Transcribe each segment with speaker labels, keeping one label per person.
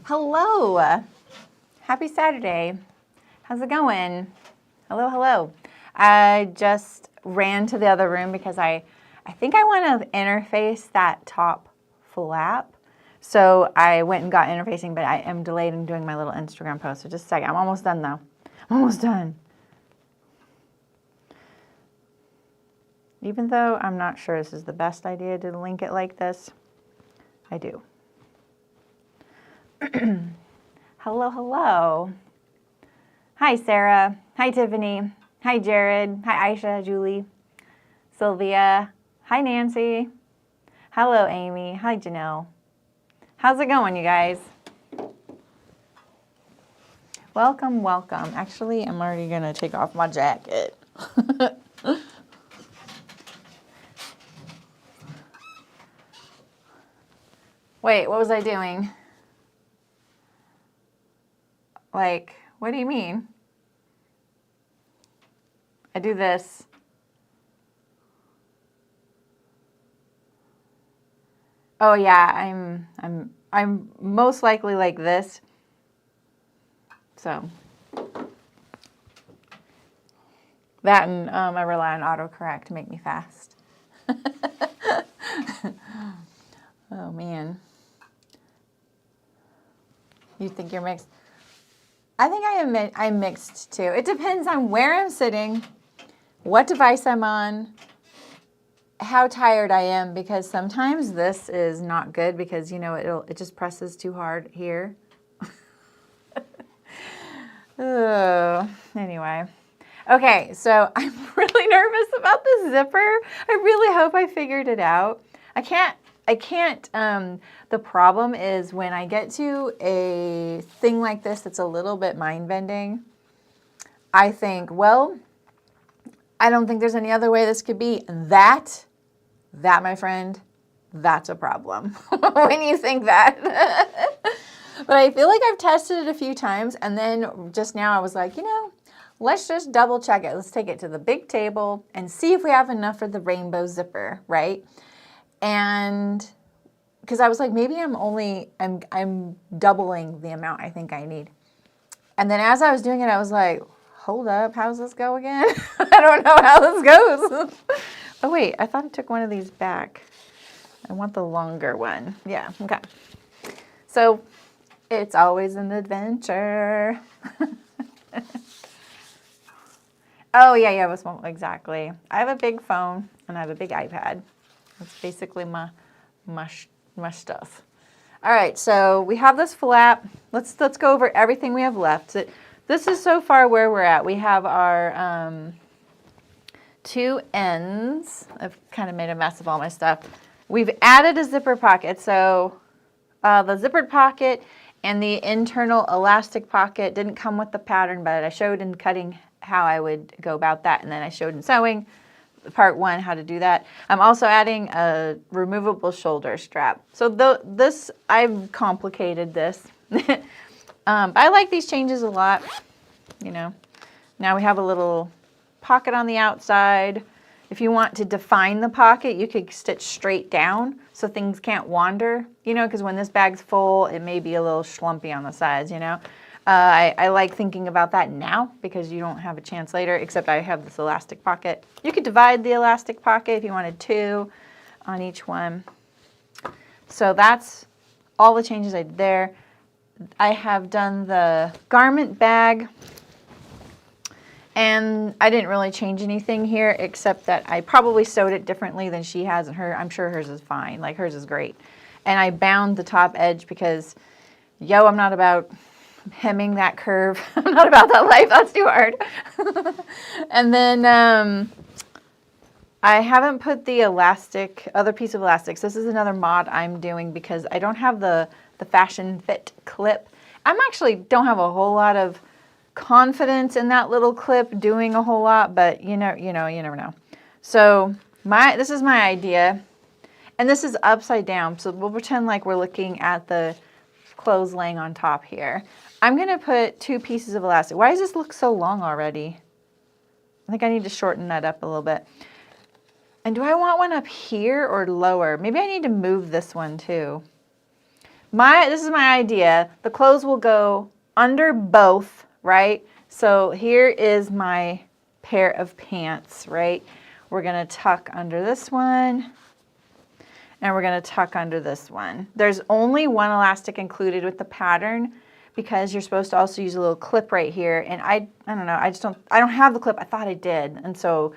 Speaker 1: Hello. Happy Saturday. How's it going? Hello, hello. I just ran to the other room because I think I want to interface that top flap. So I went and got interfacing, but I am delayed in doing my little Instagram post. So just a second. I'm almost done though. I'm almost done. Even though I'm not sure this is the best idea to link it like this, I do. Hello, hello. Hi, Sarah. Hi, Tiffany. Hi, Jared. Hi, Aisha, Julie, Sylvia. Hi, Nancy. Hello, Amy. Hi, Janelle. How's it going, you guys? Welcome, welcome. Actually, I'm already going to take off my jacket. Wait, what was I doing? Like, what do you mean? I do this. Oh yeah, I'm most likely like this. So that and I rely on autocorrect to make me fast. Oh man. You think you're mixed? I think I'm mixed too. It depends on where I'm sitting, what device I'm on, how tired I am, because sometimes this is not good because, you know, it just presses too hard here. Oh, anyway. Okay, so I'm really nervous about the zipper. I really hope I figured it out. I can't, the problem is when I get to a thing like this that's a little bit mind-bending, I think, well, I don't think there's any other way this could be. That, my friend, that's a problem when you think that. But I feel like I've tested it a few times, and then just now I was like, you know, let's just double check it. Let's take it to the big table and see if we have enough for the rainbow zipper, right? And because I was like, maybe I'm doubling the amount I think I need. And then as I was doing it, I was like, hold up, how's this go again? I don't know how this goes. Oh wait, I thought I took one of these back. I want the longer one. Yeah, okay. So it's always an adventure. Oh yeah, exactly. I have a big phone and I have a big iPad. That's basically my stuff. All right, so we have this flap. Let's go over everything we have left. This is so far where we're at. We have our two ends. I've kind of made a mess of all my stuff. We've added a zipper pocket. So the zippered pocket and the internal elastic pocket didn't come with the pattern, but I showed in cutting how I would go about that, and then I showed in sewing part one how to do that. I'm also adding a removable shoulder strap. So this, I've complicated this. But I like these changes a lot. You know, now we have a little pocket on the outside. If you want to define the pocket, you could stitch straight down so things can't wander, you know, because when this bag's full, it may be a little schlumpy on the sides, you know. I like thinking about that now because you don't have a chance later, except I have this elastic pocket. You could divide the elastic pocket if you wanted two on each one. So that's all the changes I did there. I have done the garment bag, and I didn't really change anything here except that I probably sewed it differently than she has, and I'm sure hers is fine. Like, hers is great. And I bound the top edge because, yo, I'm not about hemming that curve. I'm not about that life. That's too hard. And then I haven't put the other piece of elastics. This is another mod I'm doing because I don't have the fashion fit clip. I'm actually don't have a whole lot of confidence in that little clip doing a whole lot, but you never know. So this is my idea, and this is upside down. So we'll pretend like we're looking at the clothes laying on top here. I'm going to put two pieces of elastic. Why does this look so long already? I think I need to shorten that up a little bit. And do I want one up here or lower? Maybe I need to move this one too. This is my idea. The clothes will go under both, right? So here is my pair of pants, right? We're gonna tuck under this one, and we're gonna tuck under this one. There's only one elastic included with the pattern because you're supposed to also use a little clip right here. And I don't know, I don't have the clip. I thought I did. And so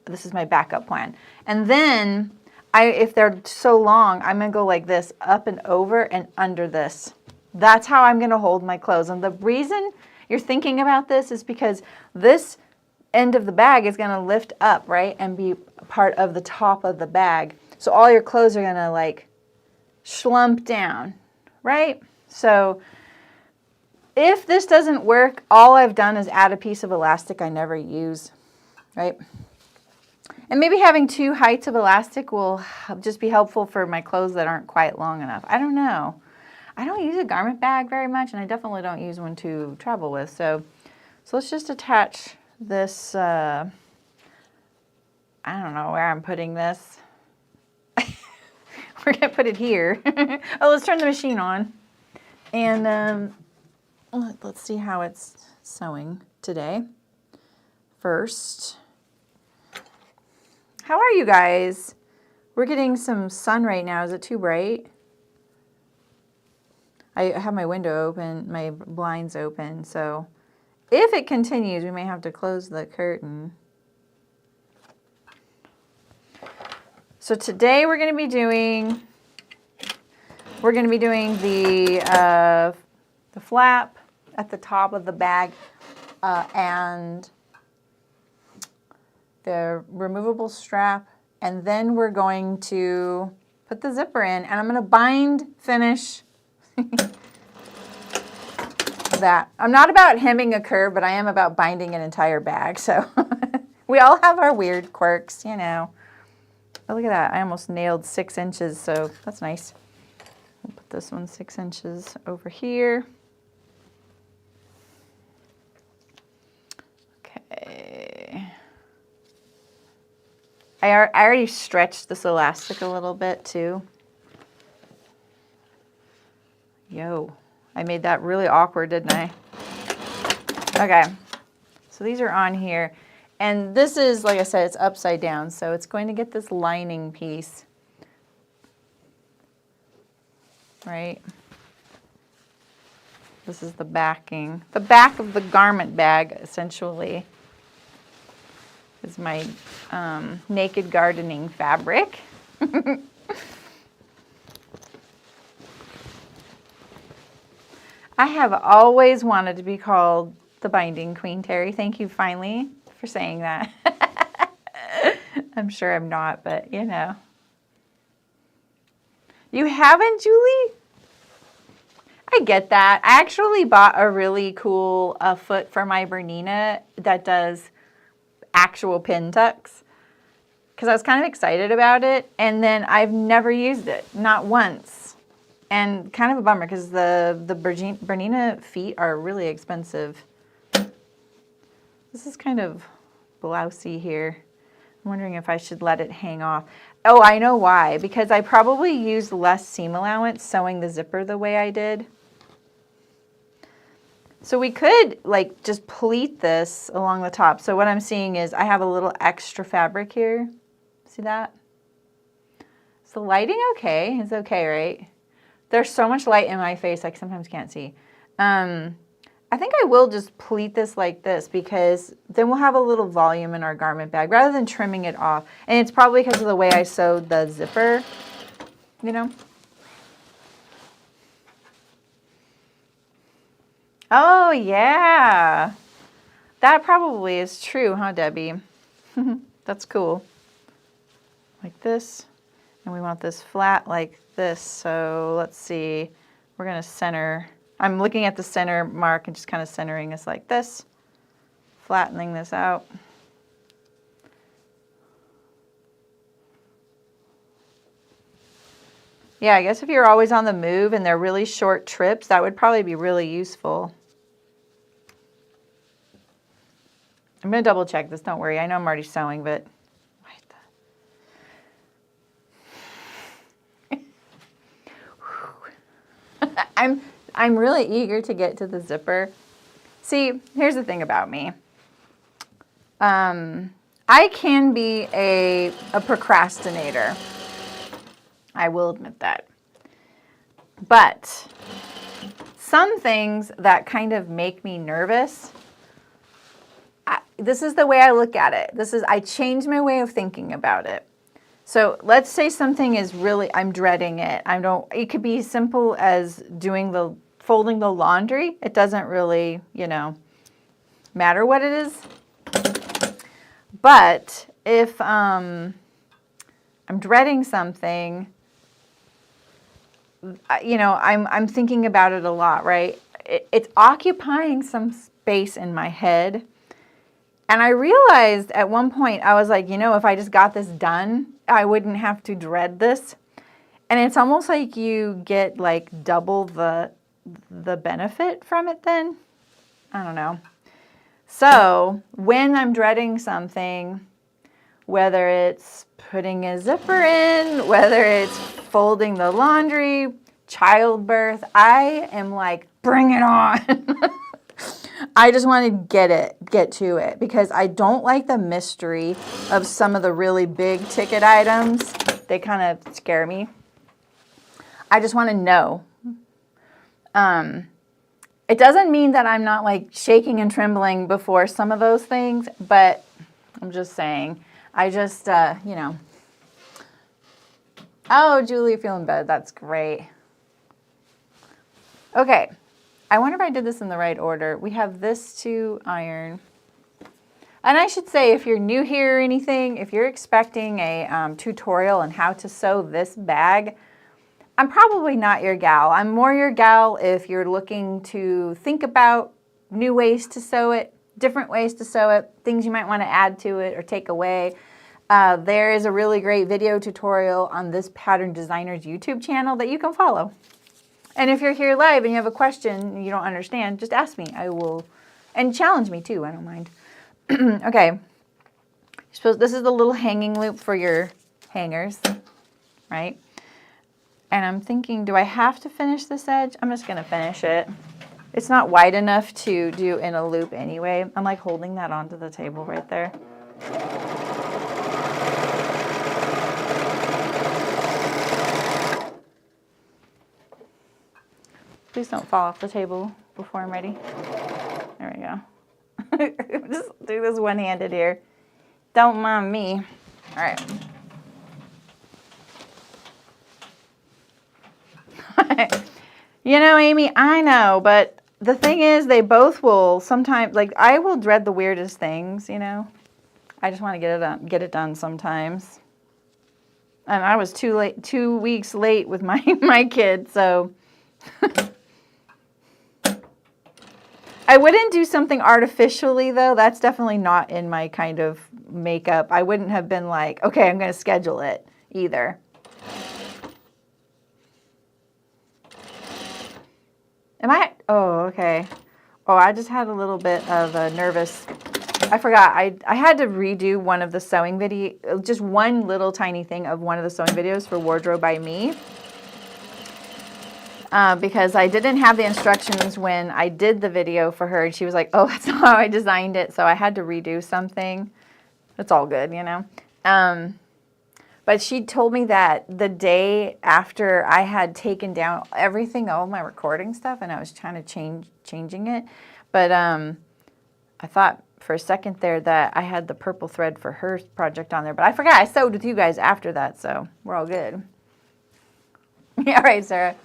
Speaker 1: this is my backup plan. And then if they're so long, I'm gonna go like this, up and over and under this. That's how I'm gonna hold my clothes. And the reason you're thinking about this is because this end of the bag is gonna lift up, right? And be part of the top of the bag. So all your clothes are gonna like slump down, right? So if this doesn't work, all I've done is add a piece of elastic I never use, right? And maybe having 2 heights of elastic will just be helpful for my clothes that aren't quite long enough. I don't know. I don't use a garment bag very much, and I definitely don't use one to travel with. So let's just attach this, I don't know where I'm putting this. We're gonna put it here. Oh, let's turn the machine on. And let's see how it's sewing today. First, how are you guys? We're getting some sun right now. Is it too bright? I have my window open, my blinds open, so if it continues, we may have to close the curtain. So today we're going to be doing the flap at the top of the bag and the removable strap, and then we're going to put the zipper in, and I'm going to finish that. I'm not about hemming a curve, but I am about binding an entire bag, so we all have our weird quirks, you know. Oh, look at that. I almost nailed 6 inches, so that's nice. We'll put this one 6 inches over here. Okay. I already stretched this elastic a little bit too. Yo, I made that really awkward, didn't I? Okay, so these are on here. And this is, like I said, it's upside down, so it's going to get this lining piece, right? This is the backing. The back of the garment bag, essentially, is my naked gardening fabric. I have always wanted to be called the Binding Queen, Terry. Thank you finally for saying that. I'm sure I'm not, but you know. You haven't, Julie? I get that. I actually bought a really cool foot for my Bernina that does actual pin tucks because I was kind of excited about it, and then I've never used it, not once. And kind of a bummer because the Bernina feet are really expensive. This is kind of blousy here. I'm wondering if I should let it hang off. Oh, I know why. Because I probably used less seam allowance sewing the zipper the way I did. So we could like just pleat this along the top. So what I'm seeing is I have a little extra fabric here. See that? Is the lighting okay? It's okay, right? There's so much light in my face I sometimes can't see. I think I will just pleat this like this because then we'll have a little volume in our garment bag rather than trimming it off. And it's probably because of the way I sewed the zipper, you know. Oh, yeah. That probably is true, huh, Debbie? That's cool. Like this. And we want this flat like this. So let's see. We're going to center. I'm looking at the center mark and just kind of centering this like this. Flattening this out. Yeah, I guess if you're always on the move and they're really short trips, that would probably be really useful. I'm going to double check this, don't worry. I know I'm already sewing, but I'm really eager to get to the zipper. See, here's the thing about me. I can be a procrastinator. I will admit that. But some things that kind of make me nervous, this is the way I look at it. I change my way of thinking about it. So let's say something is really, I'm dreading it. It could be simple as folding the laundry. It doesn't really, matter what it is. But if I'm dreading something, I'm thinking about it a lot, right? It's occupying some space in my head. And I realized at one point, I was like, if I just got this done, I wouldn't have to dread this. And it's almost like you get like double the benefit from it then. I don't know. So when I'm dreading something, whether it's putting a zipper in, whether it's folding the laundry, childbirth, I am like, bring it on. I just want to get to it because I don't like the mystery of some of the really big ticket items. They kind of scare me. I just want to know. It doesn't mean that I'm not like shaking and trembling before some of those things, but I'm just saying, I just, Oh, Julie, feeling better. That's great. Okay. I wonder if I did this in the right order. We have this to iron. And I should say, if you're new here or anything, if you're expecting a tutorial on how to sew this bag, I'm probably not your gal. I'm more your gal if you're looking to think about new ways to sew it, different ways to sew it, things you might want to add to it or take away. There is a really great video tutorial on this pattern designer's YouTube channel that you can follow. And if you're here live and you have a question and you don't understand, just ask me. I will, and challenge me too. I don't mind. Okay. Suppose this is the little hanging loop for your hangers, right? And I'm thinking, do I have to finish this edge? I'm just going to finish it. It's not wide enough to do in a loop anyway. I'm like holding that onto the table right there. Please don't fall off the table before I'm ready. There we go. Just do this one-handed here. Don't mind me. All right. Amy, I know, but the thing is, they both will sometimes, like, I will dread the weirdest things, I just want to get it done sometimes. And I was 2 weeks late with my kid, so I wouldn't do something artificially, though. That's definitely not in my kind of makeup. I wouldn't have been like, okay, I'm going to schedule it either. Oh, okay. Oh, I just had a little bit of a nervous, I forgot. I had to redo one of the sewing video, just one little tiny thing of one of the sewing videos for Wardrobe by Me. Because I didn't have the instructions when I did the video for her. And she was like, oh, that's not how I designed it. So I had to redo something. It's all good, But she told me that the day after I had taken down everything, all my recording stuff, and I was trying to changing it. But I thought for a second there that I had the purple thread for her project on there. But I forgot I sewed with you guys after that, so we're all good. Yeah, right, Sarah.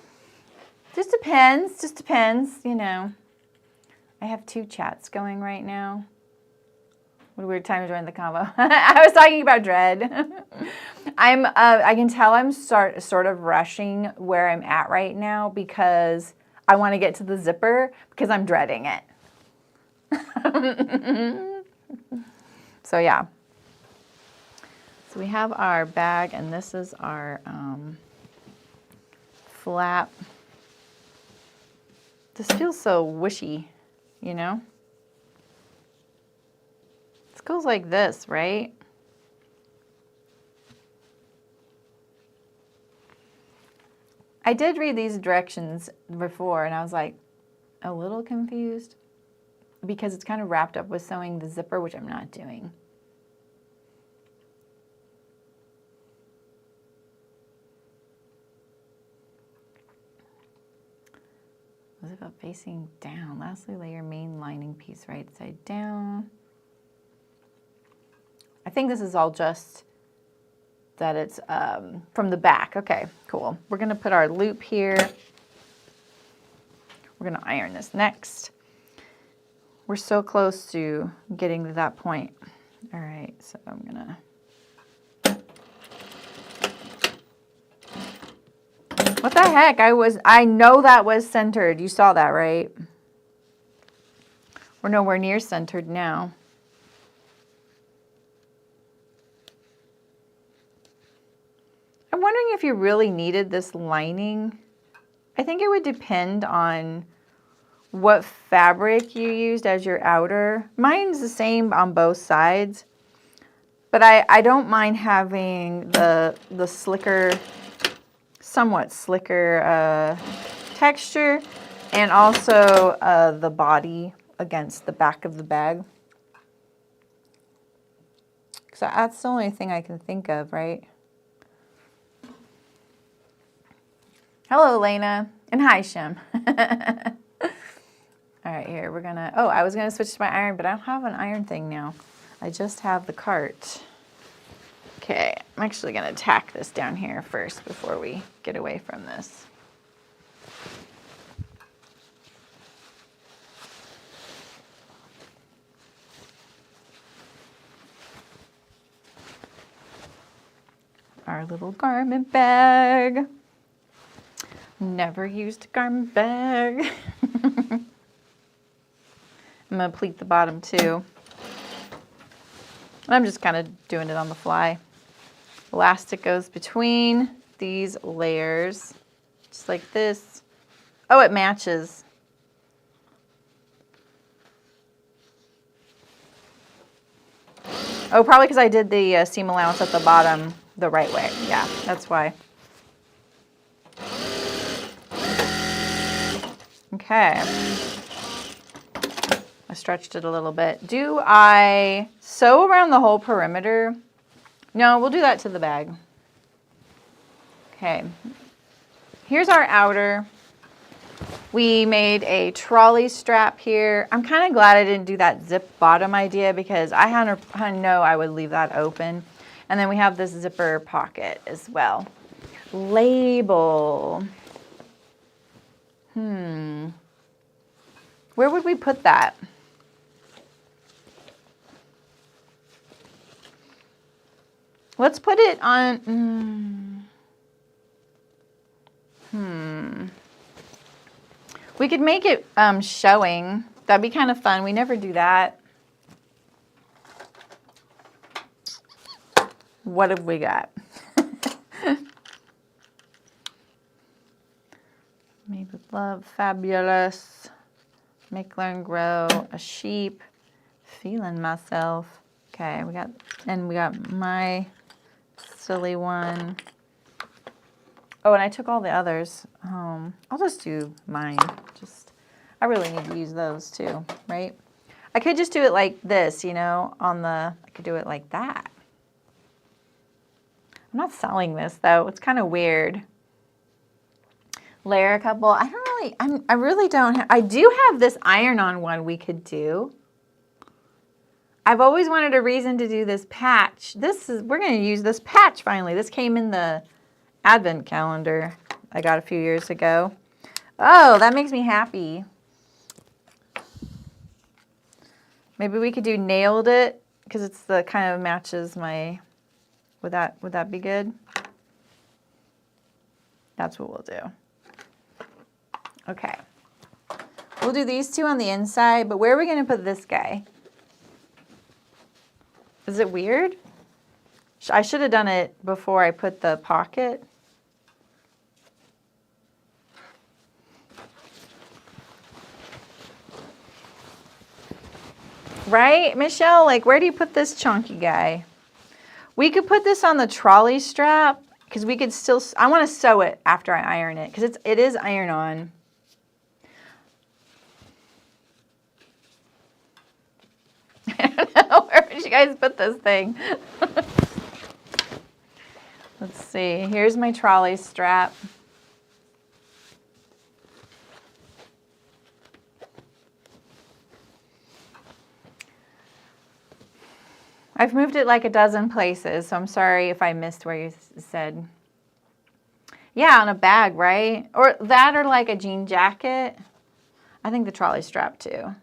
Speaker 1: Just depends, I have 2 chats going right now. What a weird time to join the combo. I was talking about dread. I can tell I'm sort of rushing where I'm at right now because I want to get to the zipper because I'm dreading it. So yeah. So we have our bag and this is our flap. This feels so wishy, This goes like this, right? I did read these directions before and I was like a little confused because it's kind of wrapped up with sewing the zipper, which I'm not doing. Zip up facing down. Lastly, lay your main lining piece right side down. I think this is all just that it's from the back. Okay, cool. We're gonna put our loop here. We're gonna iron this next. We're so close to getting to that point. All right, so I'm gonna. What the heck? I know that was centered. You saw that, right? We're nowhere near centered now. I'm wondering if you really needed this lining. I think it would depend on what fabric you used as your outer. Mine's the same on both sides, but I don't mind having the slicker, somewhat slicker texture, and also the body against the back of the bag. Because that's the only thing I can think of, right? Hello, Lena. And hi, Shem. All right, here, we're gonna, oh, I was gonna switch to my iron, but I don't have an iron thing now. I just have the cart. Okay, I'm actually gonna tack this down here first before we get away from this. Our little garment bag. Never used a garment bag. I'm gonna pleat the bottom too. I'm just kind of doing it on the fly. Elastic goes between these layers, just like this. Oh, it matches. Oh, probably because I did the seam allowance at the bottom the right way. Yeah, that's why. Okay. I stretched it a little bit. Do I sew around the whole perimeter? No, we'll do that to the bag. Okay. Here's our outer. We made a trolley strap here. I'm kind of glad I didn't do that zip bottom idea because I know I would leave that open. And then we have this zipper pocket as well. Label. Where would we put that? Let's put it on, We could make it showing. That'd be kind of fun. We never do that. What have we got? Made with love, fabulous. Make, learn, grow, a sheep, feeling myself. Okay, we got my silly one. Oh, and I took all the others home. I'll just do mine. I really need to use those too, right? I could just do it like this, you know, I could do it like that. I'm not selling this though. It's kind of weird. Layer a couple. I really don't. I do have this iron-on one we could do. I've always wanted a reason to do this patch. We're going to use this patch finally. This came in the advent calendar I got a few years ago. Oh, that makes me happy. Maybe we could do nailed it because it's the kind of matches my. Would that be good? That's what we'll do. Okay. We'll do these two on the inside, but where are we going to put this guy? Is it weird? I should have done it before I put the pocket. Right, Michelle? Like, where do you put this chunky guy? We could put this on the trolley strap because we could still, I want to sew it after I iron it because it is iron on. I don't know, where would you guys put this thing? Let's see, here's my trolley strap. I've moved it like a dozen places, so I'm sorry if I missed where you said. Yeah, on a bag, right? Or that, or like a jean jacket. I think the trolley strap too.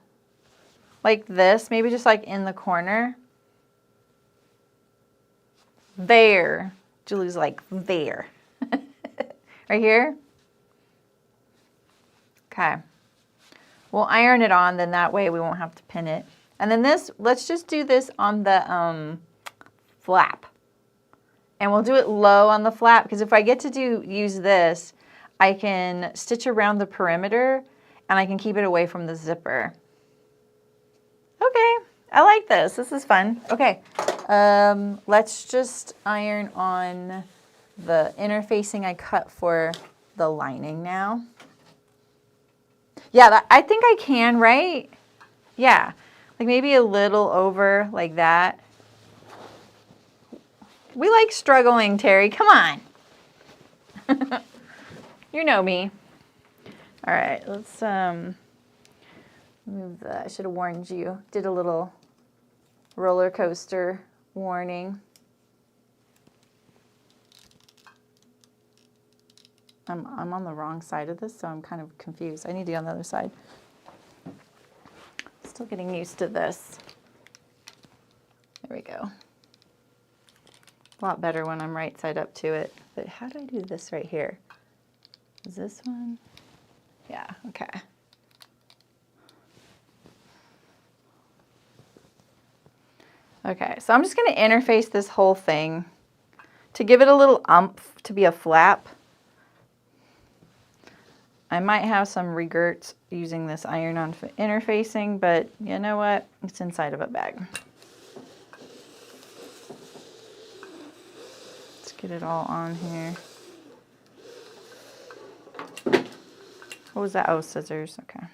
Speaker 1: Like this, maybe just like in the corner. There. Julie's like, there. Right here? Okay. We'll iron it on, then that way we won't have to pin it. And then this, let's just do this on the flap. And we'll do it low on the flap, because if I get to use this, I can stitch around the perimeter and I can keep it away from the zipper. Okay, I like this. This is fun. Okay, let's just iron on the interfacing I cut for the lining now. Yeah, I think I can, right? Yeah. Like maybe a little over like that. We like struggling, Terry. Come on. You know me. All right, let's move the, I should have warned you. Did a little roller coaster warning. I'm on the wrong side of this, so I'm kind of confused. I need to be on the other side. Still getting used to this. There we go. A lot better when I'm right side up to it. But how do I do this right here? Is this one? Yeah, okay. Okay, so I'm just going to interface this whole thing to give it a little umph to be a flap. I might have some regurts using this iron-on interfacing, but you know what? It's inside of a bag. Let's get it all on here. What was that? Oh, scissors. Okay.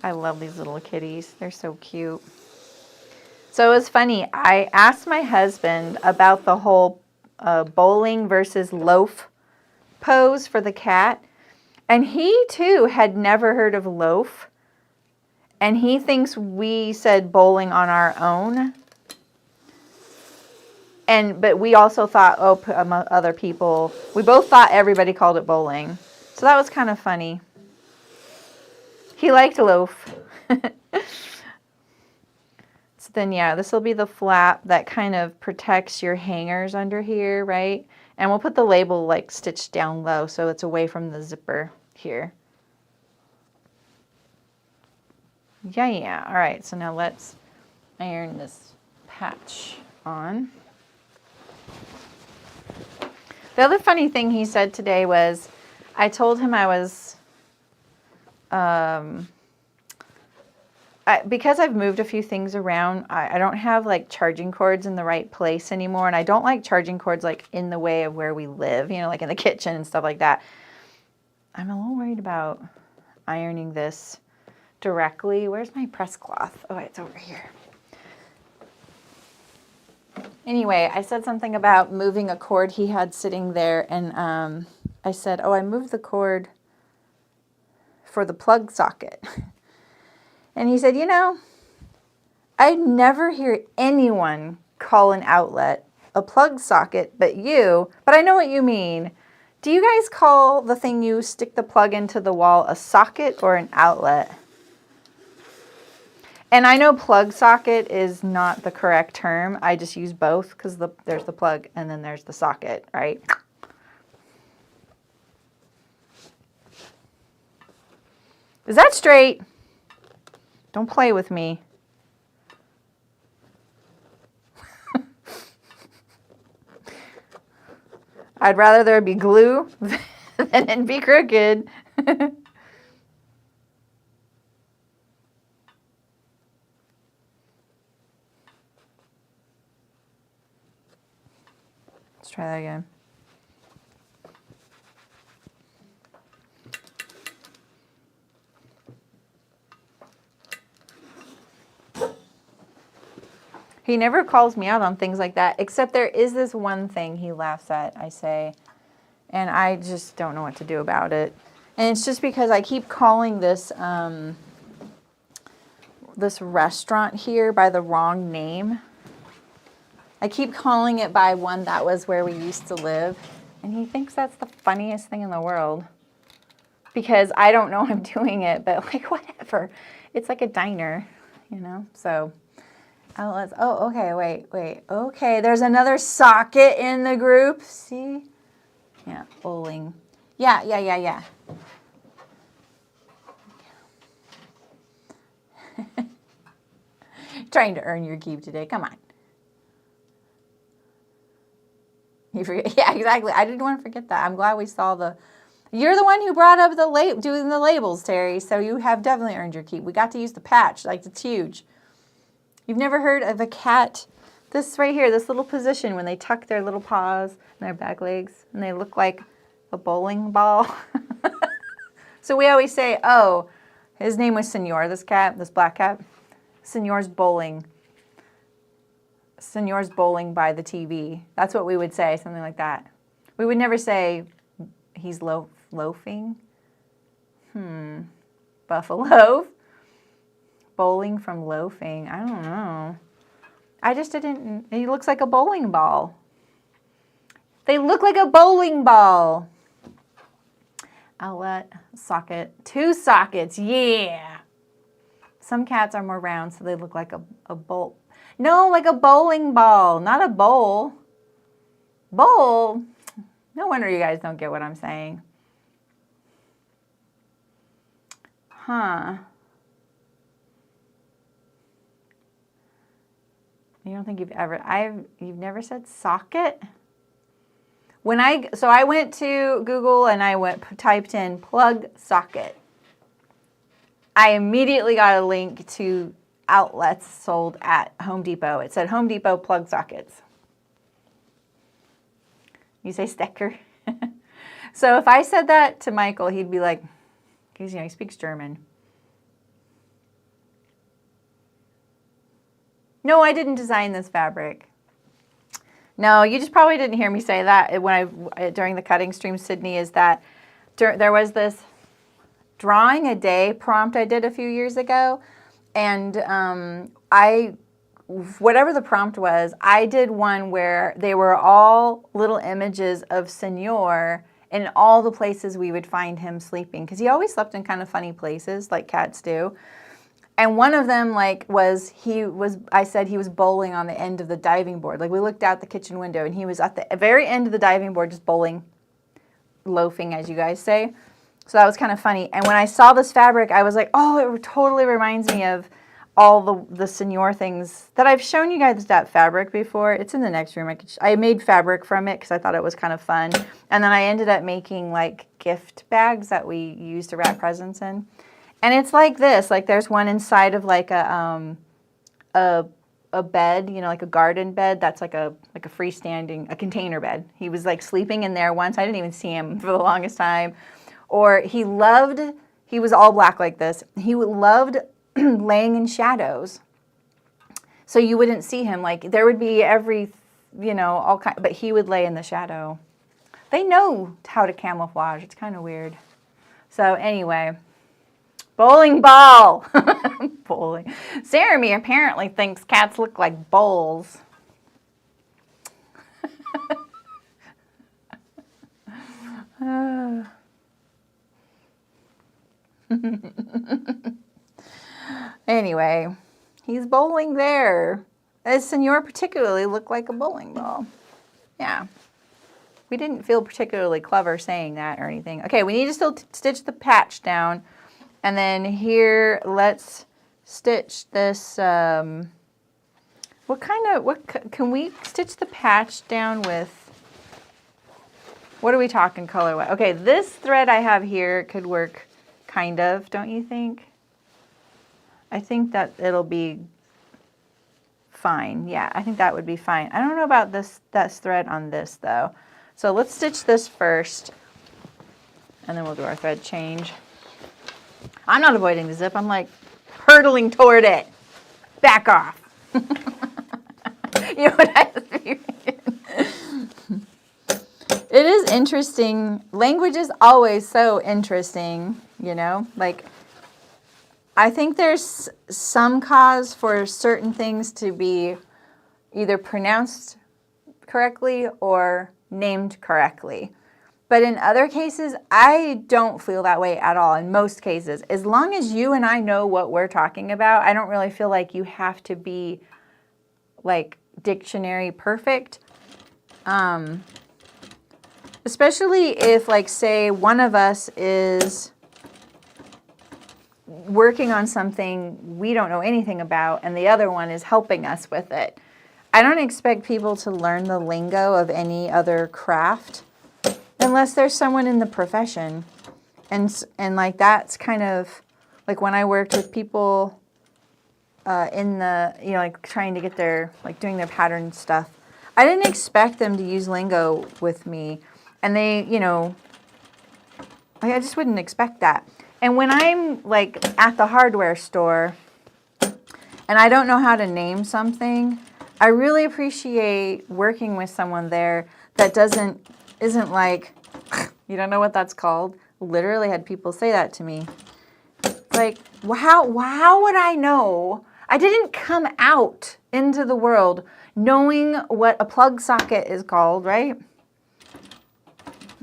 Speaker 1: I love these little kitties. They're so cute. So it was funny. I asked my husband about the whole bowling versus loaf pose for the cat. And he too had never heard of loaf. And he thinks we said bowling on our own. But we also thought, other people, we both thought everybody called it bowling. So that was kind of funny. He liked loaf. So then, yeah, this will be the flap that kind of protects your hangers under here, right? And we'll put the label like stitched down low so it's away from the zipper here. Yeah. All right, so now let's iron this patch on. The other funny thing he said today was, I told him I was, because I've moved a few things around, I don't have like charging cords in the right place anymore. And I don't like charging cords like in the way of where we live, you know, like in the kitchen and stuff like that. I'm a little worried about ironing this directly. Where's my press cloth? Oh, it's over here. Anyway, I said something about moving a cord he had sitting there. And I said, oh, I moved the cord for the plug socket. And he said, you know, I never hear anyone call an outlet a plug socket but I know what you mean. Do you guys call the thing you stick the plug into the wall a socket or an outlet? And I know plug socket is not the correct term. I just use both because there's the plug and then there's the socket, right? Is that straight? Don't play with me. I'd rather there be glue than it be crooked. Let's try that again. He never calls me out on things like that, except there is this one thing he laughs at, I say, and I just don't know what to do about it. And it's just because I keep calling this this restaurant here by the wrong name. I keep calling it by one that was where we used to live, and he thinks that's the funniest thing in the world because I don't know I'm doing it, but like whatever. It's like a diner, you know, so... Oh, okay, wait. Okay, there's another socket in the group. See? Yeah, bowling. Yeah. Trying to earn your keep today. Come on. You forget? Yeah, exactly. I didn't want to forget that. I'm glad we saw the... You're the one who brought up doing the labels, Terry, so you have definitely earned your keep. We got to use the patch. Like, it's huge. You've never heard of a cat, this right here, this little position when they tuck their little paws and their back legs and they look like a bowling ball. So we always say, oh, his name was Senor, this cat, this black cat. Senor's bowling. Senor's bowling by the TV. That's what we would say, something like that. We would never say he's loafing. Buffalo. Bowling from loafing. I don't know. I just didn't. He looks like a bowling ball. They look like a bowling ball. Outlet, socket, 2 sockets. Yeah. Some cats are more round, so they look like a bowl. No, like a bowling ball, not a bowl. Bowl. No wonder you guys don't get what I'm saying. Huh. You don't think you've never said socket? So I went to Google and I typed in plug socket. I immediately got a link to outlets sold at Home Depot. It said Home Depot plug sockets. You say Stecker? So if I said that to Michael, he'd be like, because he speaks German. No, I didn't design this fabric. No, you just probably didn't hear me say that during the cutting stream, Sydney, is that there was this drawing a day prompt I did a few years ago, and whatever the prompt was, I did one where they were all little images of Senor in all the places we would find him sleeping, because he always slept in kind of funny places like cats do. And one of them, I said he was bowling on the end of the diving board. Like, we looked out the kitchen window, and he was at the very end of the diving board just bowling, loafing, as you guys say. So that was kind of funny. And when I saw this fabric, I was like, oh, it totally reminds me of all the Senor things that I've shown you guys that fabric before. It's in the next room. I made fabric from it because I thought it was kind of fun. And then I ended up making, like, gift bags that we use to wrap presents in. And it's like this, like there's one inside of like a bed, like a garden bed that's like a freestanding, a container bed. He was like sleeping in there once. I didn't even see him for the longest time. Or he was all black like this. He loved laying in shadows. So you wouldn't see him. Like there would be all kind, but he would lay in the shadow. They know how to camouflage. It's kind of weird. So anyway. Bowling ball. Bowling. Saremy apparently thinks cats look like bowls. Anyway, he's bowling there. This Senor particularly looked like a bowling ball. Yeah. We didn't feel particularly clever saying that or anything. Okay, we need to still stitch the patch down. And then here, let's stitch this, can we stitch the patch down with What are we talking color-wise? Okay, this thread I have here could work kind of, don't you think? I think that it'll be fine. Yeah, I think that would be fine. I don't know about that thread on this though. So let's stitch this first and then we'll do our thread change. I'm not avoiding the zip. I'm like hurtling toward it. Back off. You know what I was thinking? It is interesting. Language is always so interesting, you know? Like, I think there's some cause for certain things to be either pronounced correctly or named correctly. But in other cases, I don't feel that way at all, in most cases. As long as you and I know what we're talking about, I don't really feel like you have to be, like, dictionary perfect. Especially if, like, say, one of us is working on something we don't know anything about and the other one is helping us with it. I don't expect people to learn the lingo of any other craft unless there's someone in the profession. And like that's kind of like when I worked with people in the, you know, like trying to get their, like doing their pattern stuff. I didn't expect them to use lingo with me. And they, you know, like I just wouldn't expect that. And when I'm like at the hardware store and I don't know how to name something, I really appreciate working with someone there that isn't like, you don't know what that's called. Literally had people say that to me. Like, how would I know? I didn't come out into the world knowing what a plug socket is called, right?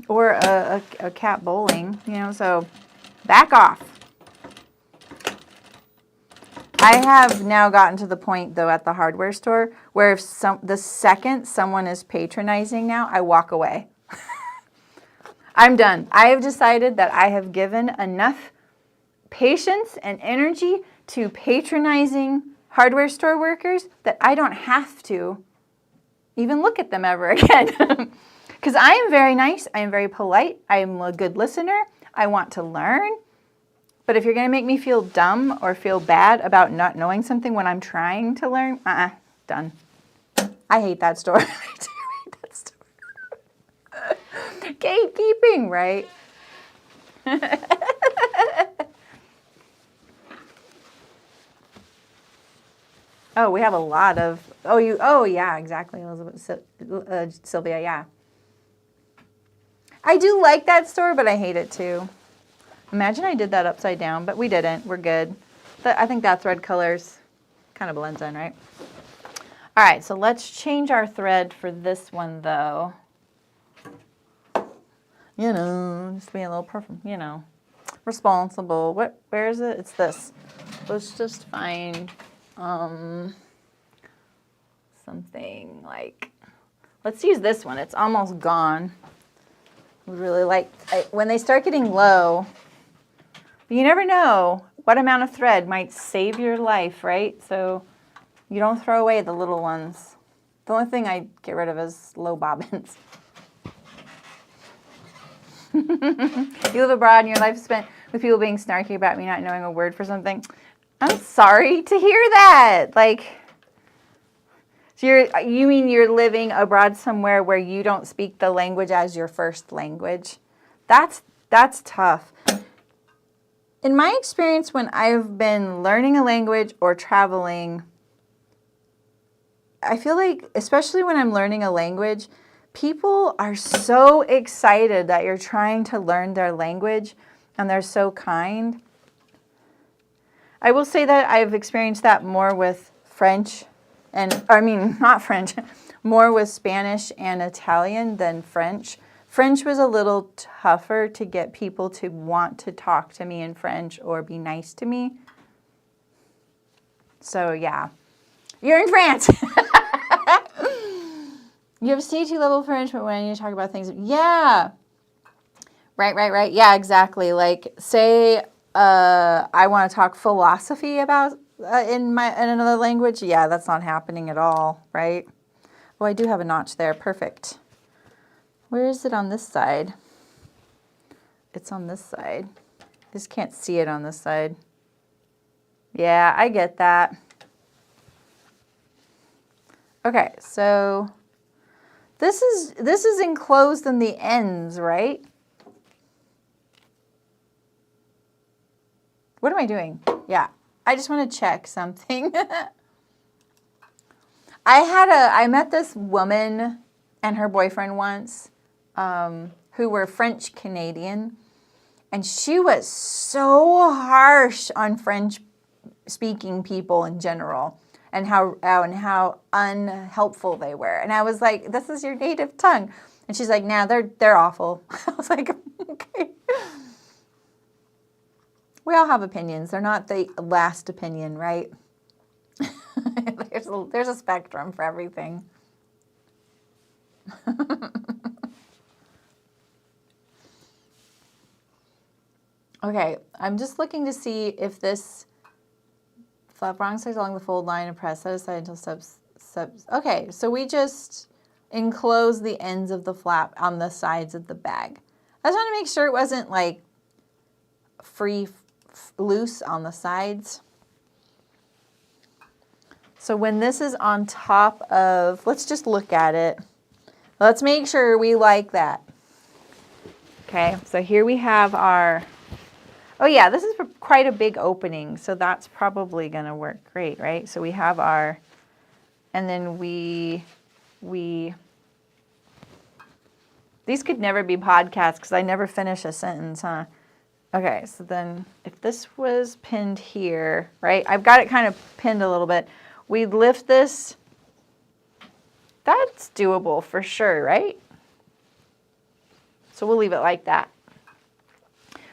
Speaker 1: Or a cat bowling, you know, so back off. I have now gotten to the point, though, at the hardware store where if the second someone is patronizing now, I walk away. I'm done. I have decided that I have given enough patience and energy to patronizing hardware store workers that I don't have to even look at them ever again. Because I am very nice, I am very polite, I am a good listener, I want to learn. But if you're going to make me feel dumb or feel bad about not knowing something when I'm trying to learn, done. I hate that store. I do hate that store. Gatekeeping, right? Oh, we have a lot of, oh yeah, exactly, Elizabeth, Sylvia, yeah. I do like that store, but I hate it too. Imagine I did that upside down, but we didn't. We're good. I think that thread colors kind of blends in, right? All right, so let's change our thread for this one, though. You know, just be a little perfect, you know, responsible. Where is it? It's this. Let's just find something like, let's use this one. It's almost gone. Really like, when they start getting low, you never know what amount of thread might save your life, right? So you don't throw away the little ones. The only thing I get rid of is low bobbins. You live abroad and your life is spent with people being snarky about me not knowing a word for something. I'm sorry to hear that. Like, so you mean you're living abroad somewhere where you don't speak the language as your first language? That's tough. In my experience, when I've been learning a language or traveling, I feel like, especially when I'm learning a language, people are so excited that you're trying to learn their language, and they're so kind. I will say that I've experienced that more with French, not French, more with Spanish and Italian than French. French was a little tougher to get people to want to talk to me in French or be nice to me. So yeah, you're in France. You have C2 level French, but when you talk about things, yeah. Right. Yeah, exactly. Like, say I want to talk philosophy about in another language. Yeah, that's not happening at all, right? Oh, I do have a notch there. Perfect. Where is it on this side? It's on this side. I just can't see it on this side. Yeah, I get that. Okay, so this is enclosed in the ends, right? What am I doing? Yeah, I just want to check something. I met this woman and her boyfriend once, who were French Canadian, and she was so harsh on French speaking people in general, and how unhelpful they were. And I was like, "This is your native tongue," and she's like, "Nah, they're awful." I was like, "Okay." We all have opinions. They're not the last opinion, right? There's a spectrum for everything. Okay, I'm just looking to see if this flap wrong side along the fold line and press set aside until subs. Okay, so we just enclose the ends of the flap on the sides of the bag. I just want to make sure it wasn't like loose on the sides. So when this is on top of, let's just look at it. Let's make sure we like that. Okay, so here we have our, oh yeah, this is quite a big opening, so that's probably gonna work great, right? So we have our, and then these could never be podcasts because I never finish a sentence, huh? Okay, so then if this was pinned here, right? I've got it kind of pinned a little bit. We'd lift this. That's doable for sure, right? So we'll leave it like that.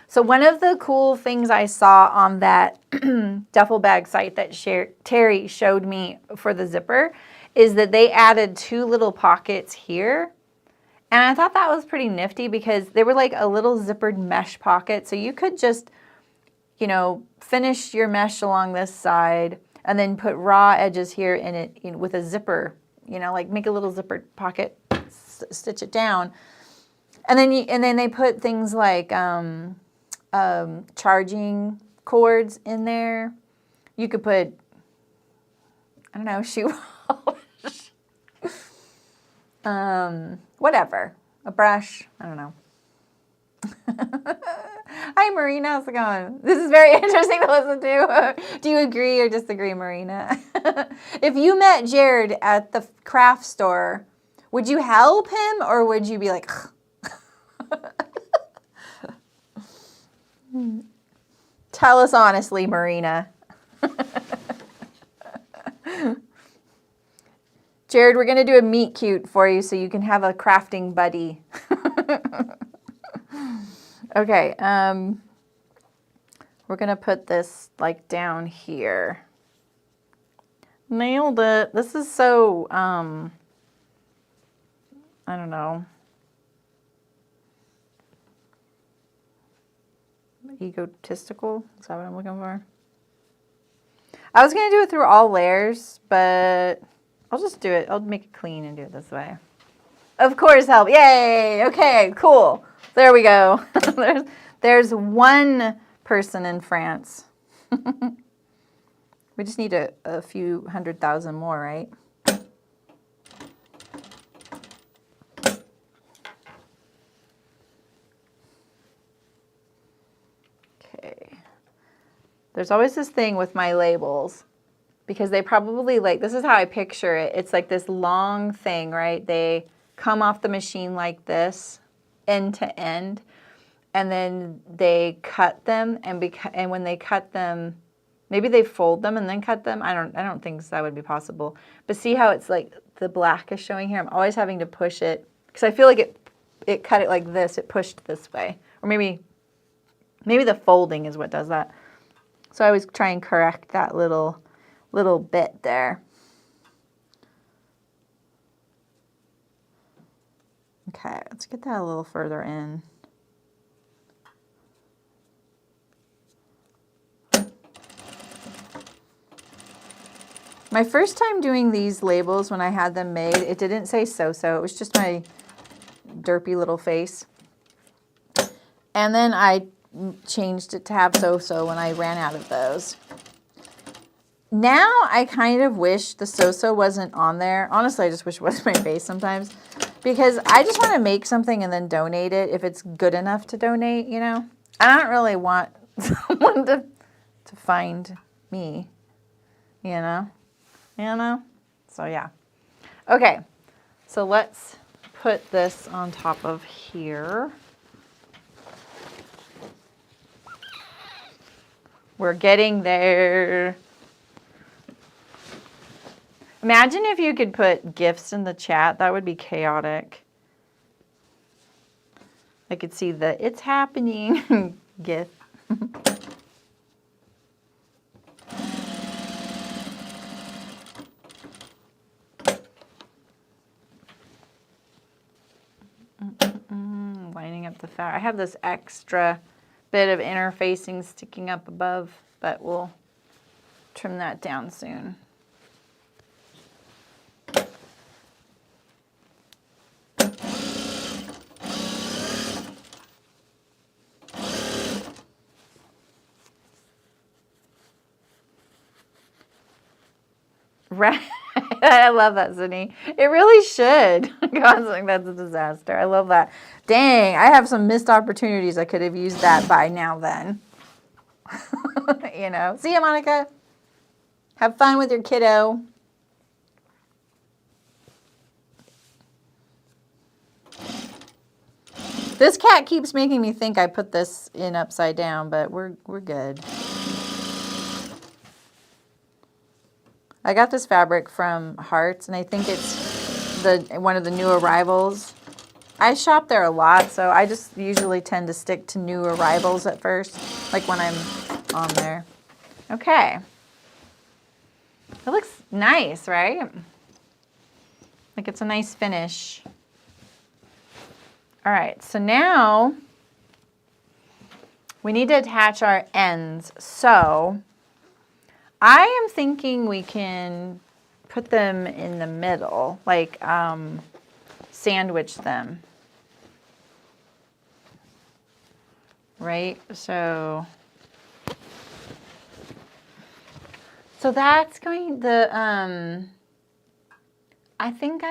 Speaker 1: So one of the cool things I saw on that duffel bag site that Terry showed me for the zipper is that they added 2 little pockets here. And I thought that was pretty nifty because they were like a little zippered mesh pocket. So you could just, you know, finish your mesh along this side and then put raw edges here in it, you know, with a zipper, you know, like make a little zippered pocket, stitch it down. And then they put things like charging cords in there. You could put, I don't know, shoe whatever, a brush, I don't know. Hi, Marina, how's it going? This is very interesting to listen to. Do you agree or disagree, Marina? If you met Jared at the craft store, would you help him or would you be like, tell us honestly, Marina. Jared, we're going to do a meet cute for you so you can have a crafting buddy. Okay, we're going to put this like down here. Nailed it. This is so, I don't know. Egotistical? Is that what I'm looking for? I was going to do it through all layers, but I'll just do it. I'll make it clean and do it this way. Of course, help. Yay. Okay, cool. There we go. there's one person in France. We just need a few 100,000 more, right? Okay. There's always this thing with my labels because they probably like, this is how I picture it. It's like this long thing, right? They come off the machine like this, end to end, and then they cut them, and when they cut them, maybe they fold them and then cut them. I don't think that would be possible. But see how it's like the black is showing here? I'm always having to push it because I feel like it cut it like this. It pushed this way, or maybe the folding is what does that. So I always try and correct that little bit there. Okay, let's get that a little further in. My first time doing these labels when I had them made, it didn't say so-so. It was just my derpy little face. And then I changed it to have so-so when I ran out of those. Now I kind of wish the so-so wasn't on there. Honestly, I just wish it was my face sometimes. Because I just want to make something and then donate it if it's good enough to donate, you know. I don't really want someone to find me, you know. So yeah. Okay, so let's put this on top of here. We're getting there. Imagine if you could put gifts in the chat. That would be chaotic. I could see the "it's happening" gif. Lining up the fabric. I have this extra bit of interfacing sticking up above, but we'll trim that down soon. Right. I love that, Sydney. It really should. God's like, that's a disaster. I love that. Dang, I have some missed opportunities. I could have used that by now then. You know. See ya, Monica. Have fun with your kiddo. This cat keeps making me think I put this in upside down, but we're good. I got this fabric from Hearts, and I think it's one of the new arrivals. I shop there a lot, so I just usually tend to stick to new arrivals at first, like when I'm on there. Okay. It looks nice, right? Like it's a nice finish. All right, so now we need to attach our ends. So I am thinking we can put them in the middle, like sandwich them. Right? So that's going the I think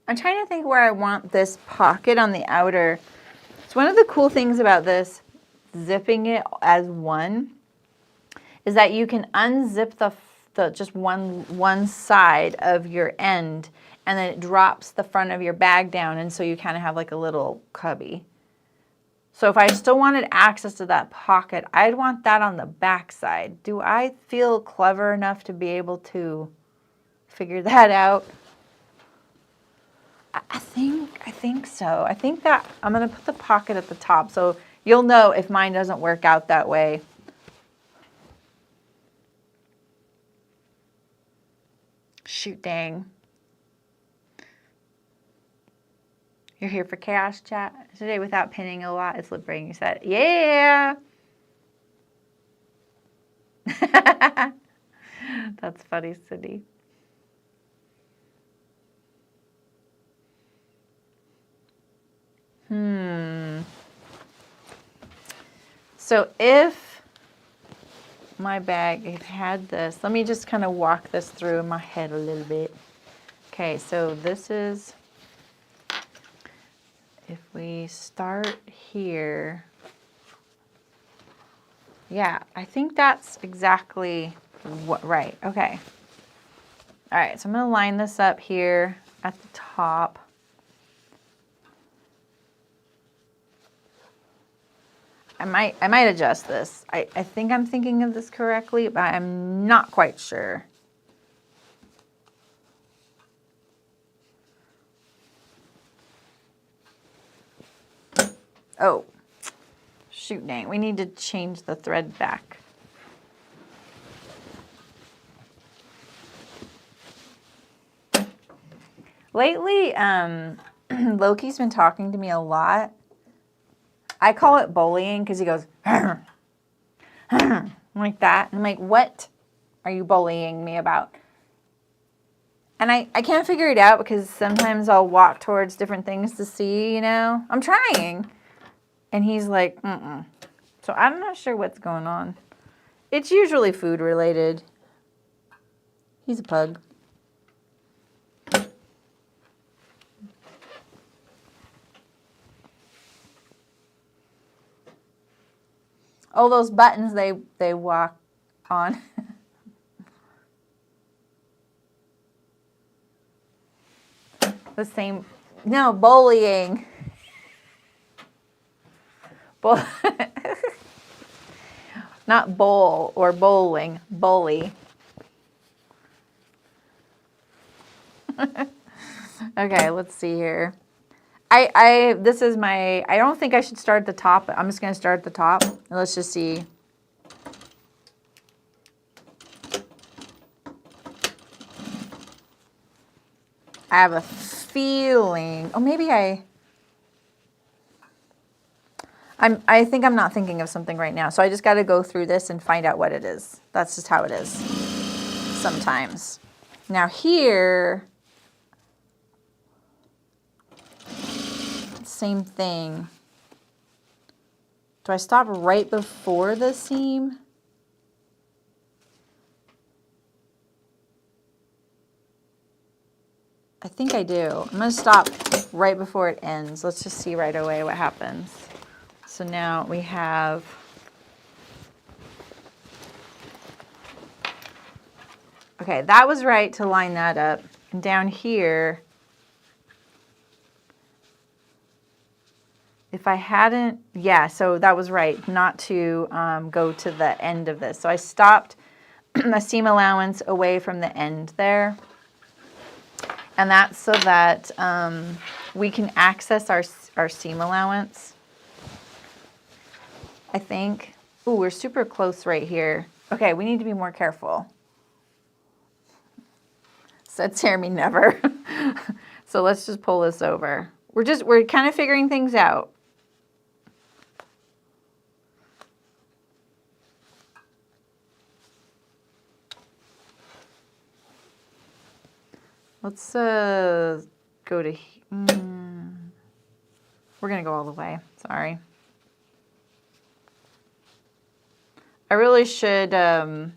Speaker 1: I'm trying to think where I want this pocket on the outer. So one of the cool things about this, zipping it as one, is that you can unzip the just one side of your end, and then it drops the front of your bag down, and so you kind of have like a little cubby. So if I still wanted access to that pocket, I'd want that on the back side. Do I feel clever enough to be able to figure that out? I think so. I think that I'm going to put the pocket at the top, so you'll know if mine doesn't work out that way. Shoot, dang. You're here for chaos chat today without pinning a lot. It's liberating. You said, yeah. That's funny, Cindy. So if my bag had this, let me just kind of walk this through in my head a little bit. Okay, so this is, if we start here, yeah, I think that's exactly right. Okay. All right, so I'm going to line this up here at the top. I might adjust this. I think I'm thinking of this correctly, but I'm not quite sure. Oh, shoot dang. We need to change the thread back. Lately, Loki's been talking to me a lot. I call it bullying because he goes, like that. And I'm like, what are you bullying me about? And I can't figure it out because sometimes I'll walk towards different things to see, you know. I'm trying. And he's like, mm-mm. So I'm not sure what's going on. It's usually food related. He's a pug. Oh, those buttons they walk on. The same, no, bullying. Not bowl or bowling, bully. Okay, let's see here. This is my, I don't think I should start at the top. I'm just going to start at the top. And let's just see. I have a feeling, oh, maybe I think I'm not thinking of something right now. So I just got to go through this and find out what it is. That's just how it is sometimes. Now here, same thing. Do I stop right before the seam? I think I do. I'm going to stop right before it ends. Let's just see right away what happens. So now we have, okay, that was right to line that up. And down here, if I hadn't, yeah, so that was right, not to go to the end of this. So I stopped a seam allowance away from the end there. And that's so that we can access our seam allowance, I think. Ooh, we're super close right here. Okay, we need to be more careful. Said Saremy never. So let's just pull this over. We're kind of figuring things out. Let's go to, we're gonna go all the way, sorry. I really should, I'm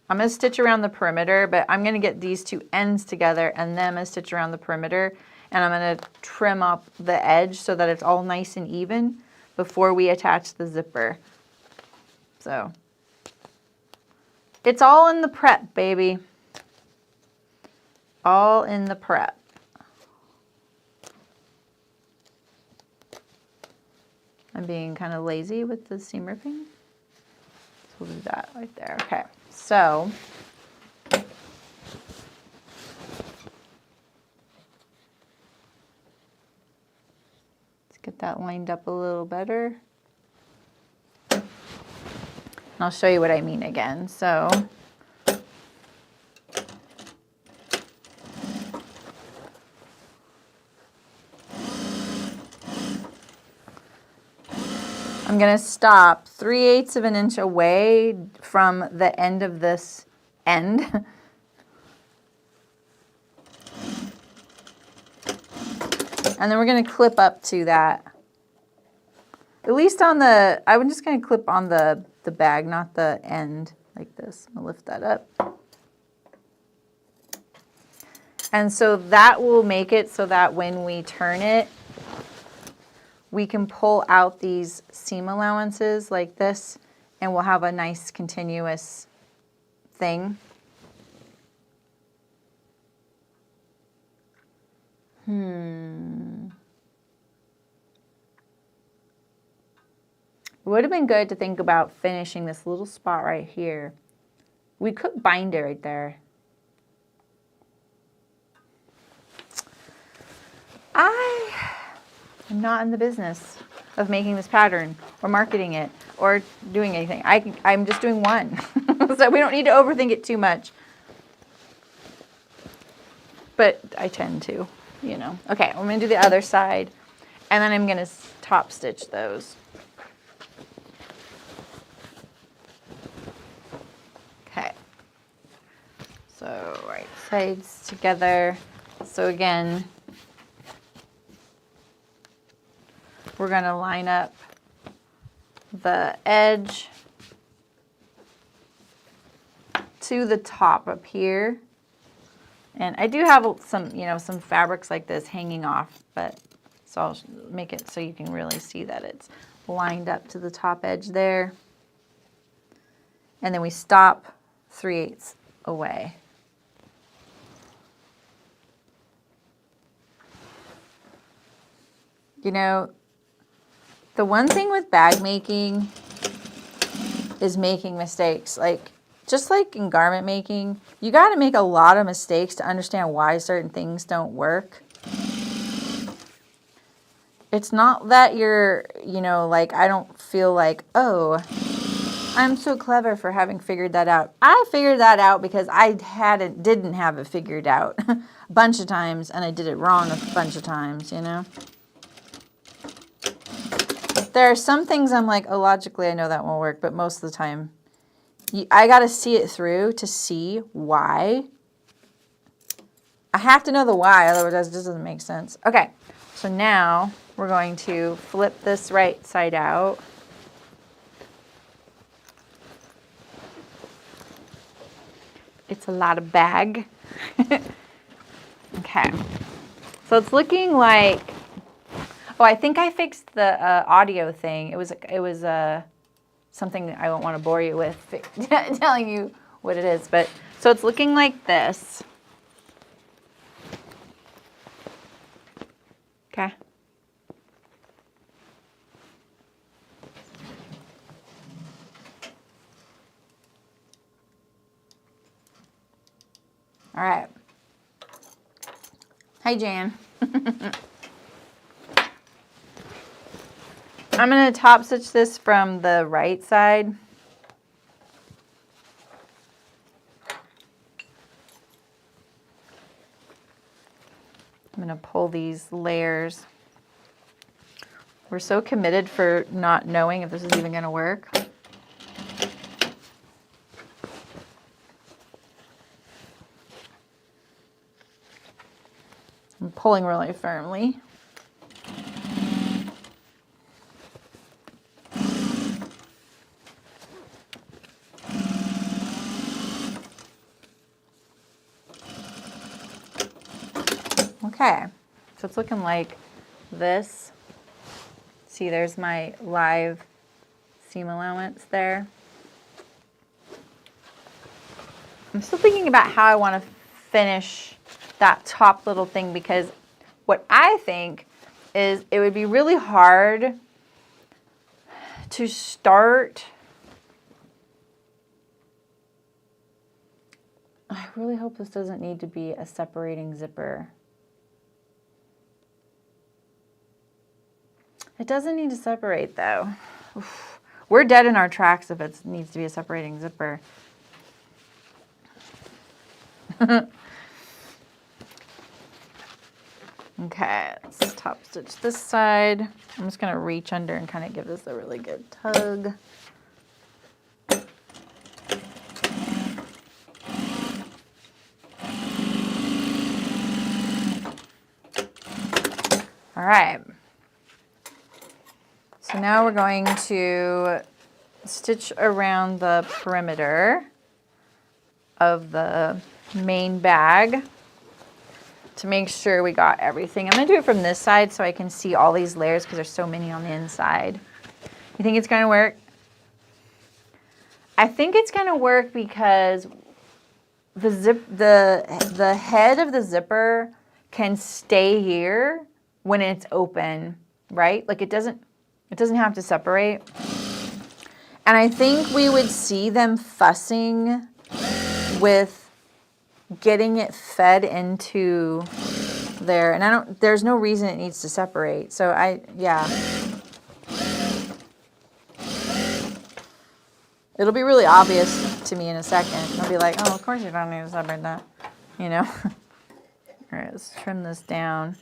Speaker 1: gonna stitch around the perimeter, but I'm gonna get these two ends together and then I'm gonna stitch around the perimeter and I'm gonna trim up the edge so that it's all nice and even before we attach the zipper. So, it's all in the prep, baby. All in the prep. I'm being kind of lazy with the seam ripping. So we'll do that right there. Okay, so let's get that lined up a little better. And I'll show you what I mean again. So I'm going to stop 3/8 of an inch away from the end of this end. And then we're going to clip up to that. At least on the, I'm just going to clip on the bag, not the end, like this. I'm going to lift that up. And so that will make it so that when we turn it, we can pull out these seam allowances like this, and we'll have a nice continuous thing. It would have been good to think about finishing this little spot right here. We could bind it right there. I'm not in the business of making this pattern or marketing it or doing anything. I'm just doing one. So we don't need to overthink it too much. But I tend to, you know. Okay, I'm going to do the other side. And then I'm going to top stitch those. Okay. So, right. sides together. So again, we're going to line up the edge to the top up here. And I do have some, you know, some fabrics like this hanging off, but so I'll make it so you can really see that it's lined up to the top edge there. And then we stop 3/8 away. You know, the one thing with bag making is making mistakes. Like, just like in garment making, you got to make a lot of mistakes to understand why certain things don't work. It's not that you're, you know, like, I don't feel like, oh, I'm so clever for having figured that out. I figured that out because I didn't have it figured out a bunch of times, and I did it wrong a bunch of times, you know? There are some things I'm like, oh, logically I know that won't work, but most of the time, I got to see it through to see why. I have to know the why, otherwise it just doesn't make sense. Okay, so now we're going to flip this right side out. It's a lot of bag. Okay, so it's looking like, oh, I think I fixed the audio thing. It was something that I won't want to bore you with telling you what it is, but so it's looking like this. Okay. All right. Hi, Jan. I'm going to top stitch this from the right side. I'm going to pull these layers. We're so committed for not knowing if this is even going to work. I'm pulling really firmly. Okay, so it's looking like this. See, there's my live seam allowance there. I'm still thinking about how I want to finish that top little thing, because what I think is it would be really hard to start. I really hope this doesn't need to be a separating zipper. It doesn't need to separate though. Oof. We're dead in our tracks if it needs to be a separating zipper. Okay, let's top stitch this side. I'm just gonna reach under and kind of give this a really good tug. All right. So now we're going to stitch around the perimeter of the main bag to make sure we got everything. I'm gonna do it from this side so I can see all these layers because there's so many on the inside. You think it's gonna work? I think it's gonna work because the head of the zipper can stay here when it's open, right? Like it doesn't have to separate. And I think we would see them fussing with getting it fed into there. And there's no reason it needs to separate. So yeah. It'll be really obvious to me in a second. I'll be like, oh, of course you don't need to separate that, you know? All right, let's trim this down.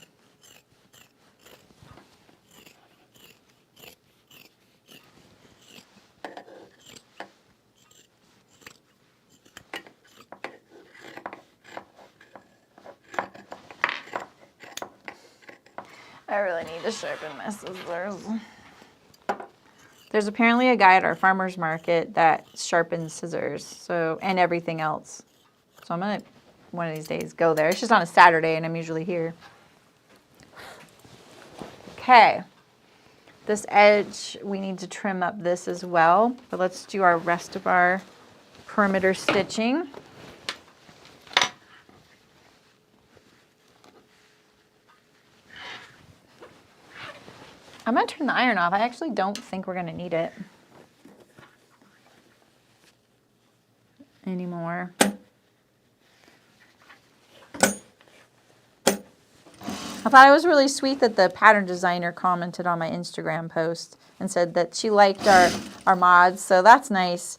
Speaker 1: I really need to sharpen my scissors. There's apparently a guy at our farmer's market that sharpens scissors, so, and everything else. So I'm gonna, one of these days, go there. It's just on a Saturday and I'm usually here. Okay. This edge, we need to trim up this as well, but let's do our rest of our perimeter stitching. I'm going to turn the iron off. I actually don't think we're going to need it anymore. I thought it was really sweet that the pattern designer commented on my Instagram post and said that she liked our mods, so that's nice.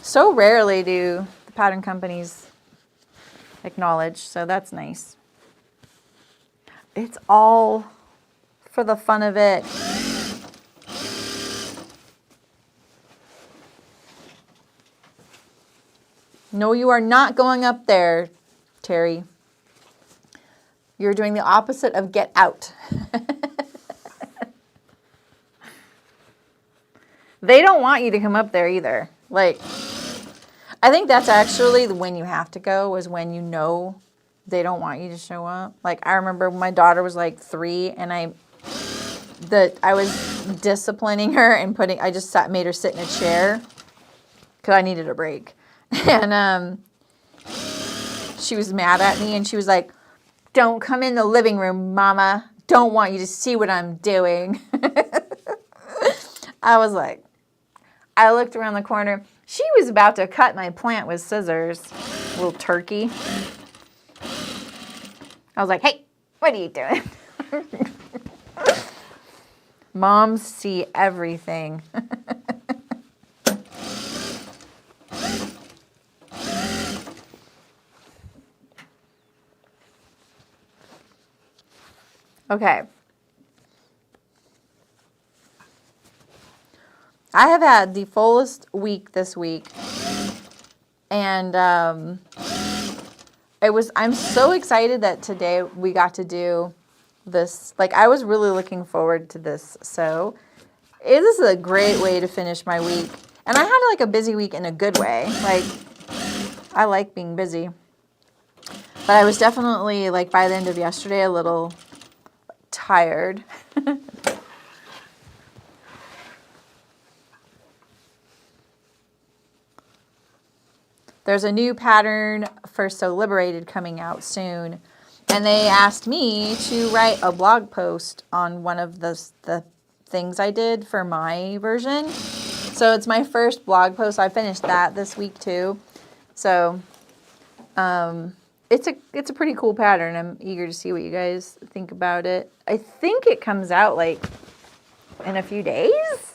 Speaker 1: So rarely do the pattern companies acknowledge, so that's nice. It's all for the fun of it. No, you are not going up there, Terry. You're doing the opposite of get out. They don't want you to come up there either. Like, I think that's actually when you have to go, is when you know they don't want you to show up. Like, I remember when my daughter was like 3 and I was disciplining her and I just made her sit in a chair because I needed a break. And she was mad at me and she was like, "Don't come in the living room, Mama. Don't want you to see what I'm doing." I was like, I looked around the corner. She was about to cut my plant with scissors, little turkey. I was like, "Hey, what are you doing?" Moms see everything. Okay. I have had the fullest week this week. And I'm so excited that today we got to do this. Like, I was really looking forward to this. So this is a great way to finish my week. And I had like a busy week in a good way. Like, I like being busy. But I was definitely, like, by the end of yesterday, a little tired. There's a new pattern for So Liberated coming out soon. And they asked me to write a blog post on one of the things I did for my version. So it's my first blog post. I finished that this week too. So it's a pretty cool pattern. I'm eager to see what you guys think about it. I think it comes out like in a few days.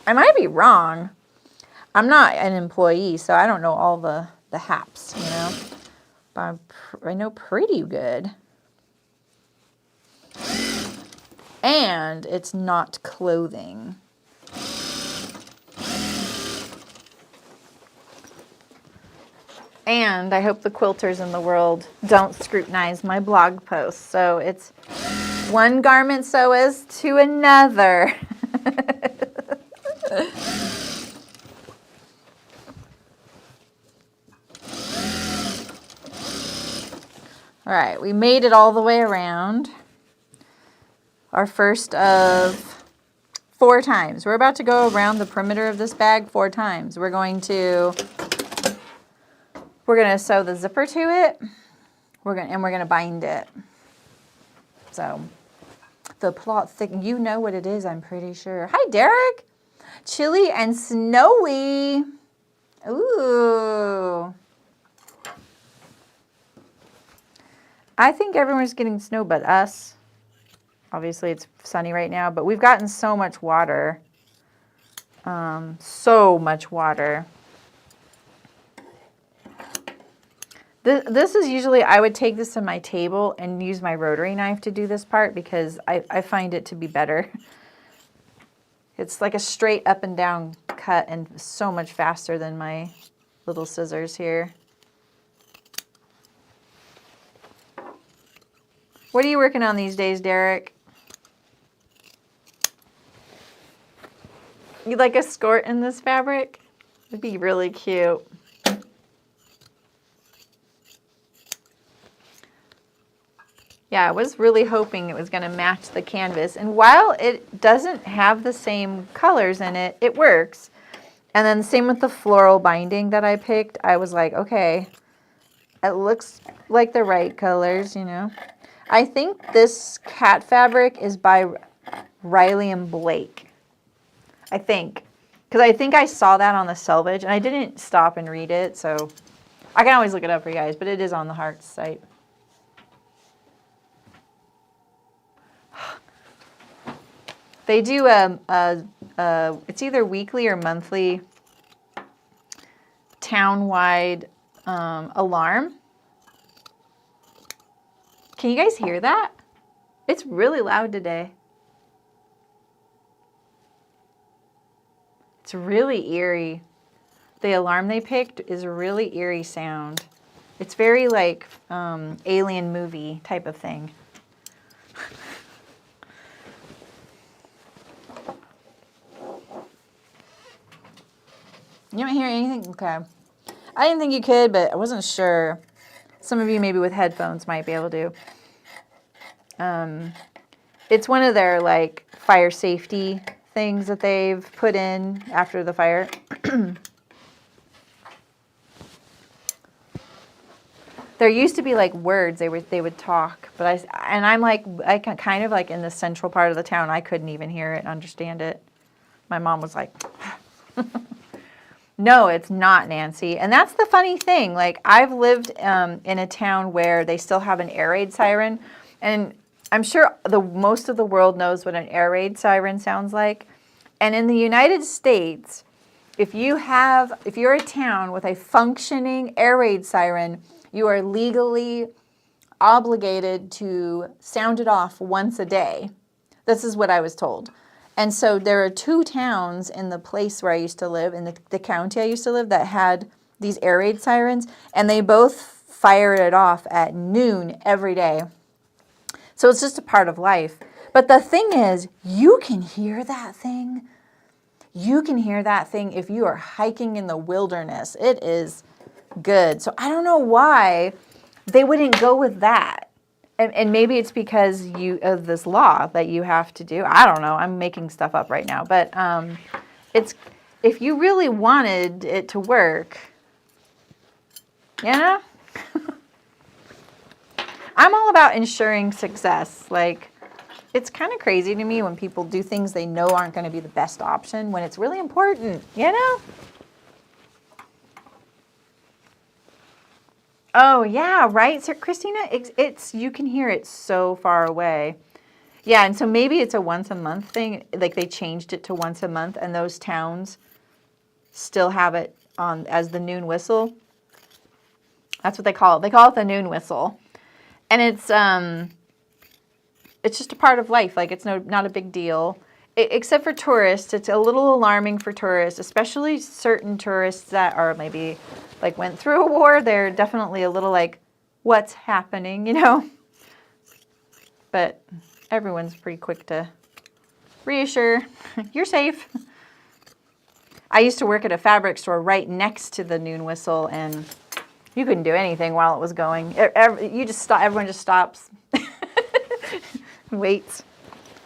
Speaker 1: I might be wrong. I'm not an employee, so I don't know all the haps, you know. But I know pretty good. And it's not clothing. And I hope the quilters in the world don't scrutinize my blog posts. So it's one garment sew as to another. All right, we made it all the way around. Our first of 4 times. We're about to go around the perimeter of this bag 4 times. We're going to sew the zipper to it. We're gonna bind it. So the plot thick. You know what it is, I'm pretty sure. Hi, Derek. Chilly and snowy. Ooh. I think everyone's getting snow but us. Obviously, it's sunny right now, but we've gotten so much water. So much water. This is usually, I would take this to my table and use my rotary knife to do this part because I find it to be better. It's like a straight up and down cut and so much faster than my little scissors here. What are you working on these days, Derek? You'd like a skirt in this fabric? It'd be really cute. Yeah, I was really hoping it was going to match the canvas. And while it doesn't have the same colors in it, it works. And then same with the floral binding that I picked. I was like, okay, it looks like the right colors, you know. I think this cat fabric is by Riley and Blake. I think. Because I think I saw that on the selvage. And I didn't stop and read it. So I can always look it up for you guys. But it is on the Hearts site. They do it's either weekly or monthly town-wide alarm. Can you guys hear that? It's really loud today. It's really eerie. The alarm they picked is a really eerie sound. It's very like alien movie type of thing. You don't hear anything? Okay. I didn't think you could, but I wasn't sure. Some of you maybe with headphones might be able to. It's one of their like fire safety things that they've put in after the fire. There used to be like words they would talk, but I'm like kind of like in the central part of the town. I couldn't even hear it and understand it. My mom was like, no, it's not, Nancy. And that's the funny thing. Like I've lived in a town where they still have an air raid siren, and I'm sure most of the world knows what an air raid siren sounds like. And in the United States, if you're a town with a functioning air raid siren, you are legally obligated to sound it off once a day. This is what I was told. And so there are 2 towns in the place where I used to live, in the county I used to live, that had these air raid sirens, and they both fired it off at noon every day. So it's just a part of life. But the thing is, you can hear that thing. You can hear that thing if you are hiking in the wilderness. It is good. So I don't know why they wouldn't go with that. And maybe it's because of this law that you have to do. I don't know. I'm making stuff up right now. But it's if you really wanted it to work, you know? I'm all about ensuring success. Like, it's kind of crazy to me when people do things they know aren't going to be the best option when it's really important, you know? Oh, yeah, right, so Christina? It's you can hear it so far away. Yeah, and so maybe it's a once a month thing. Like they changed it to once a month, and those towns still have it on as the noon whistle. That's what they call it. They call it the noon whistle. And it's just a part of life. Like it's not a big deal. Except for tourists, it's a little alarming for tourists, especially certain tourists that are maybe like went through a war. They're definitely a little like, what's happening, you know? But everyone's pretty quick to reassure, you're safe. I used to work at a fabric store right next to the noon whistle, and you couldn't do anything while it was going. Everyone just stops, waits.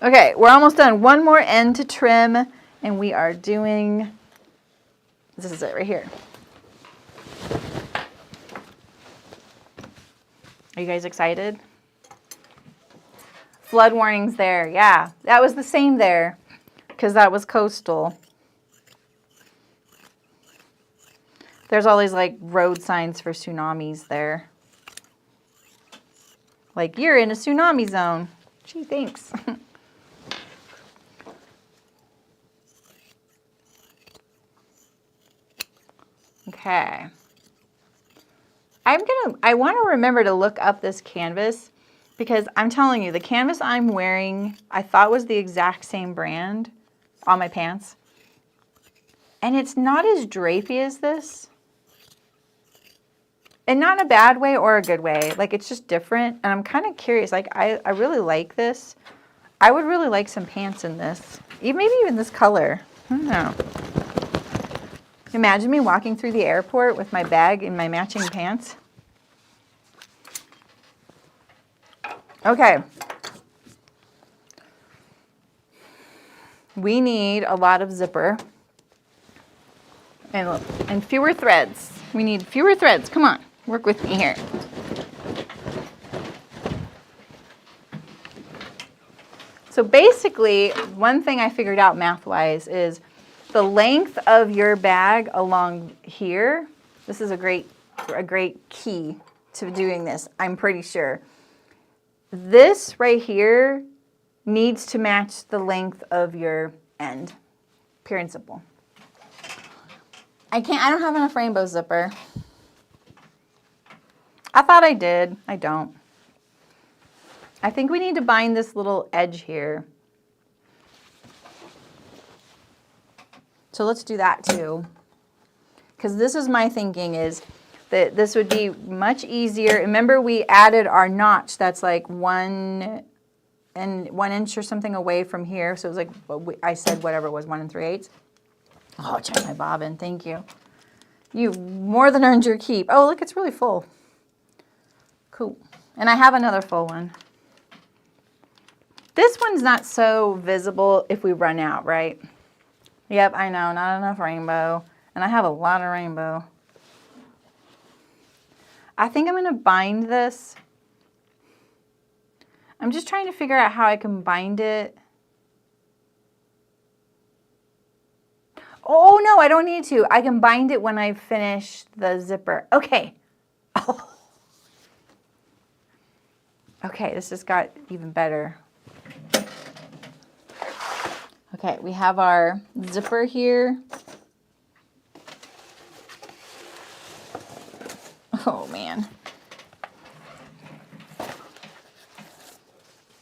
Speaker 1: Okay, we're almost done. One more end to trim, and we are doing, this is it right here. Are you guys excited? Flood warnings there, yeah. That was the same there, because that was coastal. There's all these like road signs for tsunamis there. Like, you're in a tsunami zone. Gee, thanks. Okay. I want to remember to look up this canvas, because I'm telling you, the canvas I'm wearing, I thought was the exact same brand on my pants. And it's not as drapey as this. And not in a bad way or a good way. Like, it's just different. And I'm kind of curious. Like, I really like this. I would really like some pants in this. Maybe even this color. I don't know. Imagine me walking through the airport with my bag and my matching pants. Okay. We need a lot of zipper and fewer threads. We need fewer threads. Come on, work with me here. So basically, one thing I figured out math-wise is the length of your bag along here. This is a great key to doing this, I'm pretty sure. This right here needs to match the length of your end. Pure and simple. I don't have enough rainbow zipper. I thought I did. I don't. I think we need to bind this little edge here. So let's do that too. Because this is my thinking is that this would be much easier. Remember we added our notch that's like 1 inch or something away from here. So it was like, I said whatever it was, 1 3/8. Oh, check my bobbin, thank you. You more than earned your keep. Oh, look, it's really full. Cool. And I have another full one. This one's not so visible if we run out, right? Yep, I know, not enough rainbow. And I have a lot of rainbow. I think I'm gonna bind this. I'm just trying to figure out how I can bind it. Oh no, I don't need to. I can bind it when I finish the zipper. Okay. Oh. Okay, this just got even better. Okay, we have our zipper here. Oh man.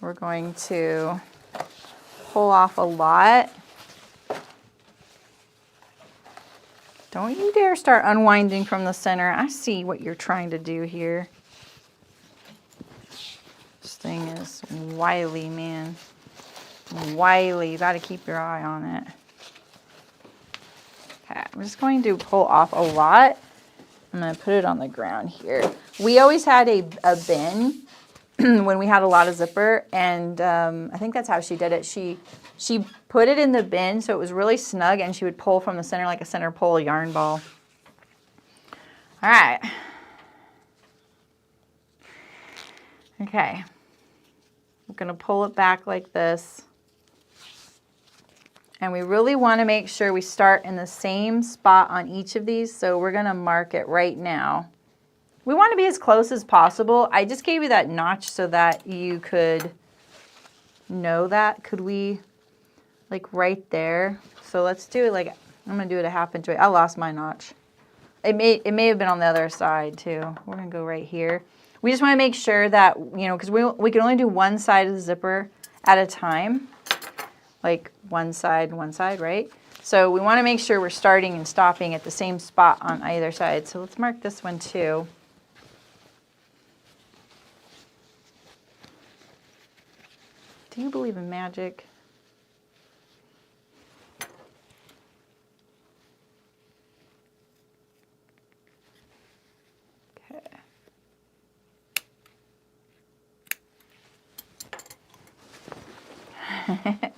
Speaker 1: We're going to pull off a lot. Don't you dare start unwinding from the center. I see what you're trying to do here. This thing is wily, man. Wily. You gotta keep your eye on it. Okay, I'm just going to pull off a lot. I'm gonna put it on the ground here. We always had a bin when we had a lot of zipper, and I think that's how she did it. She put it in the bin so it was really snug, and she would pull from the center like a center pole yarn ball. All right. Okay. We're gonna pull it back like this. And we really want to make sure we start in the same spot on each of these, so we're gonna mark it right now. We want to be as close as possible. I just gave you that notch so that you could know that. Could we, like right there? So let's do it like, I'm gonna do it a 1/2 inch away. I lost my notch. It may have been on the other side too. We're gonna go right here. We just want to make sure that, you know, because we can only do one side of the zipper at a time. Like one side, right? So we want to make sure we're starting and stopping at the same spot on either side. So let's mark this one too. Do you believe in magic? Okay.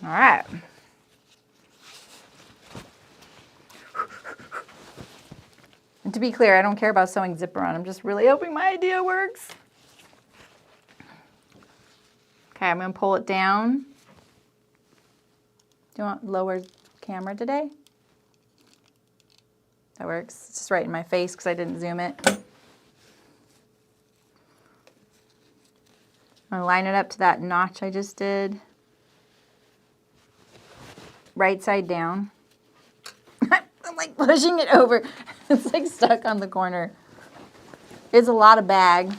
Speaker 1: All right. And to be clear, I don't care about sewing zipper on. I'm just really hoping my idea works. Okay, I'm going to pull it down. Do you want lower camera today? That works. It's just right in my face because I didn't zoom it. I'm going to line it up to that notch I just did. Right side down. I'm like pushing it over. It's like stuck on the corner. It's a lot of bag.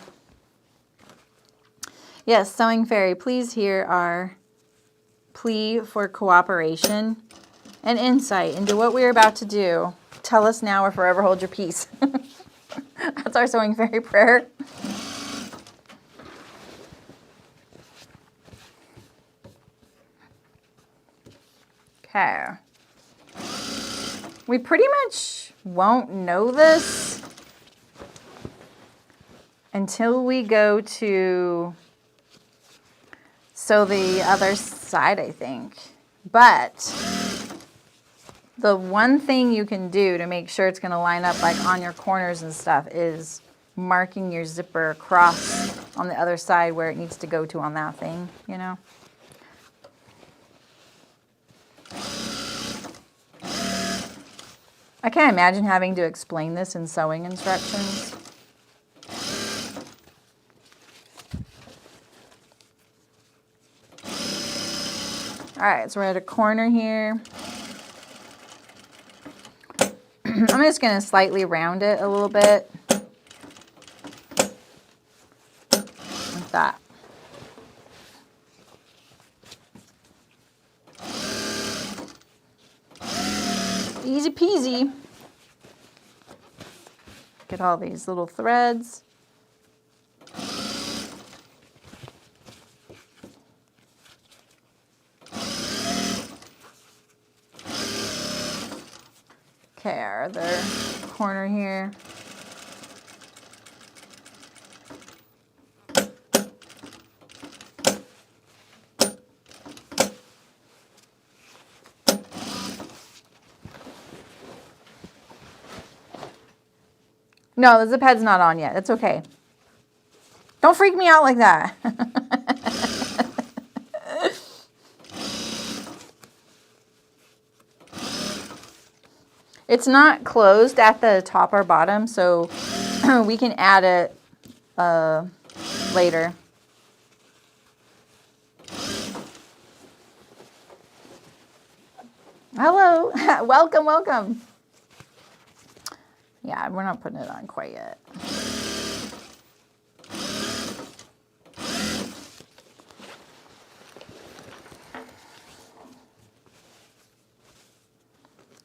Speaker 1: Yes, Sewing Fairy, please hear our plea for cooperation and insight into what we're about to do. Tell us now or forever hold your peace. That's our Sewing Fairy prayer. Okay. We pretty much won't know this until we go to the other side, I think. But the one thing you can do to make sure it's going to line up like on your corners and stuff is marking your zipper across on the other side where it needs to go to on that thing, you know? I can't imagine having to explain this in sewing instructions. All right, so we're at a corner here. I'm just going to slightly round it a little bit. Like that. Easy peasy. Get all these little threads. Okay, our other corner here. No, the zip head's not on yet. It's okay. Don't freak me out like that. It's not closed at the top or bottom, so we can add it later. Hello. Welcome, welcome. Yeah, we're not putting it on quite yet.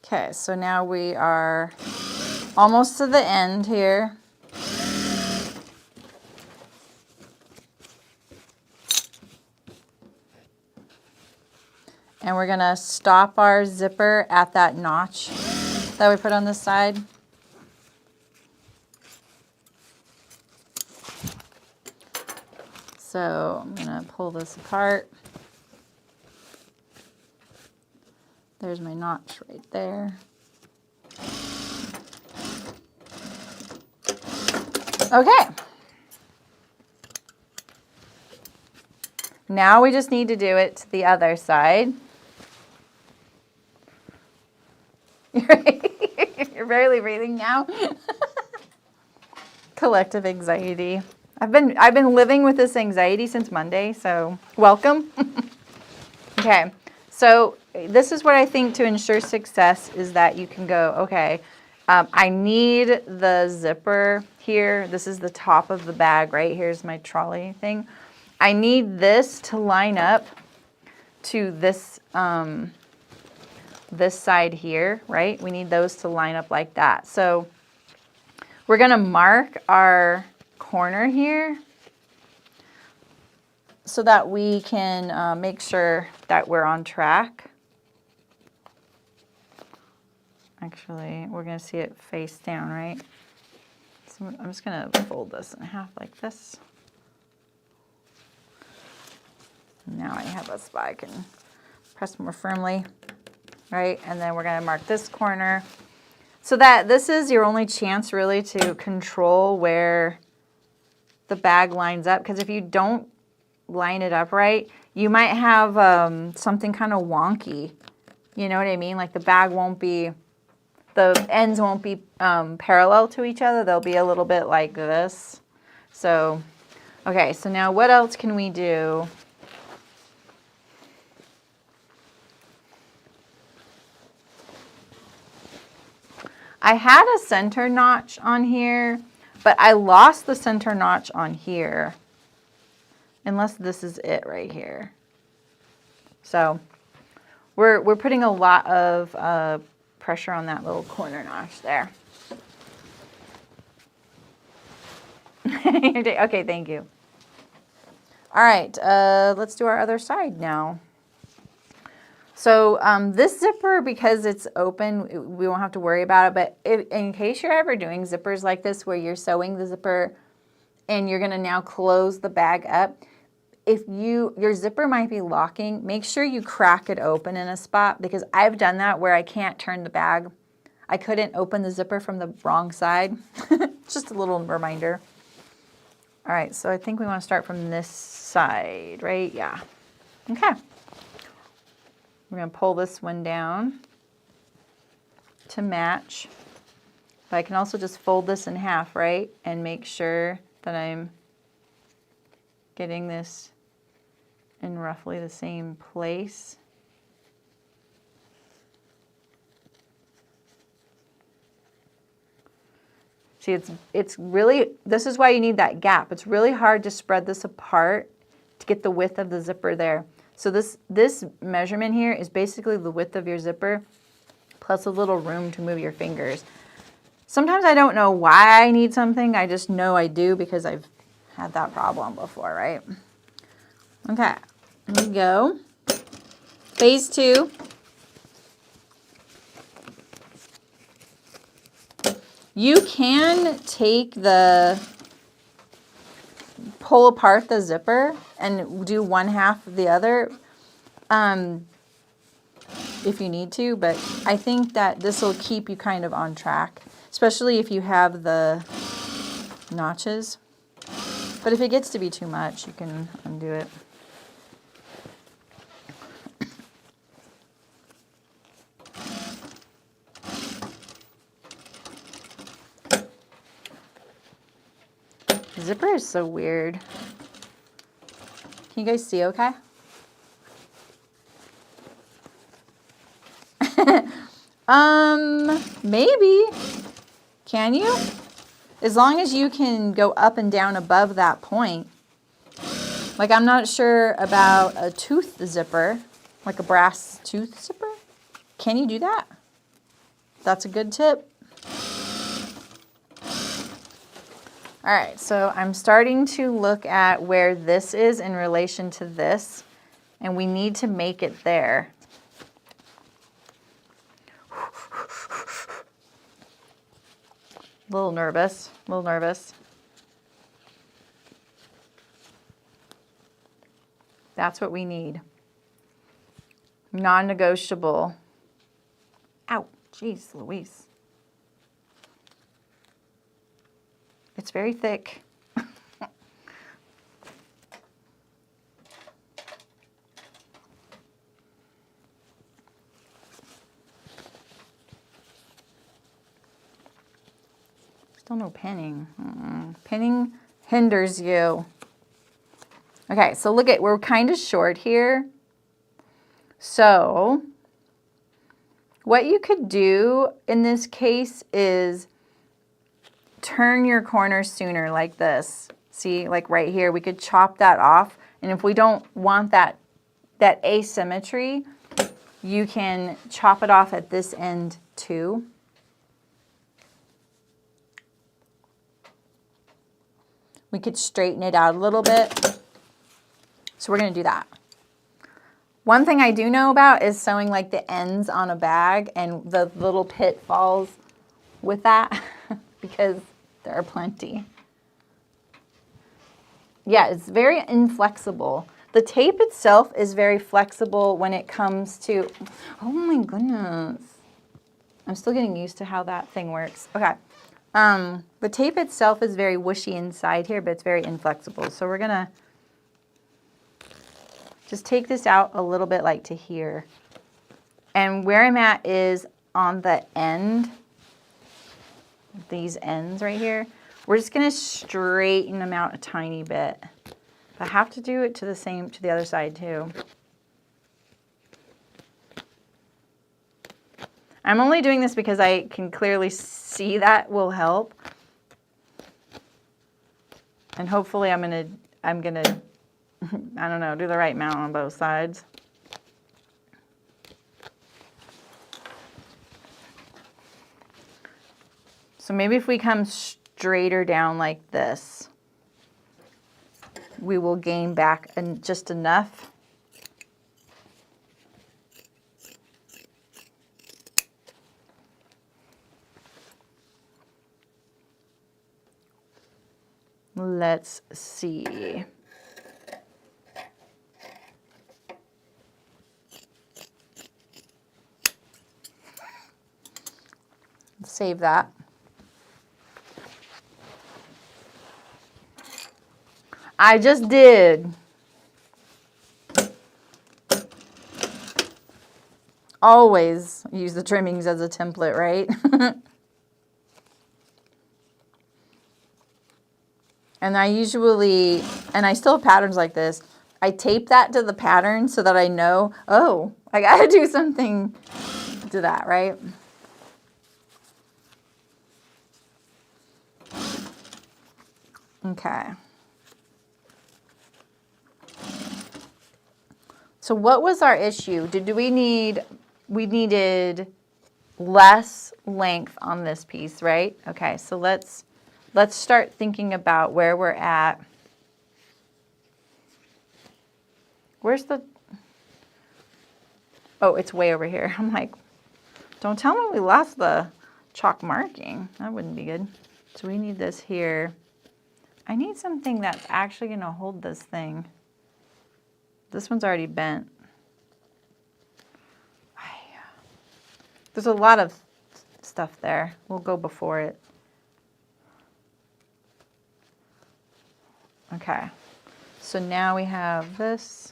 Speaker 1: Okay, so now we are almost to the end here. And we're gonna stop our zipper at that notch that we put on this side. So I'm gonna pull this apart. There's my notch right there. Okay. Now we just need to do it to the other side. You're barely breathing now. Collective anxiety. I've been living with this anxiety since Monday, so welcome. Okay. So this is what I think to ensure success is that you can go, okay, I need the zipper here. This is the top of the bag, right? Here's my trolley thing. I need this to line up to this, this side here, right? We need those to line up like that. So we're going to mark our corner here so that we can make sure that we're on track. Actually, we're going to see it face down, right? So I'm just going to fold this in half like this. Now I have a spot I can press more firmly, right? And then we're going to mark this corner so that this is your only chance really to control where the bag lines up. Because if you don't line it up right, you might have something kind of wonky. You know what I mean? Like the bag won't be, the ends won't be parallel to each other. They'll be a little bit like this. So, okay, so now what else can we do? I had a center notch on here, but I lost the center notch on here. Unless this is it right here. So we're putting a lot of pressure on that little corner notch there. Okay, thank you. All right, let's do our other side now. So this zipper, because it's open, we won't have to worry about it. But in case you're ever doing zippers like this where you're sewing the zipper and you're going to now close the bag up, if your zipper might be locking, make sure you crack it open in a spot, because I've done that where I can't turn the bag. I couldn't open the zipper from the wrong side. Just a little reminder. All right, so I think we want to start from this side, right? Yeah. Okay. We're going to pull this one down to match. But I can also just fold this in half, right? And make sure that I'm getting this in roughly the same place. See, it's really, this is why you need that gap. It's really hard to spread this apart to get the width of the zipper there. So this measurement here is basically the width of your zipper plus a little room to move your fingers. Sometimes I don't know why I need something. I just know I do because I've had that problem before, right? Okay, here we go. Phase 2. You can pull apart the zipper and do one half of the other if you need to, but I think that this will keep you kind of on track, especially if you have the notches. But if it gets to be too much, you can undo it. The zipper is so weird. Can you guys see okay? Maybe. Can you? As long as you can go up and down above that point. Like, I'm not sure about a tooth zipper, like a brass tooth zipper. Can you do that? That's a good tip. All right, so I'm starting to look at where this is in relation to this, and we need to make it there. A little nervous, a little nervous. That's what we need. Non-negotiable. Ow, jeez Louise. It's very thick. Still no pinning. Pinning hinders you. Okay, so look at, we're kind of short here. So what you could do in this case is turn your corner sooner like this. See, like right here, we could chop that off. And if we don't want that asymmetry, you can chop it off at this end too. We could straighten it out a little bit. So we're gonna do that. One thing I do know about is sewing like the ends on a bag and the little pitfalls with that because there are plenty. Yeah, it's very inflexible. The tape itself is very flexible when it comes to, oh my goodness. I'm still getting used to how that thing works. Okay. The tape itself is very whooshy inside here, but it's very inflexible. So we're gonna just take this out a little bit like to here. And where I'm at is on the end, these ends right here. We're just gonna straighten them out a tiny bit. I have to do it to the other side too. I'm only doing this because I can clearly see that will help. And hopefully I'm gonna, I don't know, do the right mount on both sides. So maybe if we come straighter down like this, we will gain back just enough. Let's see. Save that. I just did. Always use the trimmings as a template, right? And I usually, and I still have patterns like this, I tape that to the pattern so that I know, oh, I gotta do something to that, right? Okay. So what was our issue? We needed less length on this piece, right? Okay, so let's start thinking about where we're at. Where's the, oh, it's way over here. I'm like, don't tell me we lost the chalk marking. That wouldn't be good. So we need this here. I need something that's actually gonna hold this thing. This one's already bent. There's a lot of stuff there. We'll go before it. Okay, so now we have this.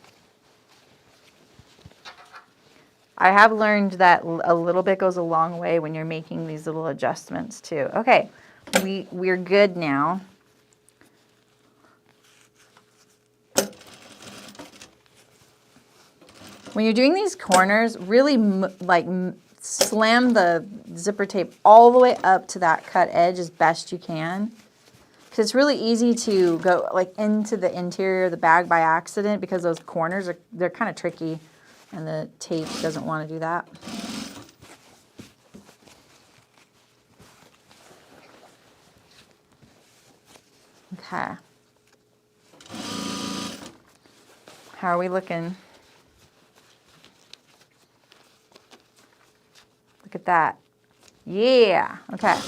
Speaker 1: I have learned that a little bit goes a long way when you're making these little adjustments too. Okay, we're good now. When you're doing these corners, really slam the zipper tape all the way up to that cut edge as best you can. Because it's really easy to go like into the interior of the bag by accident because those corners they're kind of tricky and the tape doesn't want to do that. Okay. How are we looking? Look at that. Yeah, okay.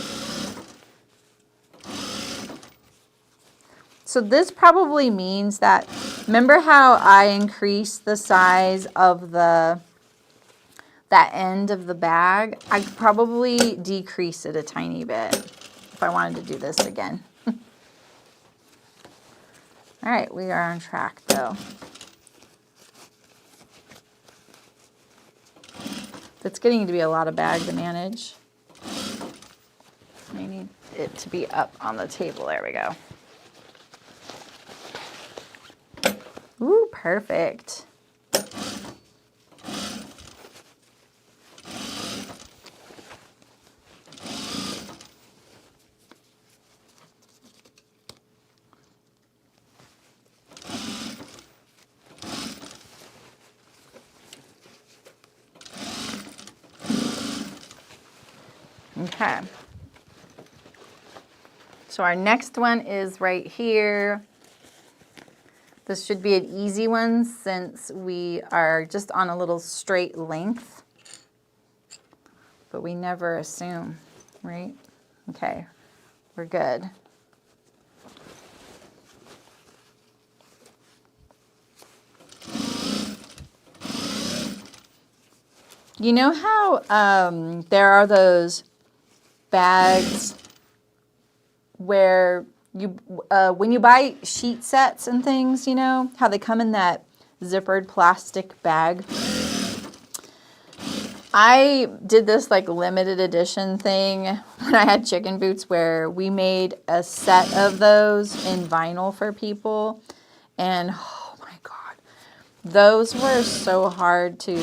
Speaker 1: So this probably means that, remember how I increased the size of that end of the bag? I could probably decrease it a tiny bit if I wanted to do this again. All right, we are on track though. It's getting to be a lot of bag to manage. I need it to be up on the table. There we go. Ooh, perfect. Okay. So our next one is right here. This should be an easy one since we are just on a little straight length, but we never assume, right? Okay, we're good. You know how there are those bags where you, when you buy sheet sets and things, you know, how they come in that zippered plastic bag. I did this like limited edition thing when I had chicken boots where we made a set of those in vinyl for people. And oh my God, those were so hard to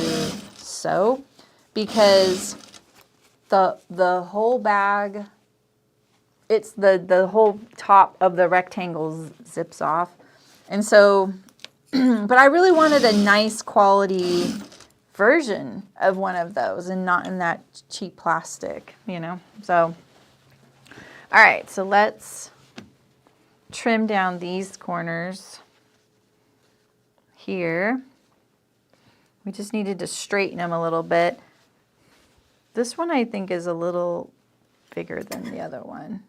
Speaker 1: sew because the whole bag, it's the whole top of the rectangle zips off. And so, but I really wanted a nice quality version of one of those and not in that cheap plastic, you know? So, all right, so let's trim down these corners here. We just needed to straighten them a little bit. This one I think is a little bigger than the other one.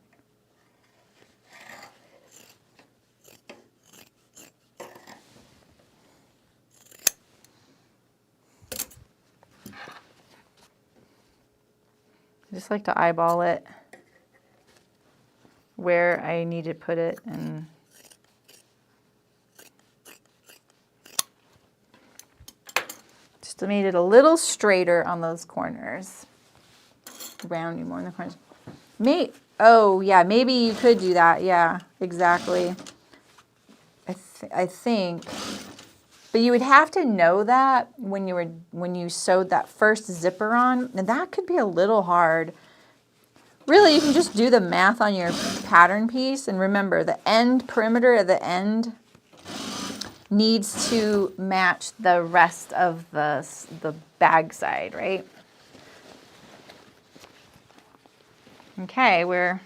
Speaker 1: I just like to eyeball it where I need to put it, and just made it a little straighter on those corners. Rounding more in the corners. Oh yeah, maybe you could do that. Yeah, exactly. I think, but you would have to know that when you sewed that first zipper on, and that could be a little hard. Really, you can just do the math on your pattern piece, and remember the end perimeter at the end needs to match the rest of the bag side, right? Okay, we're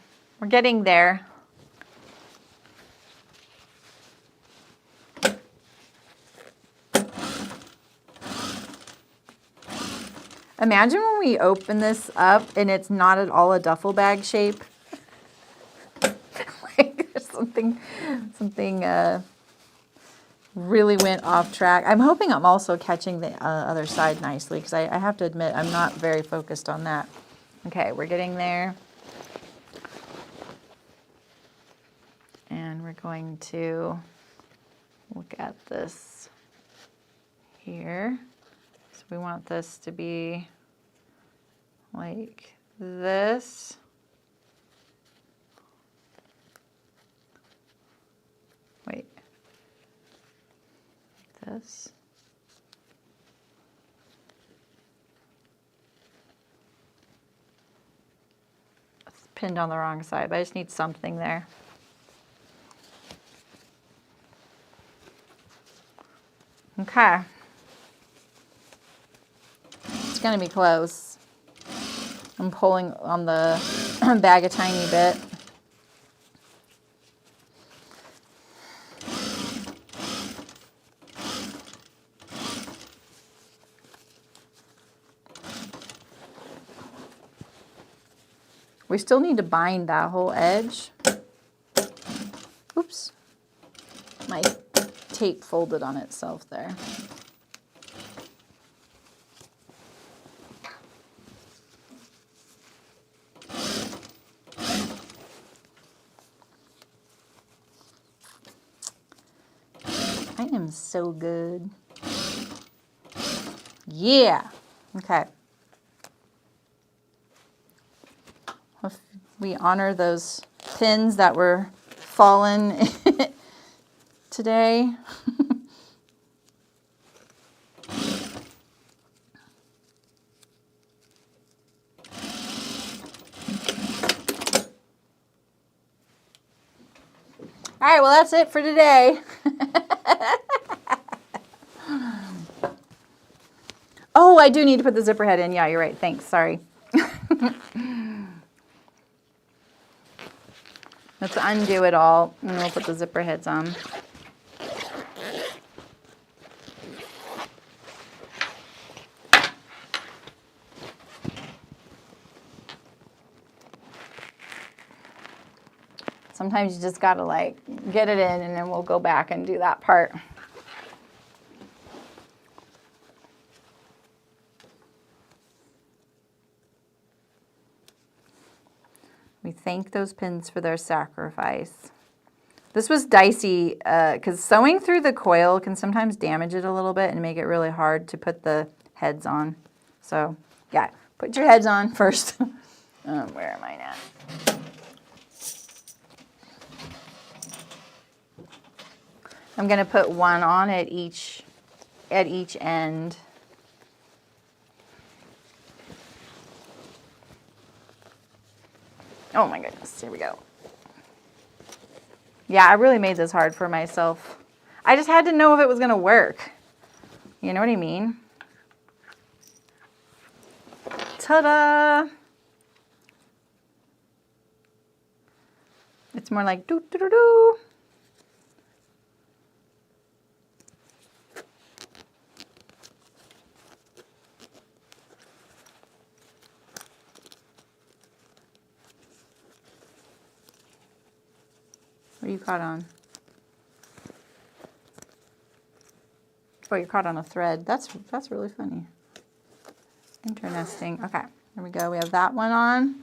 Speaker 1: getting there. Imagine when we open this up and it's not at all a duffel bag shape. Like there's something really went off track. I'm hoping I'm also catching the other side nicely, because I have to admit I'm not very focused on that. Okay, we're getting there. And we're going to look at this here. So we want this to be like this. Wait. Like this. It's pinned on the wrong side, but I just need something there. Okay. It's going to be close. I'm pulling on the bag a tiny bit. We still need to bind that whole edge. Oops. My tape folded on itself there. I am so good. Yeah. Okay. We honor those pins that were fallen today. All right, well, that's it for today. Oh, I do need to put the zipper head in. Yeah, you're right. Thanks. Sorry. Let's undo it all, and we'll put the zipper heads on. Sometimes you just gotta like get it in, and then we'll go back and do that part. We thank those pins for their sacrifice. This was dicey because sewing through the coil can sometimes damage it a little bit and make it really hard to put the heads on. So yeah, put your heads on first. Where am I now? I'm going to put one on at each end. Oh my goodness, here we go. Yeah, I really made this hard for myself. I just had to know if it was going to work. You know what I mean? Ta-da! It's more like doo-doo-doo-doo. What are you caught on? Oh, you're caught on a thread. That's really funny. Interesting. Okay. There we go, we have that one on.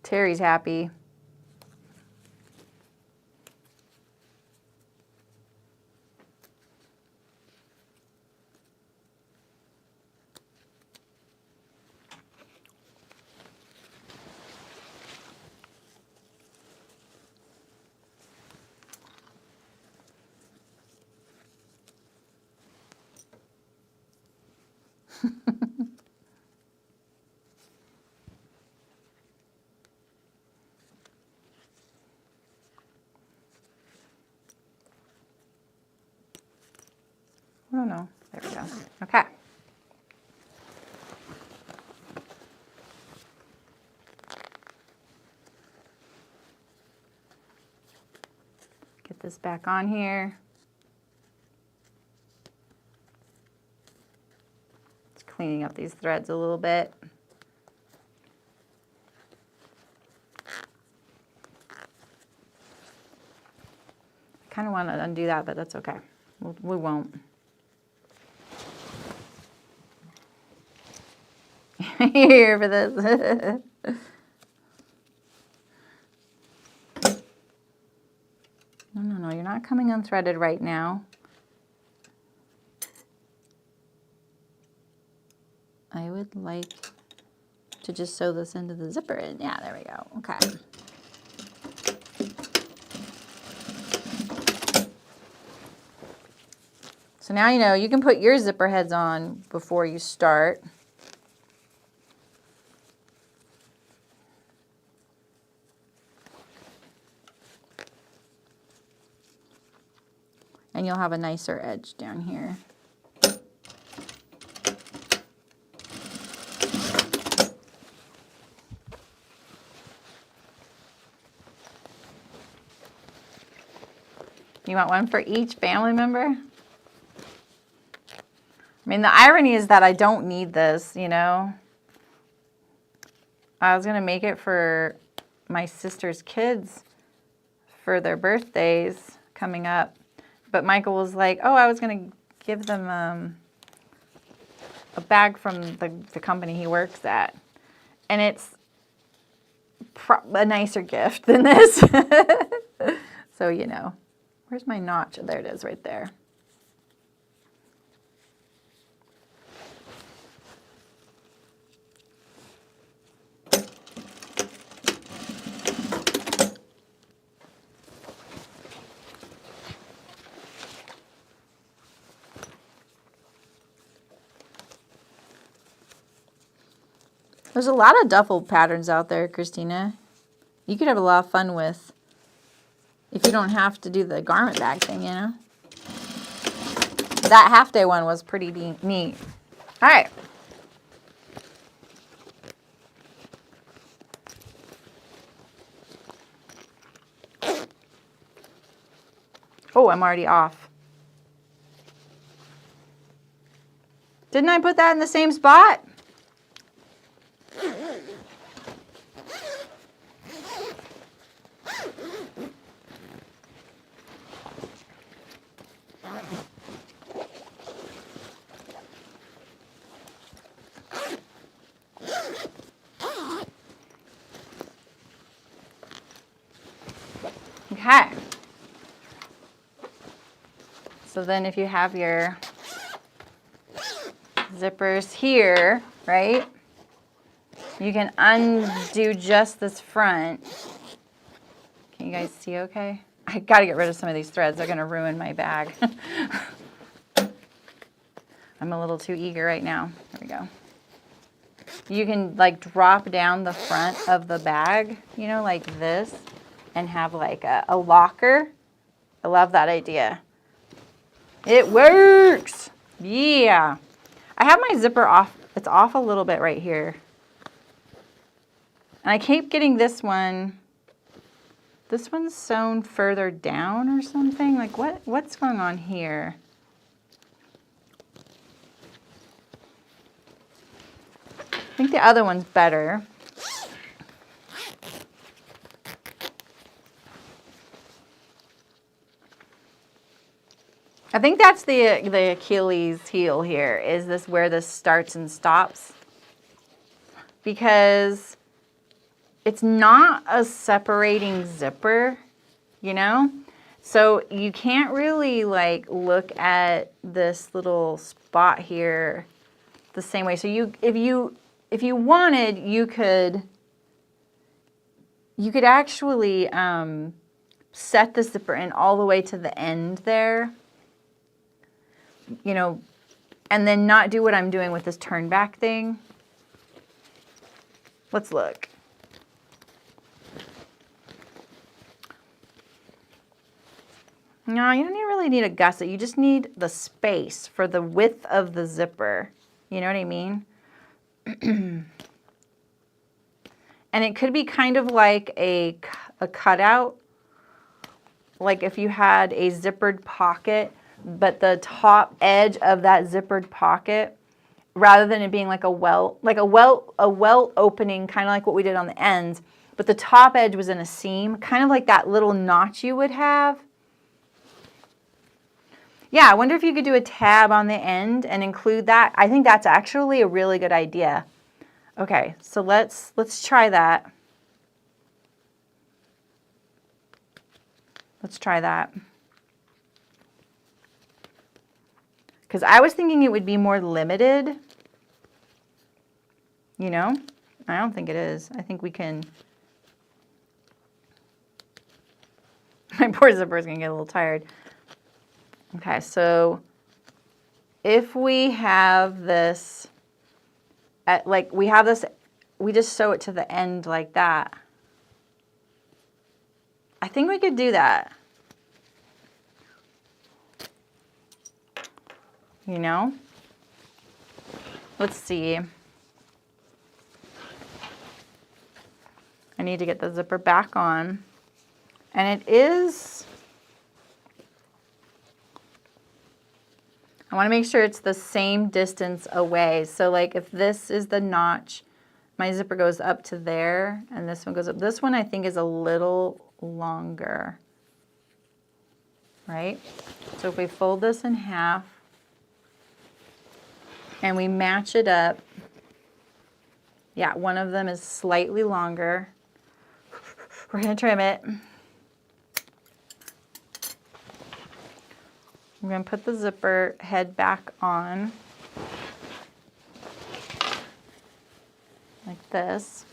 Speaker 1: Terry's happy. I don't know. There we go. Okay. Get this back on here. Just cleaning up these threads a little bit. I kind of want to undo that, but that's okay. We won't. You're here for this. No, you're not coming unthreaded right now. I would like to just sew this into the zipper. And yeah, there we go. Okay. So now you know you can put your zipper heads on before you start. And you'll have a nicer edge down here. You want one for each family member? I mean, the irony is that I don't need this, you know. I was gonna make it for my sister's kids for their birthdays coming up. But Michael was like, oh, I was going to give them a bag from the company he works at. And it's a nicer gift than this. So, you know, where's my notch? There it is right there. There's a lot of duffel patterns out there, Christina. You could have a lot of fun with if you don't have to do the garment bag thing, you know. That half day one was pretty neat. All right. Oh, I'm already off. Didn't I put that in the same spot? Okay. So then if you have your zippers here, right, you can undo just this front. Can you guys see okay? I gotta get rid of some of these threads. They're gonna ruin my bag. I'm a little too eager right now. There we go. You can like drop down the front of the bag, you know, like this, and have like a locker. I love that idea. It works. Yeah. I have my zipper off. It's off a little bit right here. And I keep getting this one. This one's sewn further down or something. Like what's going on here? think the other one's better. I think that's the Achilles heel here, is this where this starts and stops. Because it's not a separating zipper, you know? So you can't really like look at this little spot here the same way. So if you wanted, you could actually set the zipper in all the way to the end there, you know, and then not do what I'm doing with this turn back thing. Let's look. No, you don't really need a gusset. You just need the space for the width of the zipper. You know what I mean? And it could be kind of like a cutout. Like if you had a zippered pocket, but the top edge of that zippered pocket, rather than it being like a welt opening, kind of like what we did on the ends, but the top edge was in a seam, kind of like that little notch you would have. Yeah, I wonder if you could do a tab on the end and include that. I think that's actually a really good idea. Okay, so let's try that. Let's try that. Because I was thinking it would be more limited. You know? I don't think it is. I think we can... My poor zipper is going to get a little tired. Okay, so if we have this, we have this, we just sew it to the end like that. I think we could do that. You know? Let's see. I need to get the zipper back on. And it is... I want to make sure it's the same distance away. So like if this is the notch, my zipper goes up to there and this one goes up. This one I think is a little longer, right? So if we fold this in half and we match it up, yeah, one of them is slightly longer. We're going to trim it. I'm going to put the zipper head back on, like this.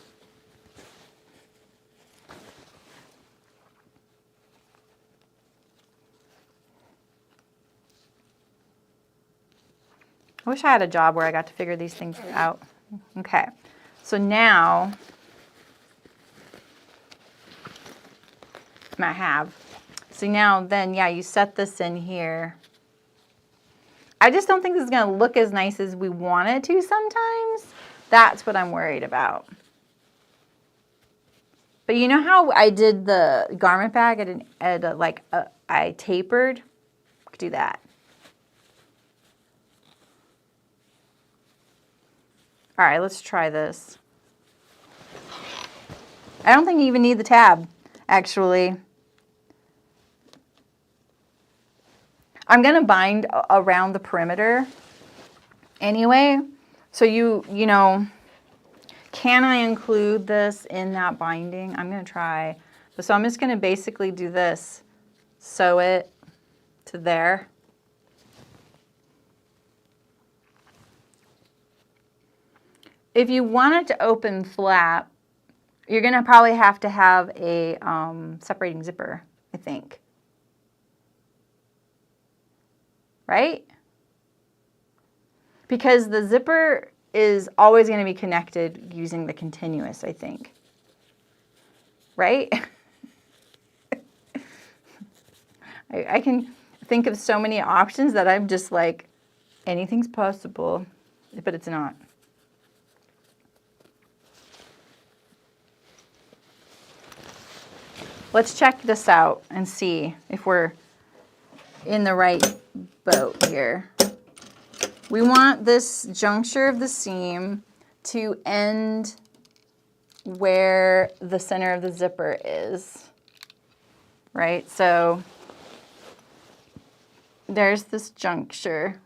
Speaker 1: I wish I had a job where I got to figure these things out. Okay, so now I have. So now then, yeah, you set this in here. I just don't think this is going to look as nice as we want it to sometimes. That's what I'm worried about. But you know how I did the garment bag I tapered? I could do that. All right, let's try this. I don't think you even need the tab, actually. I'm going to bind around the perimeter anyway. So you know, can I include this in that binding? I'm going to try. So I'm just going to basically do this. Sew it to there. If you want it to open flat, you're going to probably have to have a separating zipper, I think. Right? Because the zipper is always going to be connected using the continuous, I think. Right? I can think of so many options that I'm just like, anything's possible, but it's not. Let's check this out and see if we're in the right boat here. We want this juncture of the seam to end where the center of the zipper is, right? So there's this juncture.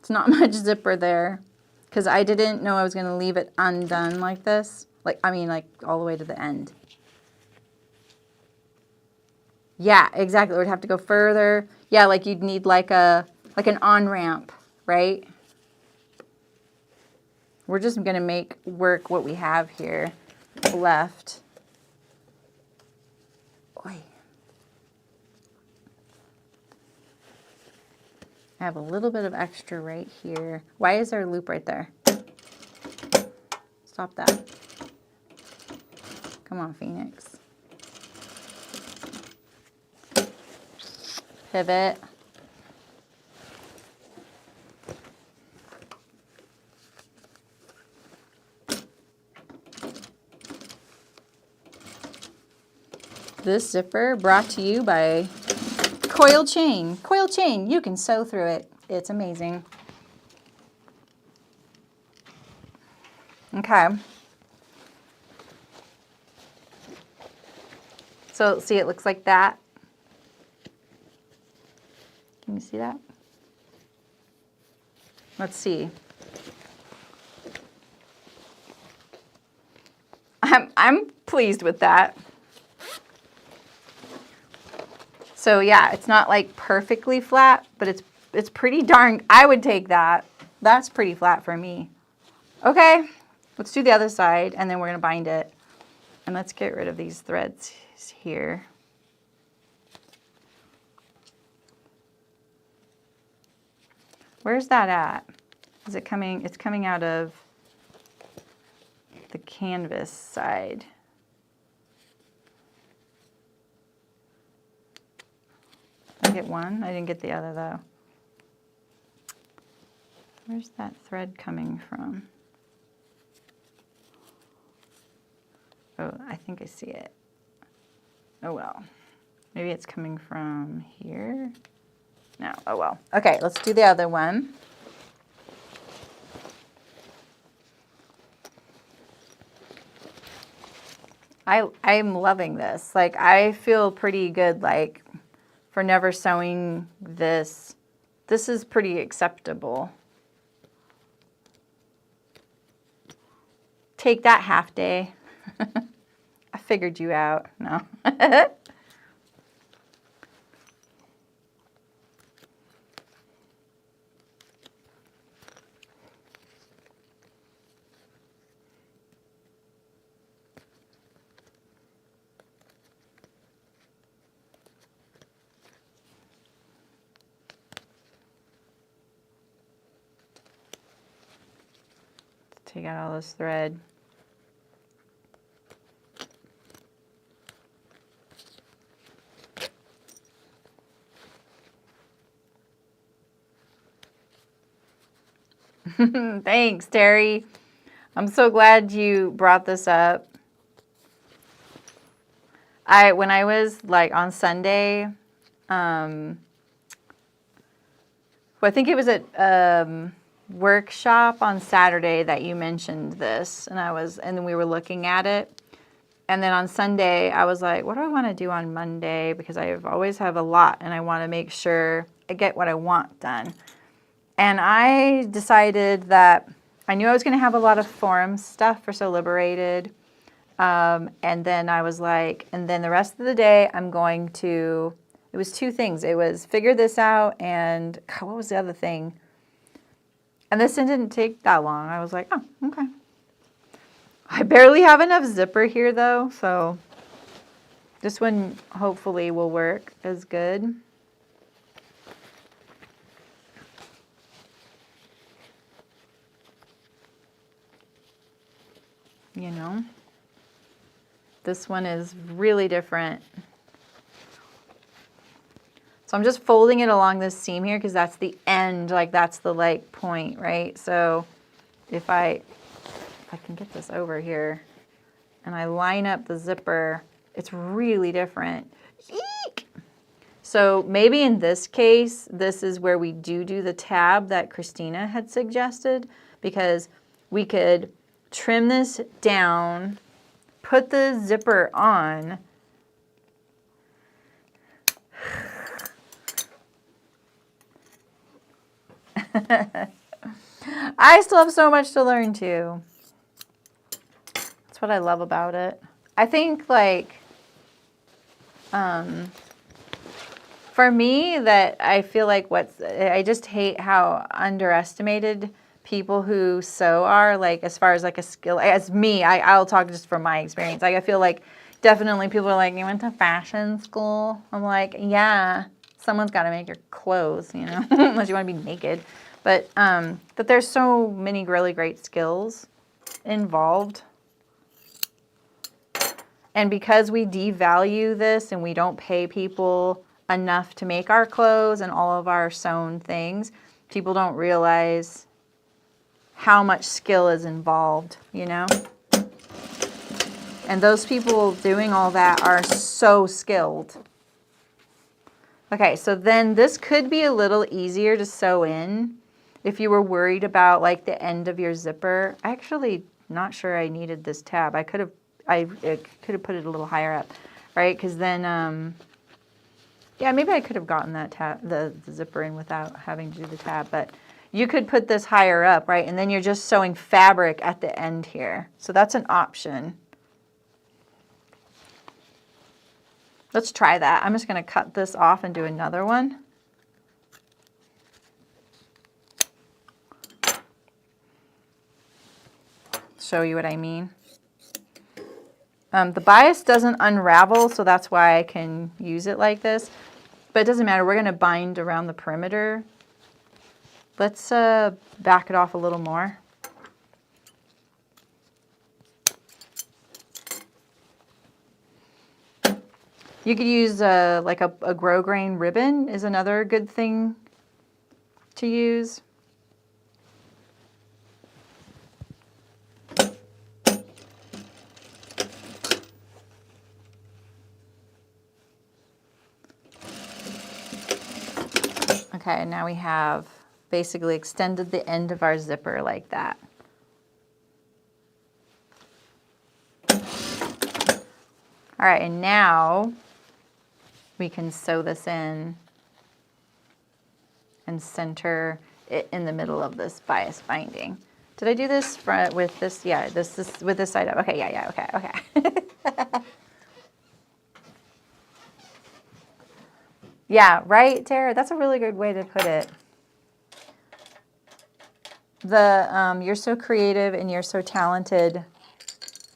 Speaker 1: It's not much zipper there because I didn't know I was going to leave it undone like this. Like, I mean, like all the way to the end. Yeah, exactly. It would have to go further. Yeah, like you'd need like an on-ramp, right? We're just going to make work what we have here left. Oy. I have a little bit of extra right here. Why is there a loop right there? Stop that. Come on, Phoenix. Pivot. This zipper brought to you by Coil Chain. Coil Chain, you can sew through it. It's amazing. Okay. So see, it looks like that. Can you see that? Let's see. I'm pleased with that. So yeah, it's not like perfectly flat, but it's pretty darn, I would take that. That's pretty flat for me. Okay, let's do the other side and then we're gonna bind it. And let's get rid of these threads here. Where's that at? Is it coming? It's coming out of the canvas side. Did I get one? I didn't get the other though. Where's that thread coming from? Oh, I think I see it. Oh well. Maybe it's coming from here. No, oh well. Okay, let's do the other one. I'm loving this. Like, I feel pretty good, like, for never sewing this. This is pretty acceptable. Take that half day. I figured you out. No. Take out all this thread. Thanks, Terry. I'm so glad you brought this up. When I was like on Sunday, well, I think it was at workshop on Saturday that you mentioned this, and then we were looking at it. And then on Sunday, I was like, what do I want to do on Monday? Because I always have a lot, and I want to make sure I get what I want done. And I decided that I knew I was going to have a lot of forum stuff for So Liberated. And then I was like, and then the rest of the day, I'm going to, it was two things. It was figure this out and, God, what was the other thing? And this didn't take that long. I was like, oh, okay. I barely have enough zipper here though, so this one hopefully will work as good. You know, this one is really different. So I'm just folding it along this seam here because that's the end, like that's the like point, right? So if I can get this over here and I line up the zipper, it's really different. Eek! So maybe in this case, this is where we do the tab that Christina had suggested, because we could trim this down, put the zipper on, I still have so much to learn too. That's what I love about it. I think like, for me, that I feel like I just hate how underestimated people who sew are, like as far as like a skill, as me, I'll talk just from my experience. Like I feel like definitely people are like, you went to fashion school? I'm like, yeah, someone's got to make your clothes, you know, unless you want to be naked. But there's so many really great skills involved. And because we devalue this and we don't pay people enough to make our clothes and all of our sewn things, people don't realize how much skill is involved, you know? And those people doing all that are so skilled. Okay, so then this could be a little easier to sew in if you were worried about like the end of your zipper. Actually, not sure I needed this tab. I could have put it a little higher up, right? Because then, yeah, maybe I could have gotten that the zipper in without having to do the tab, but you could put this higher up, right? And then you're just sewing fabric at the end here. So that's an option. Let's try that. I'm just going to cut this off and do another one. Show you what I mean. The bias doesn't unravel, so that's why I can use it like this. But it doesn't matter. We're going to bind around the perimeter. Let's back it off a little more. You could use like a grosgrain ribbon is another good thing to use. Okay, now we have basically extended the end of our zipper like that. All right, and now we can sew this in and center it in the middle of this bias binding. Did I do this with this? Yeah, this is with this side up. Okay, yeah, okay. Yeah, right, Tara? That's a really good way to put it. You're so creative and you're so talented.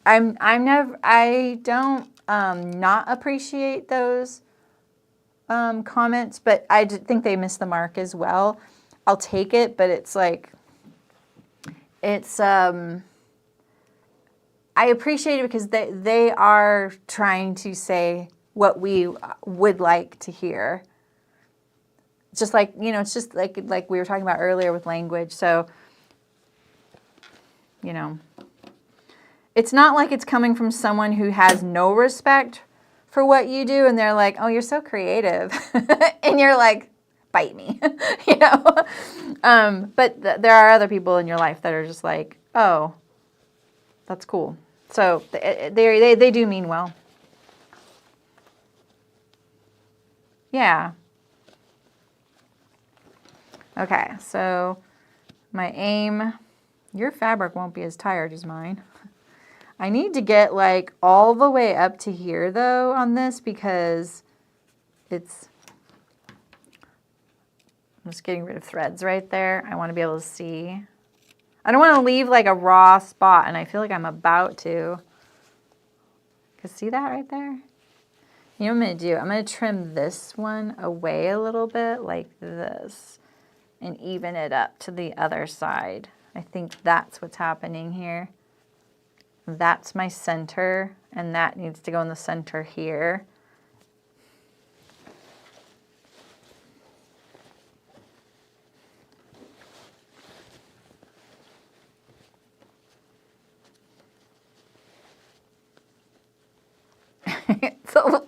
Speaker 1: I don't not appreciate those comments, but I think they miss the mark as well. I'll take it, but it's like, I appreciate it because they are trying to say what we would like to hear. Just like, you know, it's just like we were talking about earlier with language. So, you know, it's not like it's coming from someone who has no respect for what you do and they're like, oh, you're so creative. And you're like, bite me, you know. But there are other people in your life that are just like, oh, that's cool. So they do mean well. Yeah. Okay, so my aim, your fabric won't be as tired as mine. I need to get like all the way up to here though on this because I'm just getting rid of threads right there. I want to be able to see. I don't want to leave like a raw spot, and I feel like I'm about to. Cause see that right there? You know what I'm going to do? I'm going to trim this one away a little bit like this and even it up to the other side. I think that's what's happening here. That's my center, and that needs to go in the center here. So,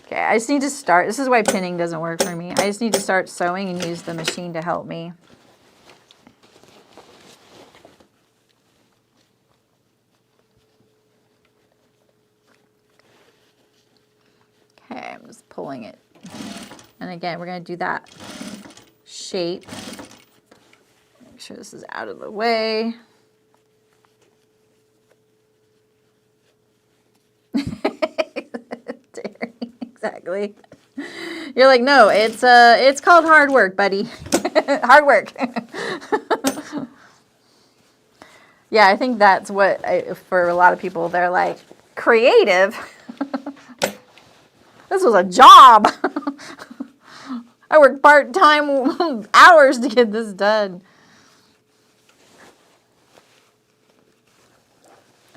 Speaker 1: okay, I just need to start. This is why pinning doesn't work for me. I just need to start sewing and use the machine to help me. Okay, I'm just pulling it. And again, we're going to do that shape. Make sure this is out of the way. Exactly. You're like, no, it's called hard work, buddy. Hard work. Yeah, I think that's what, for a lot of people, they're like, creative? This was a job. I worked part-time hours to get this done.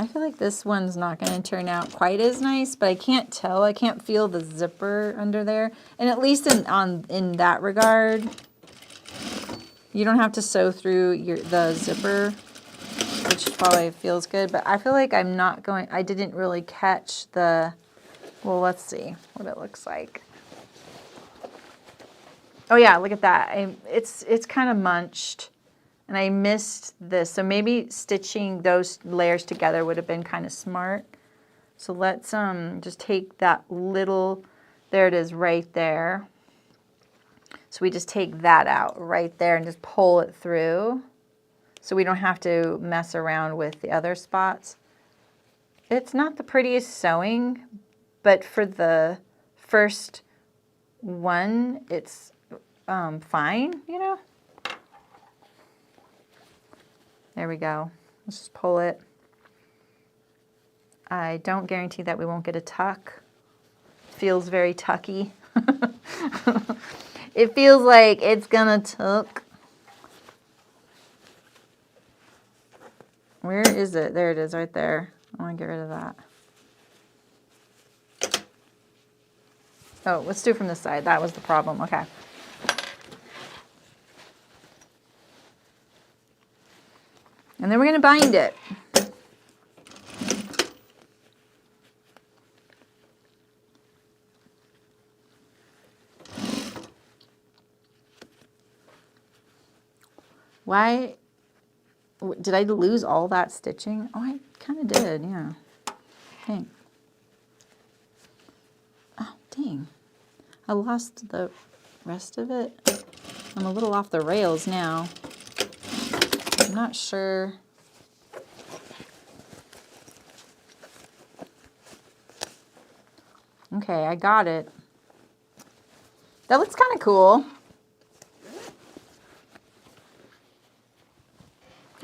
Speaker 1: I feel like this one's not going to turn out quite as nice, but I can't tell. I can't feel the zipper under there. And at least in that regard, you don't have to sew through the zipper, which probably feels good. But I feel like I didn't really catch the, well, let's see what it looks like. Oh yeah, look at that. It's kind of munched. And I missed this, so maybe stitching those layers together would have been kind of smart. So let's just take that little, there it is right there. So we just take that out right there and just pull it through. So we don't have to mess around with the other spots. It's not the prettiest sewing, but for the first one, it's fine, you know? There we go. Let's just pull it. I don't guarantee that we won't get a tuck. Feels very tucky. It feels like it's gonna tuck. Where is it? There it is right there. I want to get rid of that. Oh, let's do it from this side. That was the problem. Okay. And then we're going to bind it. Why did I lose all that stitching? Oh, I kind of did, yeah. Dang. Oh, dang. I lost the rest of it. I'm a little off the rails now. I'm not sure. Okay, I got it. That looks kind of cool.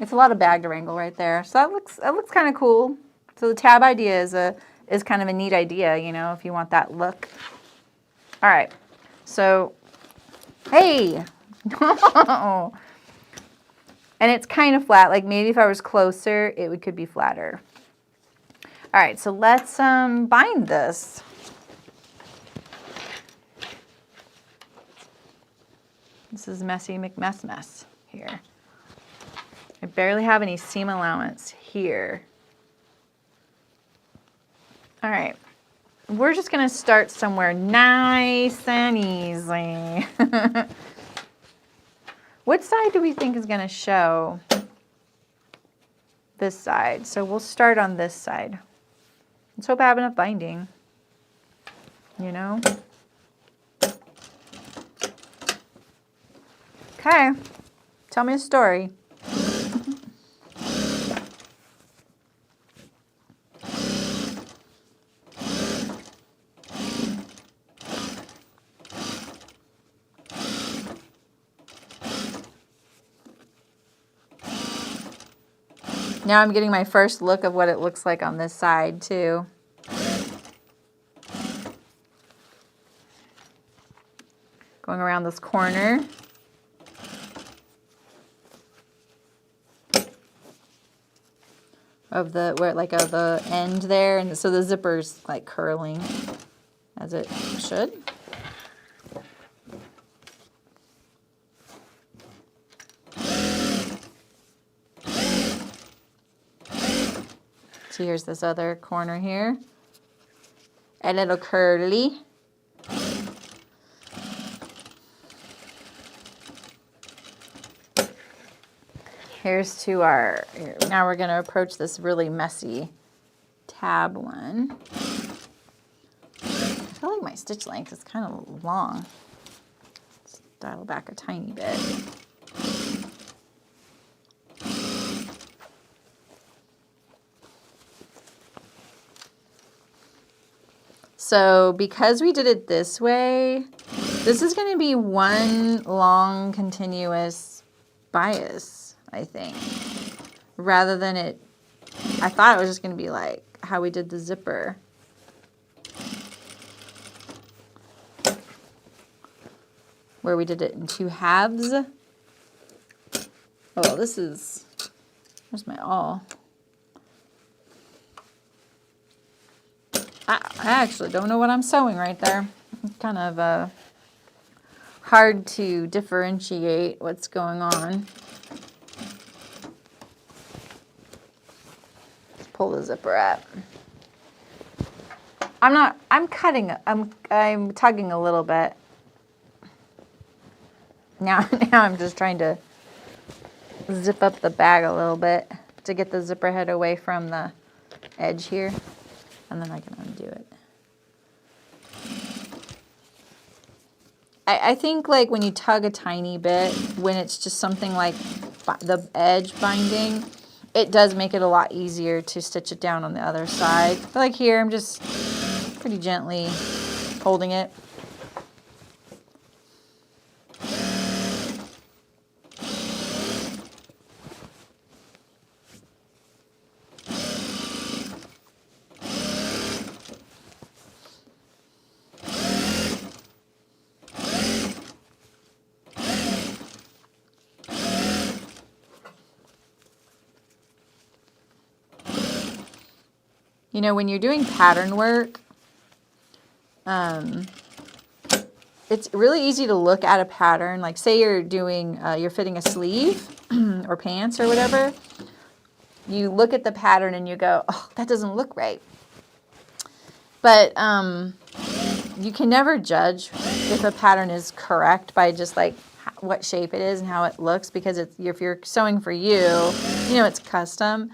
Speaker 1: It's a lot of bag to wrangle right there. So that looks kind of cool. So the tab idea is kind of a neat idea, you know, if you want that look. All right. So, hey. And it's kind of flat, like maybe if I was closer, it could be flatter. All right, so let's bind this. This is Messy McMess here. I barely have any seam allowance here. All right, we're just gonna start somewhere nice and easy. What side do we think is going to show? This side. So we'll start on this side. Let's hope I have enough binding. You know? Okay. Tell me a story. Now I'm getting my first look of what it looks like on this side too. Going around this corner. Of the, of the end there, and so the zipper's like curling as it should. So here's this other corner here. a little curly. Here's to our, now we're going to approach this really messy tab one. I feel like my stitch length is kind of long. Let's dial back a tiny bit. So because we did it this way, this is going to be one long continuous bias, I think, rather than it, I thought it was just going to be like how we did the zipper. Where we did it in 2 halves. Oh, this is, where's my awl? I actually don't know what I'm sewing right there. It's kind of hard to differentiate what's going on. Let's pull the zipper up. I'm tugging a little bit. Now I'm just trying to zip up the bag a little bit to get the zipper head away from the edge here. And then I can undo it. I think like when you tug a tiny bit, when it's just something like the edge binding, it does make it a lot easier to stitch it down on the other side. But like here, I'm just pretty gently holding it. You know, when you're doing pattern work, it's really easy to look at a pattern. Like say you're doing, you're fitting a sleeve or pants or whatever. You look at the pattern and you go, oh, that doesn't look right. But you can never judge if a pattern is correct by just like what shape it is and how it looks, because it's, if you're sewing for you, you know, it's custom.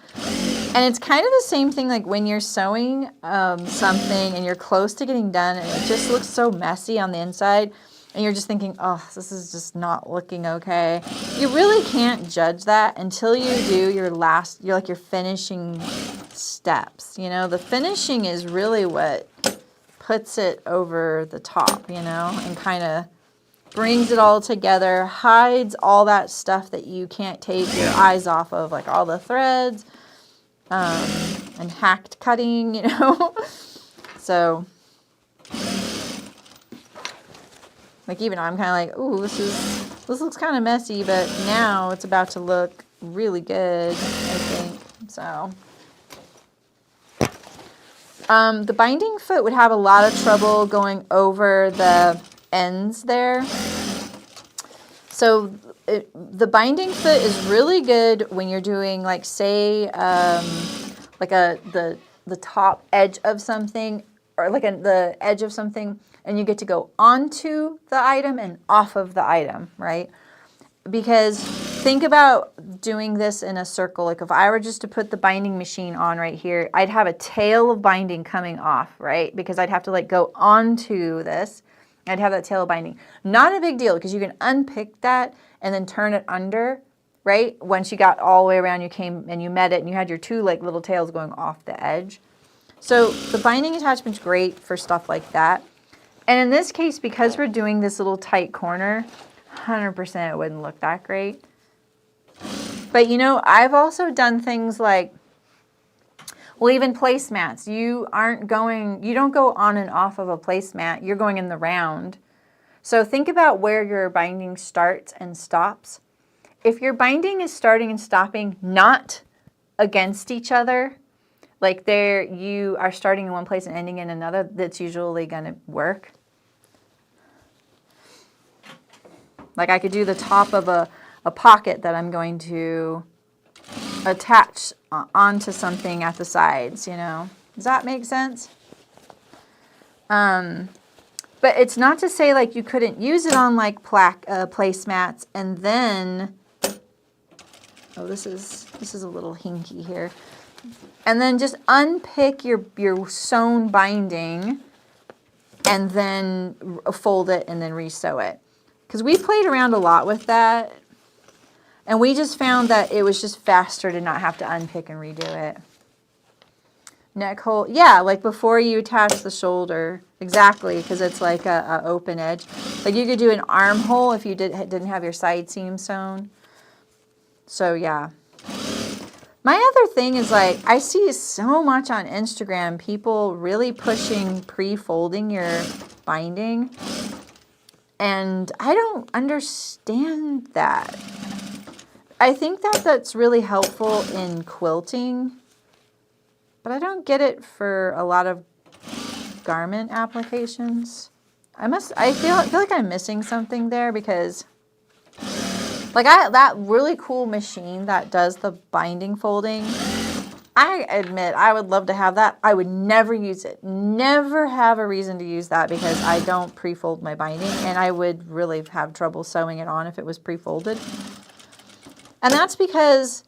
Speaker 1: And it's kind of the same thing like when you're sewing something and you're close to getting done and it just looks so messy on the inside and you're just thinking, oh, this is just not looking okay. You really can't judge that until you do your last, your finishing steps. You know, the finishing is really what puts it over the top, you know, and kind of brings it all together, hides all that stuff that you can't take your eyes off of, like all the threads. And hacked cutting, you know. So, like even I'm kind of like, ooh, this looks kind of messy, but now it's about to look really good, I think. So, the binding foot would have a lot of trouble going over the ends there. So the binding foot is really good when you're doing like say like the top edge of something, or like the edge of something, and you get to go onto the item and off of the item, right? Because think about doing this in a circle. Like if I were just to put the binding machine on right here, I'd have a tail of binding coming off, right? Because I'd have to like go onto this. I'd have that tail of binding. Not a big deal because you can unpick that and then turn it under, right? Once you got all the way around, you came and you met it and you had your 2 like little tails going off the edge. So the binding attachment's great for stuff like that. And in this case, because we're doing this little tight corner, 100% it wouldn't look that great. But you know, I've also done things like, well, even placemats. You don't go on and off of a placemat. You're going in the round. So think about where your binding starts and stops. If your binding is starting and stopping not against each other, like you are starting in one place and ending in another, that's usually going to work. Like I could do the top of a pocket that I'm going to attach onto something at the sides, you know. Does that make sense? But it's not to say like you couldn't use it on like placemats and then, oh, this is a little hinky here. And then just unpick your sewn binding and then fold it and then re-sew it. Because we played around a lot with that and we just found that it was just faster to not have to unpick and redo it. Neck hole, yeah, like before you attach the shoulder, exactly, because it's like a open edge. Like you could do an armhole if you didn't have your side seam sewn. So yeah. My other thing is like, I see so much on Instagram, people really pushing pre-folding your binding. And I don't understand that. I think that that's really helpful in quilting, but I don't get it for a lot of garment applications. I feel like I'm missing something there because like that really cool machine that does the binding folding, I admit I would love to have that. I would never use it. Never have a reason to use that because I don't pre-fold my binding and I would really have trouble sewing it on if it was pre-folded. And that's because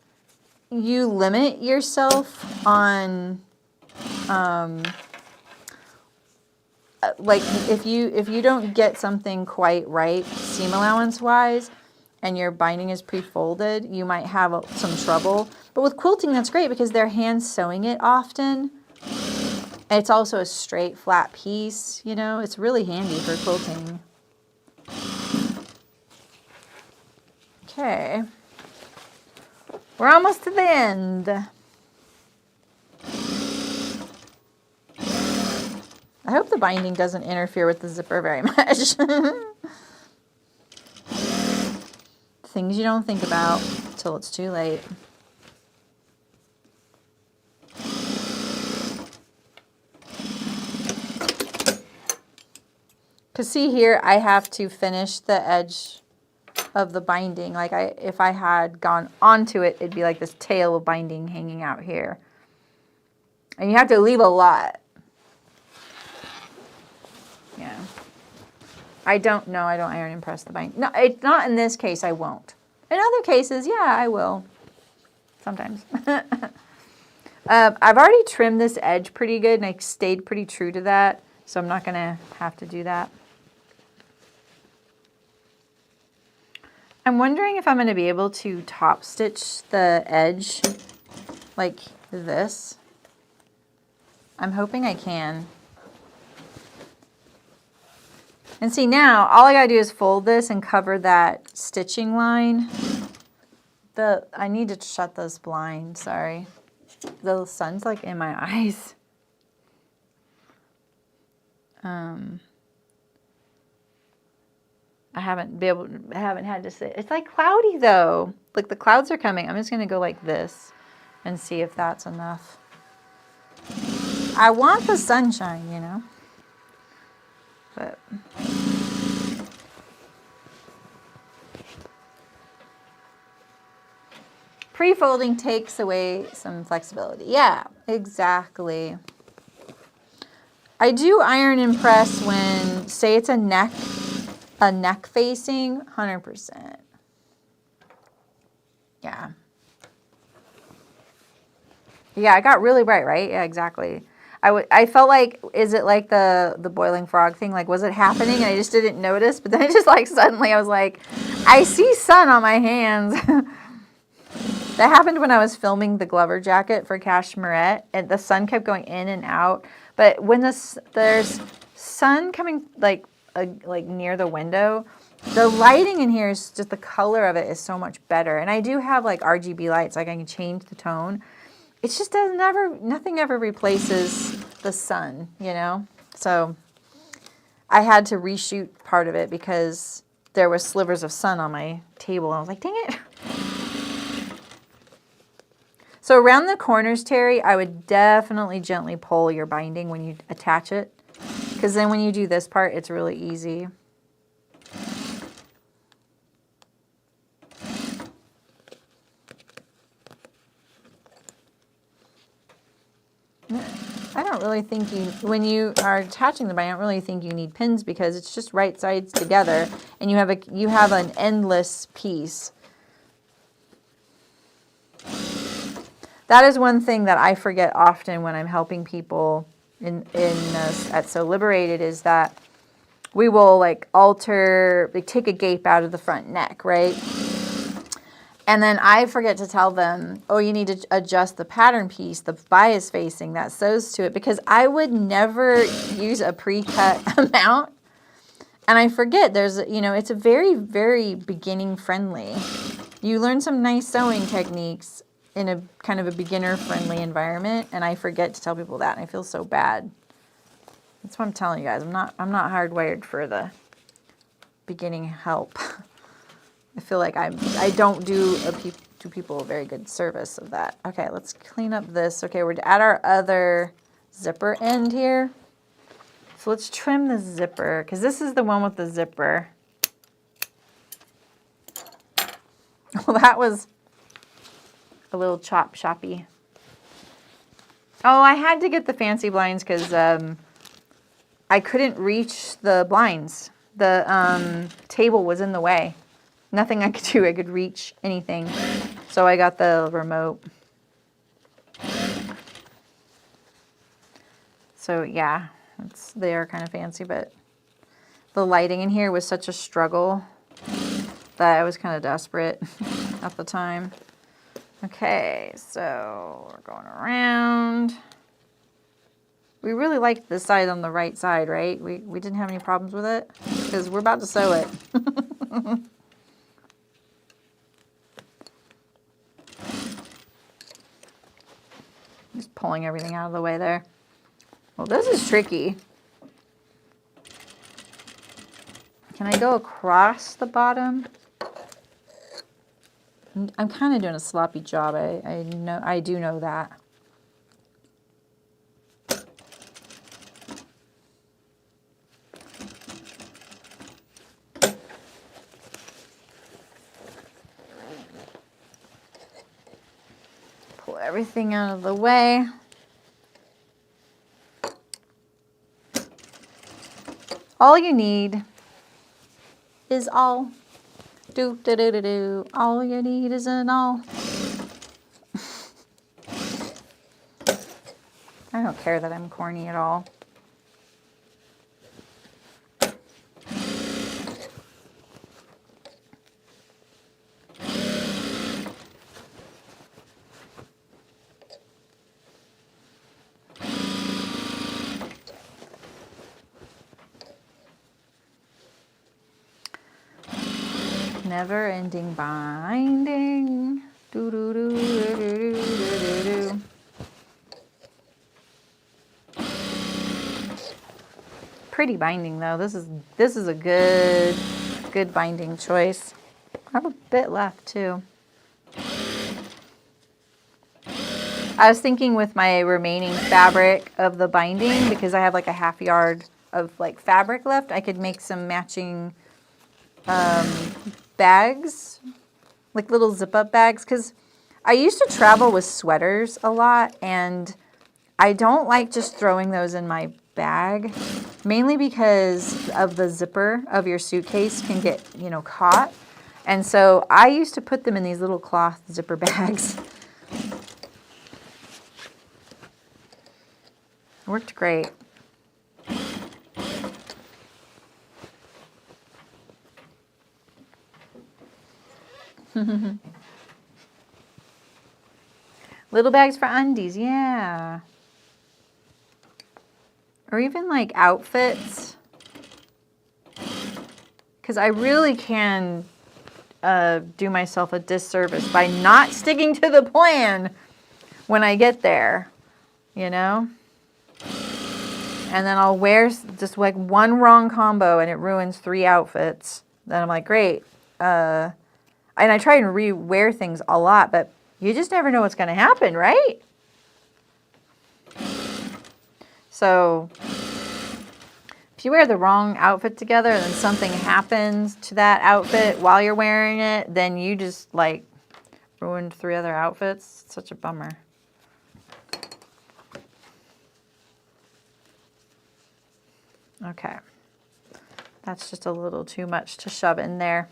Speaker 1: you limit yourself on like if you don't get something quite right seam allowance wise and your binding is pre-folded, you might have some trouble. But with quilting, that's great because they're hand sewing it often. And it's also a straight flat piece, you know, it's really handy for quilting. Okay. We're almost to the end. I hope the binding doesn't interfere with the zipper very much. Things you don't think about until it's too late. Because see here, I have to finish the edge of the binding. Like if I had gone onto it, it'd be like this tail of binding hanging out here. And you have to leave a lot. Yeah. I don't iron and press the binding. No, it's not in this case, I won't. In other cases, yeah, I will. Sometimes. I've already trimmed this edge pretty good and I stayed pretty true to that. So I'm not going to have to do that. I'm wondering if I'm going to be able to top stitch the edge like this. I'm hoping I can. And see now, all I gotta do is fold this and cover that stitching line. I need to shut those blinds, sorry. The sun's like in my eyes. I haven't had to sit. It's like cloudy though. Like the clouds are coming. I'm just gonna go like this and see if that's enough. I want the sunshine, you know. But pre-folding takes away some flexibility. Yeah, exactly. I do iron and press when, say it's a neck facing, 100%. Yeah. Yeah, it got really bright, right? Yeah, exactly. I felt like, is it like the boiling frog thing? Like, was it happening and I just didn't notice? But then it just like suddenly I was like, I see sun on my hands. That happened when I was filming the Glover jacket for Cashmerette, and the sun kept going in and out. But when there's sun coming like near the window, the lighting in here is just, the color of it is so much better. And I do have like RGB lights, like I can change the tone. It's just nothing ever replaces the sun, you know? So I had to reshoot part of it because there was slivers of sun on my table. And I was like, dang it. So around the corners, Terry, I would definitely gently pull your binding when you attach it. Because then when you do this part, it's really easy. I don't really think when you are attaching the binding, I don't really think you need pins because it's just right sides together, and you have an endless piece. That is one thing that I forget often when I'm helping people at So Liberated, is that we will like take a gape out of the front neck, right? And then I forget to tell them, oh, you need to adjust the pattern piece, the bias facing that sews to it, because I would never use a pre-cut amount. And I forget it's a very, very beginning friendly. You learn some nice sewing techniques in a kind of a beginner friendly environment, and I forget to tell people that, and I feel so bad. That's what I'm telling you guys. I'm not hardwired for the beginning help. I feel like I don't do people a very good service of that. Okay, let's clean up this. Okay, we're at our other zipper end here. So let's trim the zipper, because this is the one with the zipper. Well, that was a little choppy. Oh, I had to get the fancy blinds because I couldn't reach the blinds. The table was in the way. Nothing I could do. I could reach anything. So I got the remote. So yeah, they are kind of fancy, but the lighting in here was such a struggle that I was kind of desperate at the time. Okay, so we're going around. We really liked the side on the right side, right? We didn't have any problems with it because we're about to sew it. Just pulling everything out of the way there. Well, this is tricky. Can I go across the bottom? I'm kind of doing a sloppy job. I do know that. Pull everything out of the way. All you need is all. All you need is an all. I don't care that I'm corny at all. Never-ending binding. Do do do do do do do. Pretty binding though. This is a good binding choice. I have a bit left too. I was thinking with my remaining fabric of the binding, because I have like a half yard of like fabric left, I could make some matching bags, like little zip-up bags, because I used to travel with sweaters a lot, and I don't like just throwing those in my bag, mainly because of the zipper of your suitcase can get, caught. And so I used to put them in these little cloth zipper bags. It worked great. Little bags for undies, yeah. Or even like outfits. Because I really can do myself a disservice by not sticking to the plan when I get there, And then I'll wear just like one wrong combo and it ruins 3 outfits. Then I'm like, great. And I try and re-wear things a lot, but you just never know what's going to happen, right? So if you wear the wrong outfit together and then something happens to that outfit while you're wearing it, then you just like ruined 3 other outfits. It's such a bummer. Okay. That's just a little too much to shove in there.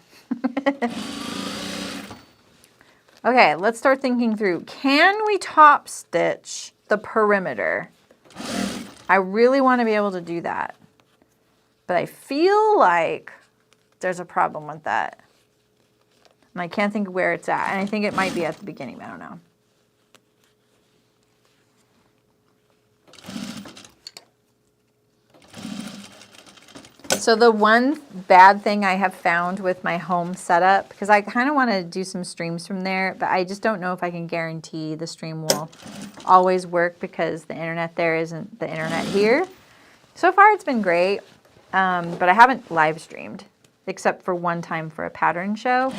Speaker 1: Okay, let's start thinking through. Can we top stitch the perimeter? I really want to be able to do that. But I feel like there's a problem with that. And I can't think of where it's at. And I think it might be at the beginning, but I don't know. So the one bad thing I have found with my home setup, because I kind of want to do some streams from there, but I just don't know if I can guarantee the stream will always work because the internet there isn't the internet here. So far it's been great, but I haven't live streamed except for one time for a pattern show.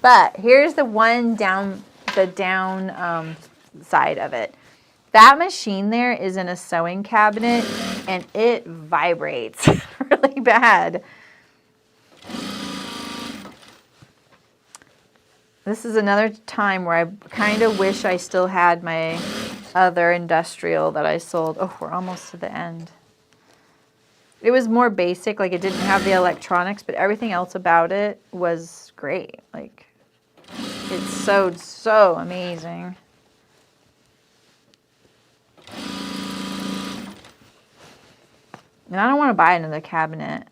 Speaker 1: But here's the one down side of it. That machine there is in a sewing cabinet and it vibrates really bad. This is another time where I kind of wish I still had my other industrial that I sold. Oh, we're almost to the end. It was more basic, like it didn't have the electronics, but everything else about it was great. Like, it sewed so amazing. And I don't want to buy another cabinet.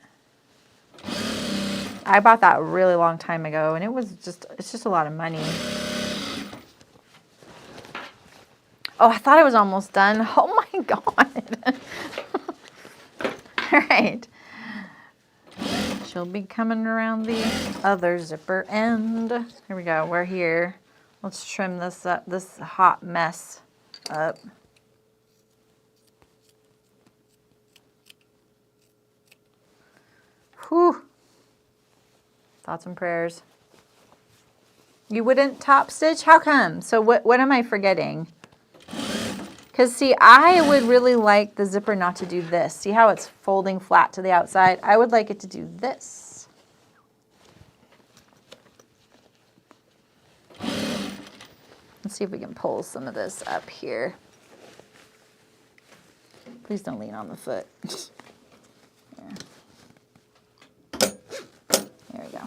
Speaker 1: I bought that a really long time ago, and it's just a lot of money. Oh, I thought I was almost done. Oh my God. All right. She'll be coming around the other zipper end. Here we go. We're here. Let's trim this up, this hot mess up. Whew. Thoughts and prayers. You wouldn't top stitch? How come? So what am I forgetting? Because see, I would really like the zipper not to do this. See how it's folding flat to the outside? I would like it to do this. Let's see if we can pull some of this up here. Please don't lean on the foot. Yeah. There we go.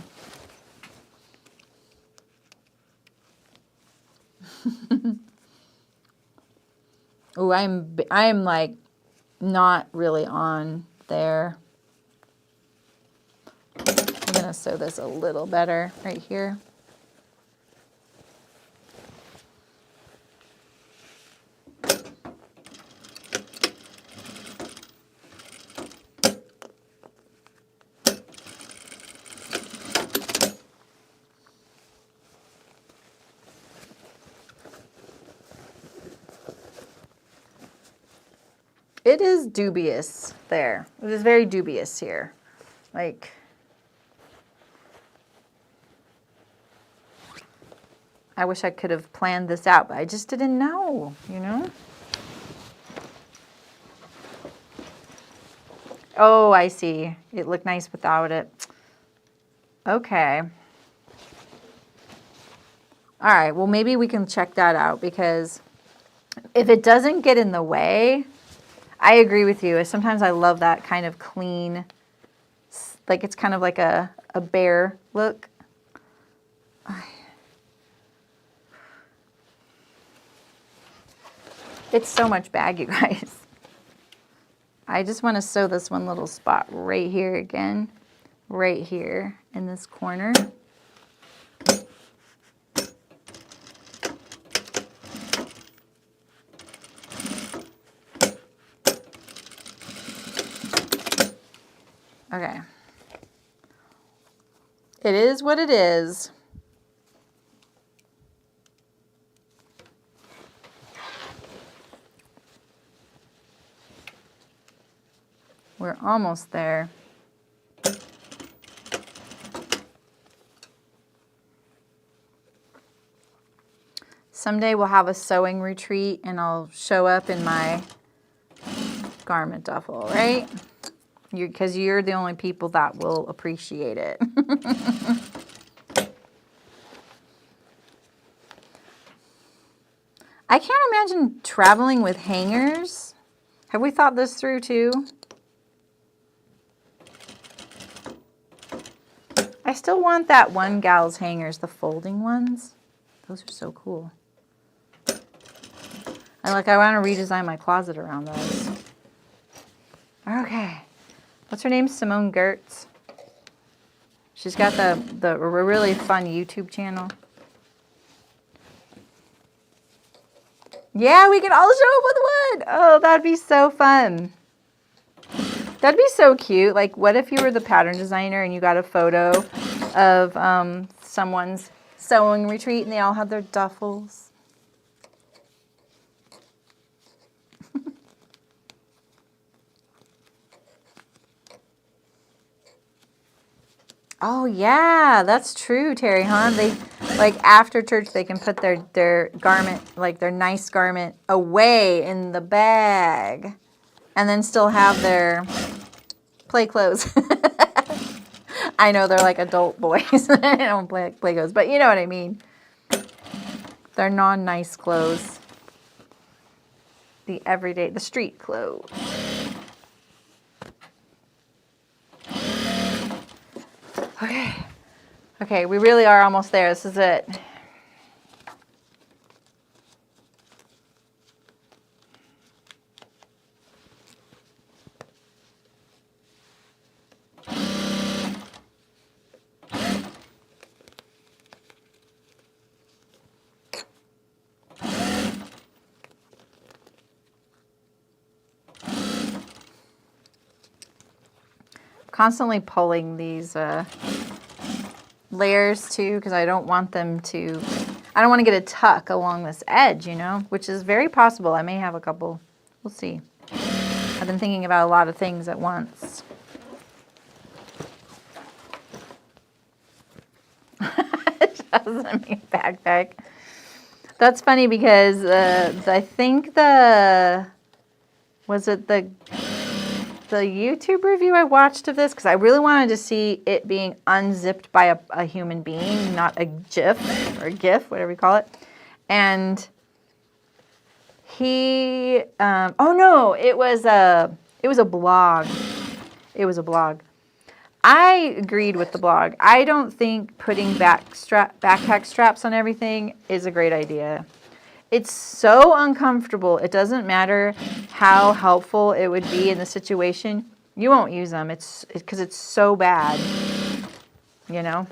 Speaker 1: Oh, I'm like not really on there. I'm gonna sew this a little better right here. It is dubious there. It is very dubious here. Like, I wish I could have planned this out, but I just didn't know, you know? Oh, I see. It looked nice without it. Okay. All right, well, maybe we can check that out because if it doesn't get in the way, I agree with you. Sometimes I love that kind of clean, like it's kind of like a bare look. It's so much bag, you guys. I just want to sew this one little spot right here again, right here in this corner. Okay. It is what it is. We're almost there. Someday we'll have a sewing retreat and I'll show up in my garment duffel, right? Because you're the only people that will appreciate it. I can't imagine traveling with hangers. Have we thought this through too? still want that one gal's hangers, the folding ones. Those are so cool. And like, I want to redesign my closet around those. Okay. What's her name? Simone Gertz. She's got the really fun YouTube channel. Yeah, we can all show up with one. Oh, that'd be so fun. That'd be so cute. Like, what if you were the pattern designer and you got a photo of someone's sewing retreat and they all had their duffels? Oh yeah, that's true, Terry, huh? They, like, after church, they can put their garment, like their nice garment, away in the bag, and then still have their play clothes. I know they're like adult boys. They don't play clothes, but you know what I mean. They're non-nice clothes. The everyday, the street clothes. Okay. Okay, we really are almost there. This is it. Constantly pulling these layers too, because I don't want them to, I don't want to get a tuck along this edge, you know, which is very possible. I may have a couple, we'll see. I've been thinking about a lot of things at once. Doesn't mean backpack. That's funny because I think was it the YouTube review I watched of this, because I really wanted to see it being unzipped by a human being, not a GIF or GIF, whatever you call it. And he, oh no, it was a blog. It was a blog. I agreed with the blog. I don't think putting backpack straps on everything is a great idea. It's so uncomfortable. It doesn't matter how helpful it would be in the situation. You won't use them. It's because it's so bad, you know?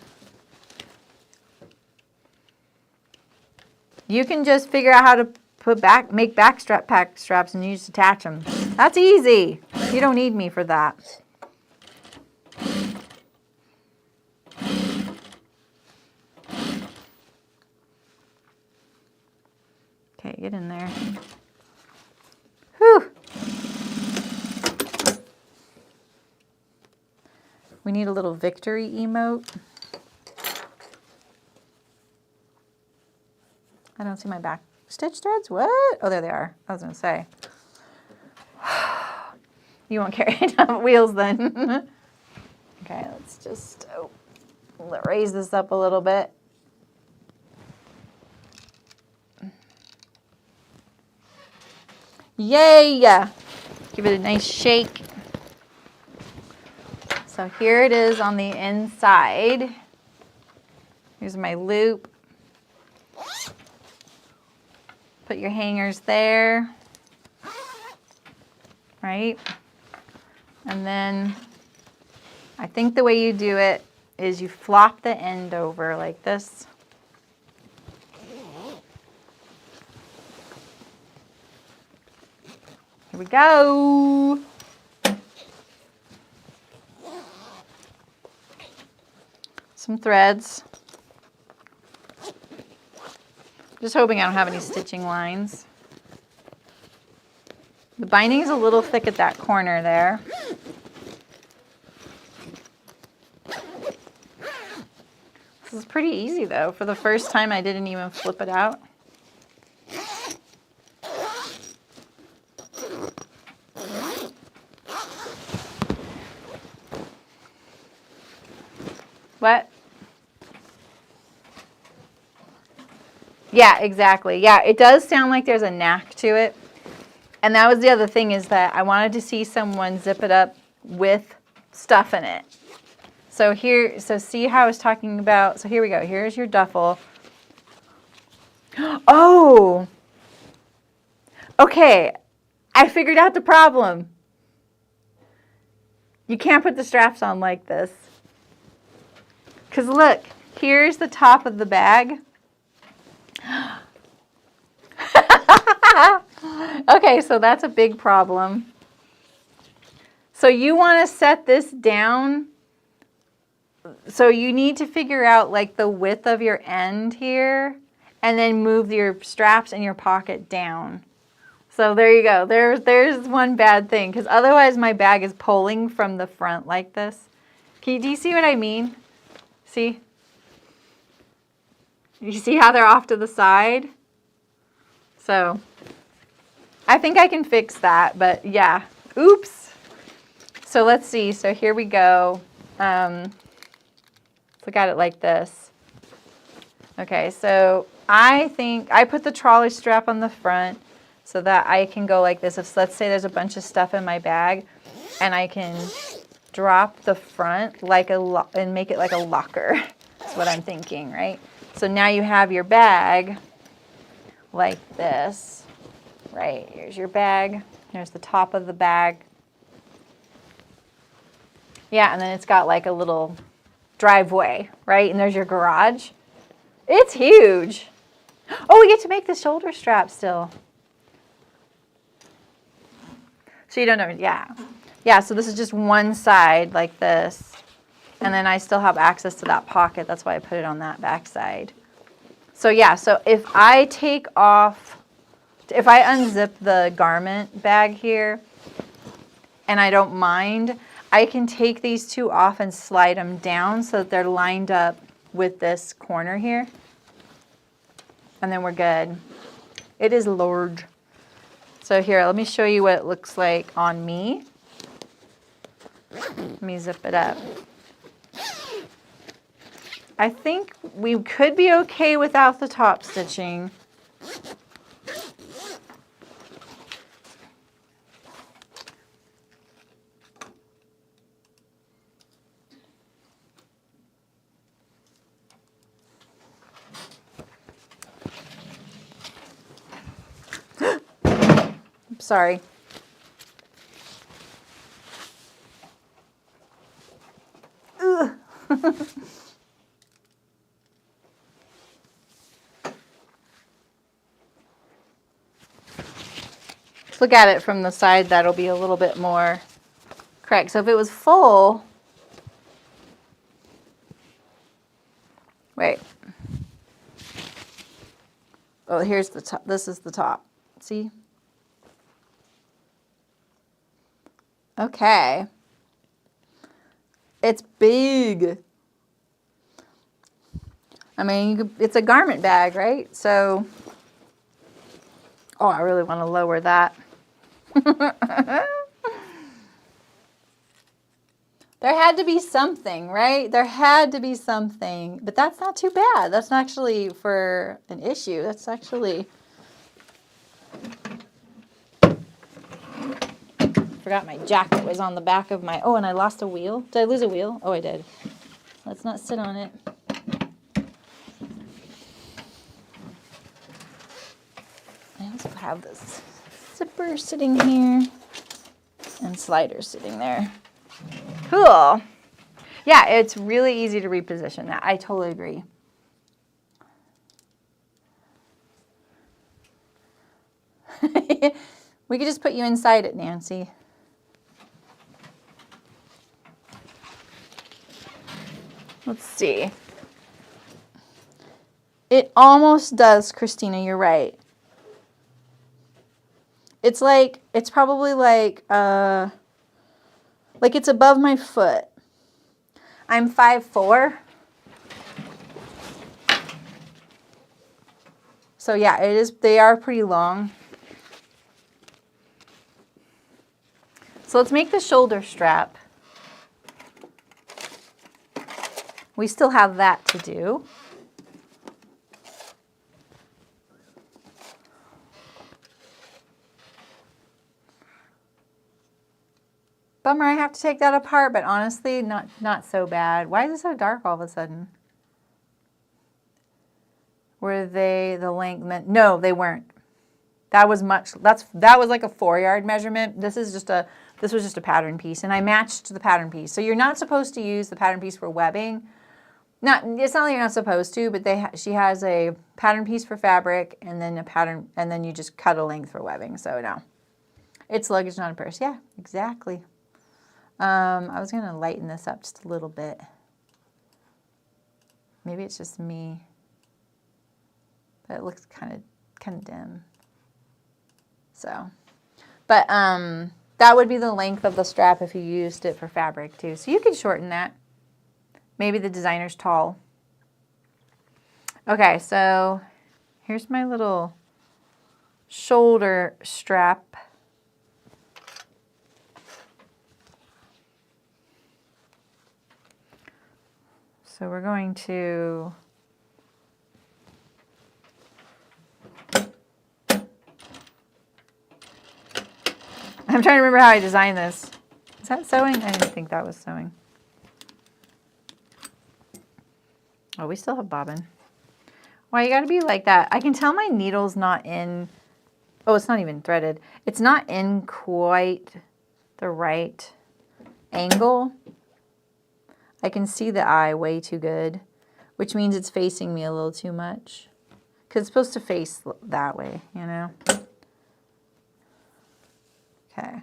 Speaker 1: You can just figure out how to make backpack straps and you just attach them. That's easy. You don't need me for that. Okay, get in there. Whew. We need a little victory emote. I don't see my back stitch threads. What? Oh, there they are. I was going to say. You won't carry enough wheels then. Okay, let's just raise this up a little bit. Yay! Give it a nice shake. So here it is on the inside. Here's my loop. Put your hangers there. Right? And then I think the way you do it is you flop the end over like this. Here we go. Some threads. Just hoping I don't have any stitching lines. The binding is a little thick at that corner there. This is pretty easy though. For the first time I didn't even flip it out. What? Yeah, exactly. Yeah, it does sound like there's a knack to it. And that was the other thing, is that I wanted to see someone zip it up with stuff in it. So here, so see how I was talking about, so here we go. Here's your duffel. Oh, okay. I figured out the problem. You can't put the straps on like this. Because look, here's the top of the bag. Okay, so that's a big problem. So you want to set this down. So you need to figure out like the width of your end here and then move your straps in your pocket down. So there you go. There's one bad thing because otherwise my bag is pulling from the front like this. Do you see what I mean? See? You see how they're off to the side? So I think I can fix that, but yeah. Oops. So let's see. So here we go. Look at it like this. Okay, so I think I put the trolley strap on the front so that I can go like this. If let's say there's a bunch of stuff in my bag and I can drop the front like and make it like a locker. That's what I'm thinking, right? So now you have your bag like this, right? Here's your bag. Here's the top of the bag. Yeah, and then it's got like a little driveway, right? And there's your garage. It's huge. Oh, we get to make the shoulder strap still. So you don't know, yeah. Yeah, so this is just one side like this. And then I still have access to that pocket. That's why I put it on that back side. So yeah, so if I take off, if I unzip the garment bag here, and I don't mind, I can take these two off and slide them down so that they're lined up with this corner here. And then we're good. It is large. So here, let me show you what it looks like on me. Let me zip it up. I think we could be okay without the top stitching. Sorry. Look at it from the side, that'll be a little bit more correct. So if it was full, wait. Oh, here's the top. This is the top. See? Okay. It's big. I mean, it's a garment bag, right? So, oh, I really want to lower that. There had to be something, right? There had to be something. But that's not too bad. That's not actually for an issue. That's actually... Forgot my jacket was on the back of my... Oh, and I lost a wheel. Did I lose a wheel? Oh, I did. Let's not sit on it. I also have this zipper sitting here and slider sitting there. Cool. Yeah, it's really easy to reposition that. I totally agree. We could just put you inside it, Nancy. Let's see. It almost does, Christina, you're right. It's like, it's probably like it's above my foot. I'm 5'4". So yeah, it is, they are pretty long. So let's make the shoulder strap. We still have that to do. Bummer, I have to take that apart, but honestly, not so bad. Why is it so dark all of a sudden? Were they the length? No, they weren't. That was that was like a 4-yard measurement. This was just a pattern piece, and I matched the pattern piece. So you're not supposed to use the pattern piece for webbing. It's not that you're not supposed to, but she has a pattern piece for fabric, and then and then you just cut a length for webbing. So no, it's luggage, not a purse. Yeah, exactly. I was gonna lighten this up just a little bit. Maybe it's just me, but it looks kind of dim. So, but that would be the length of the strap if you used it for fabric too. So you could shorten that. Maybe the designer's tall. Okay, so here's my little shoulder strap. So we're going to I'm trying to remember how I designed this. Is that sewing? I didn't think that was sewing. Oh, we still have bobbin. Why you gotta be like that? I can tell my needle's not in, oh, it's not even threaded. It's not in quite the right angle. I can see the eye way too good, which means it's facing me a little too much. Because it's supposed to face that way, you know? Okay.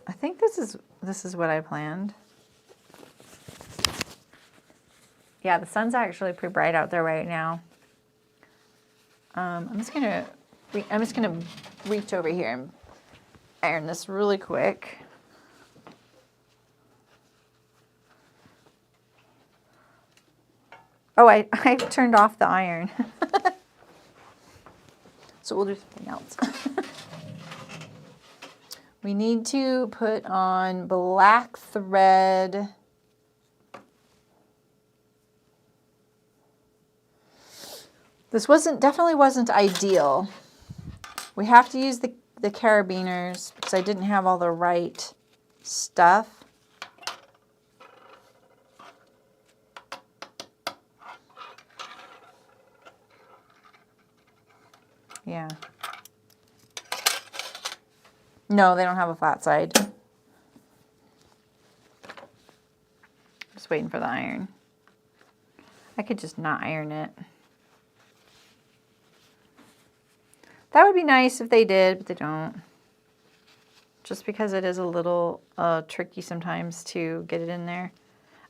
Speaker 1: I think this is what I planned. Yeah, the sun's actually pretty bright out there right now. I'm just gonna reach over here and iron this really quick. Oh, I turned off the iron. So we'll do something else. We need to put on black thread. This definitely wasn't ideal. We have to use the carabiners because I didn't have all the right stuff. Yeah. No, they don't have a flat side. Just waiting for the iron. I could just not iron it. That would be nice if they did, but they don't. Just because it is a little tricky sometimes to get it in there.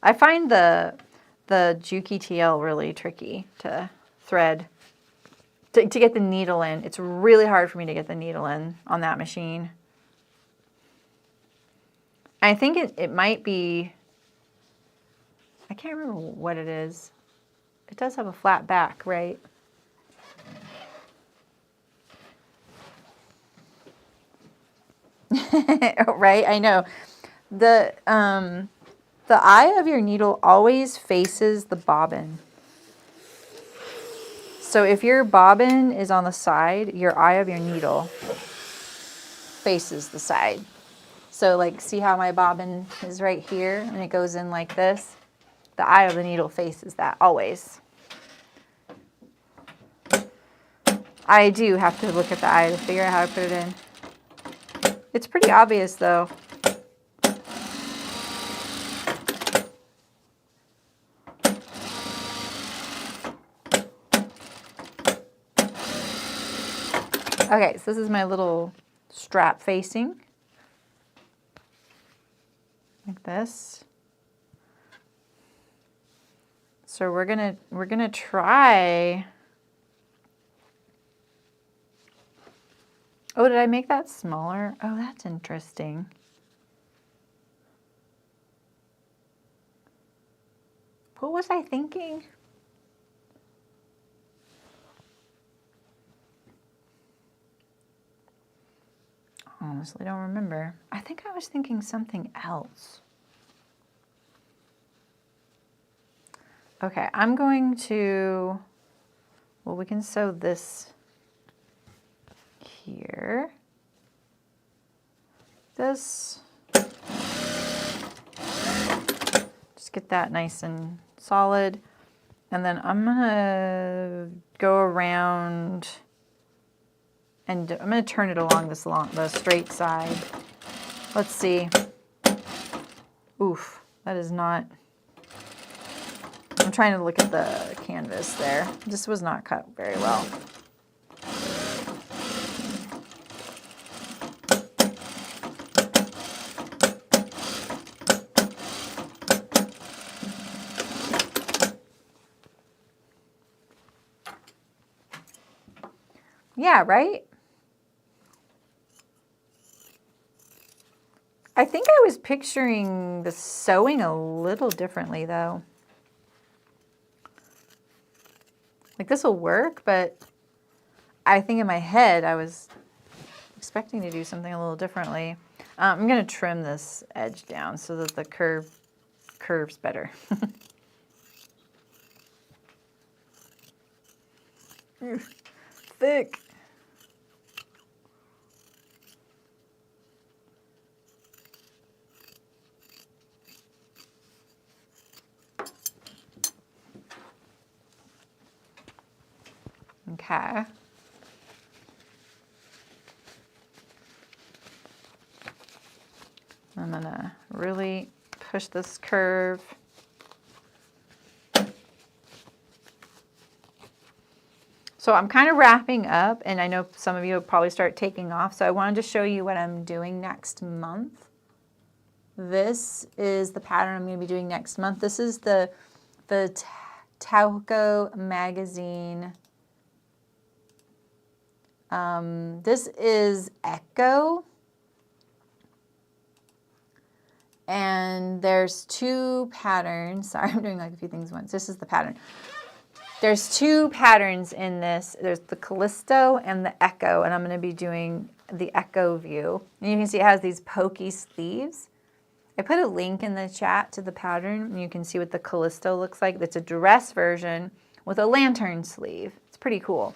Speaker 1: I find the Juki TL really tricky to thread. To get the needle in. It's really hard for me to get the needle in on that machine. I think it might be, I can't remember what it is. It does have a flat back, right? Right, I know. The eye of your needle always faces the bobbin. So if your bobbin is on the side, your eye of your needle faces the side. So like, see how my bobbin is right here and it goes in like this? The eye of the needle faces that always. I do have to look at the eye to figure out how to put it in. It's pretty obvious though. Okay, so this is my little strap facing. Like this. So we're gonna try. Oh, did I make that smaller? Oh, that's interesting. What was I thinking? Honestly, don't remember. I think I was thinking something else. Okay, I'm going to well, we can sew this here. This. Just get that nice and solid. And then I'm gonna go around and I'm gonna turn it along the straight side. Let's see. Oof, that is not, I'm trying to look at the canvas there. This was not cut very well. Yeah, right? I think I was picturing the sewing a little differently though. Like this will work, but I think in my head I was expecting to do something a little differently. I'm going to trim this edge down so that the curves better. Thick. Okay. I'm gonna really push this curve. So I'm kind of wrapping up, and I know some of you will probably start taking off, so I wanted to show you what I'm doing next month. This is the pattern I'm going to be doing next month. This is the Tauco magazine. This is Echo. And there's two patterns. Sorry, I'm doing like a few things at once. This is the pattern. There's two patterns in this. There's the Callisto and the Echo, and I'm going to be doing the Echo view. And you can see it has these pokey sleeves. I put a link in the chat to the pattern, and you can see what the Callisto looks like. It's a dress version with a lantern sleeve. It's pretty cool.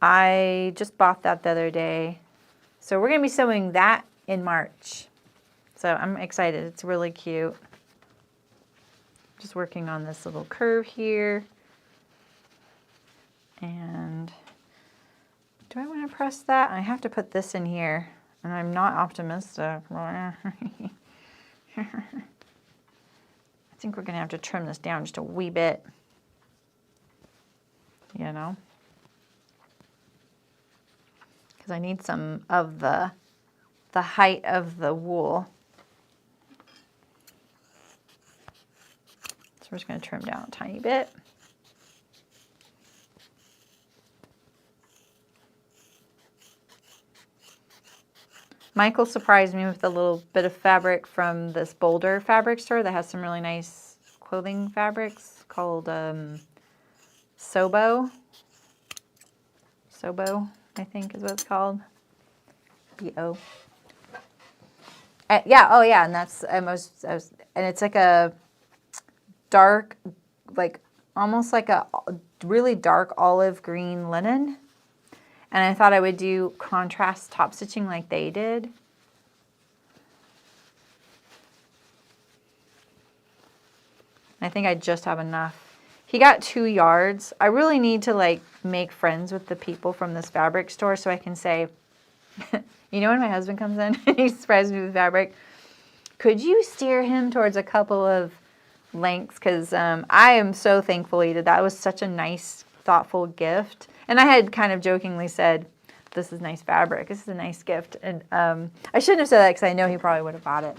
Speaker 1: I just bought that the other day. So we're going to be sewing that in March. So I'm excited. It's really cute. Just working on this little curve here. And do I want to press that? I have to put this in here. And I'm not optimistic. I think we're going to have to trim this down just a wee bit. You know? Because I need some of the height of the wool. So we're just going to trim down a tiny bit. Michael surprised me with a little bit of fabric from this Boulder fabric store that has some really nice clothing fabrics called Sobo. Sobo, I think is what it's called. B-O. Yeah, oh yeah, and that's and it's like a dark, like almost like a really dark olive green linen. And I thought I would do contrast top stitching like they did. I think I just have enough. He got 2 yards. I really need to like make friends with the people from this fabric store so I can say, you know, when my husband comes in and he surprises me with fabric, could you steer him towards a couple of lengths? Because I am so thankful he did that. It was such a nice, thoughtful gift. And I had kind of jokingly said, this is nice fabric. This is a nice gift. And I shouldn't have said that because I know he probably would have bought it.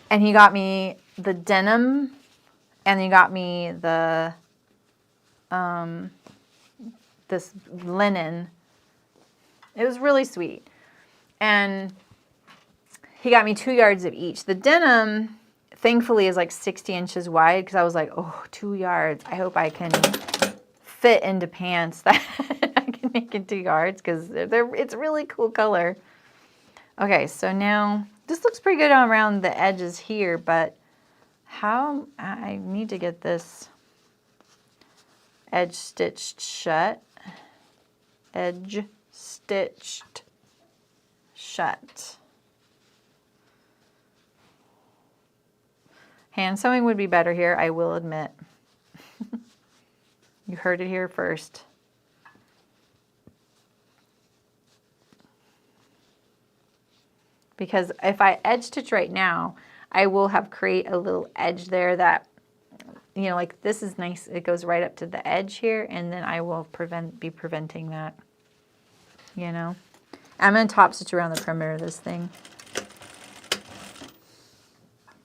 Speaker 1: And he got me the denim, and he got me the this linen. It was really sweet. And he got me 2 yards of each. The denim, thankfully, is like 60 inches wide because I was like, oh, 2 yards. I hope I can fit into pants that I can make in 2 yards because it's a really cool color. Okay, so now this looks pretty good around the edges here, but I How, I need to get this edge stitched shut. Edge stitched shut. Hand sewing would be better here, I will admit. You heard it here first. Because if I edge stitch right now, I will have create a little edge there that, you know, like this is nice. It goes right up to the edge here, and then I will be preventing that, you know. I'm going to top stitch around the perimeter of this thing.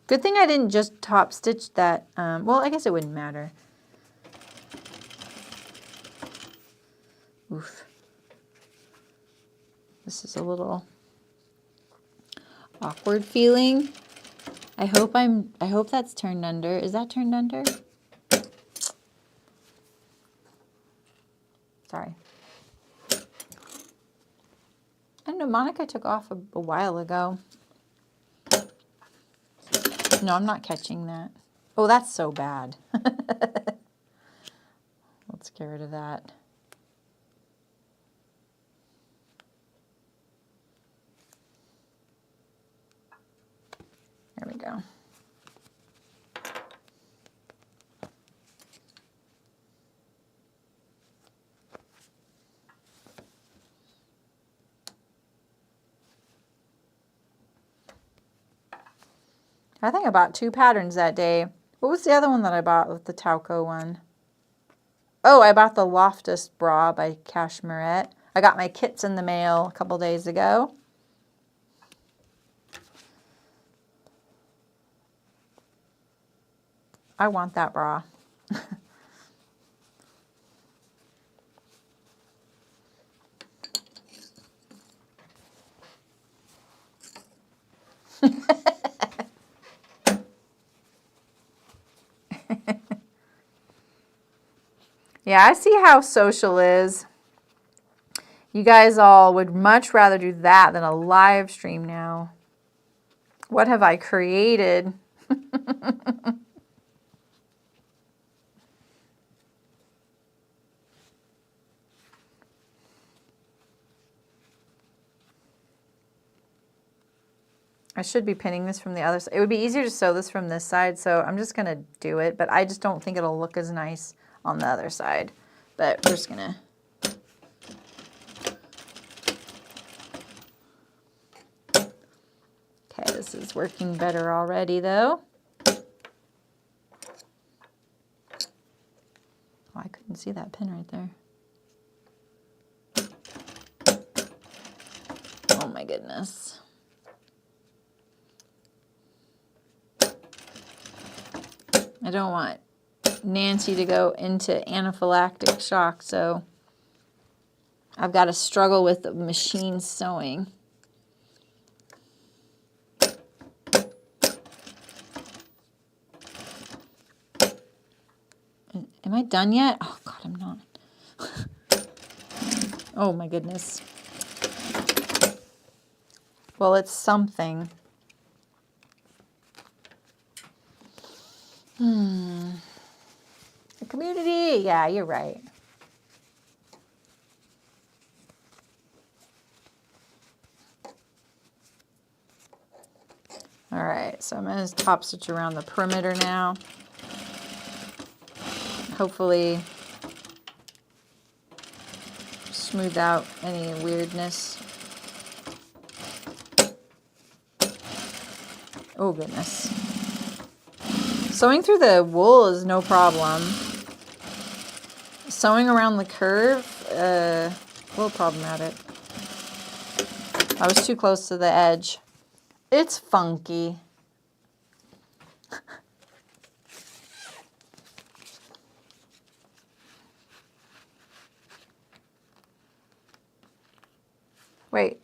Speaker 1: Good thing I didn't just top stitch that. Well, I guess it wouldn't matter. Oof. This is a little awkward feeling. I hope that's turned under. Is that turned under? Sorry. I don't know, Monica took off a while ago. No, I'm not catching that. Oh, that's so bad. Let's get rid of that. There we go. I think I bought 2 patterns that day. What was the other one that I bought with the Tauco one? Oh, I bought the Loftus bra by Cashmerette. I got my kits in the mail a couple days ago. I want that bra. Yeah, I see how social is. You guys all would much rather do that than a live stream now. What have I created? I should be pinning this from the other side. It would be easier to sew this from this side, so I'm just going to do it, but I just don't think it'll look as nice on the other side. But we're just going to... Okay, this is working better already, though. Oh, I couldn't see that pin right there. Oh my goodness. I don't want Nancy to go into anaphylactic shock, so I've got to struggle with the machine sewing. Am I done yet? Oh God, I'm not. Oh my goodness. Well, it's something. The community. Yeah, you're right. All right, so I'm going to top stitch around the perimeter now. Hopefully smooth out any weirdness. Oh goodness. Sewing through the wool is no problem. Sewing around the curve, a little problematic. I was too close to the edge. It's funky. Wait,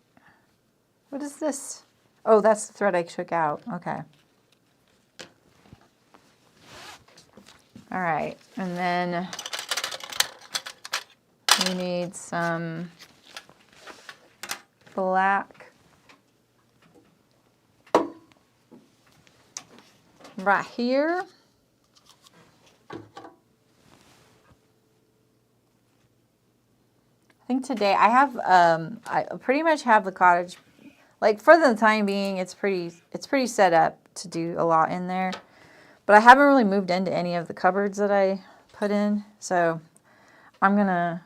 Speaker 1: what is this? Oh, that's the thread I took out. Okay. All right, and then we need some black right here. I think today I have, I pretty much have the cottage, like for the time being, it's pretty set up to do a lot in there. But I haven't really moved into any of the cupboards that I put in. So I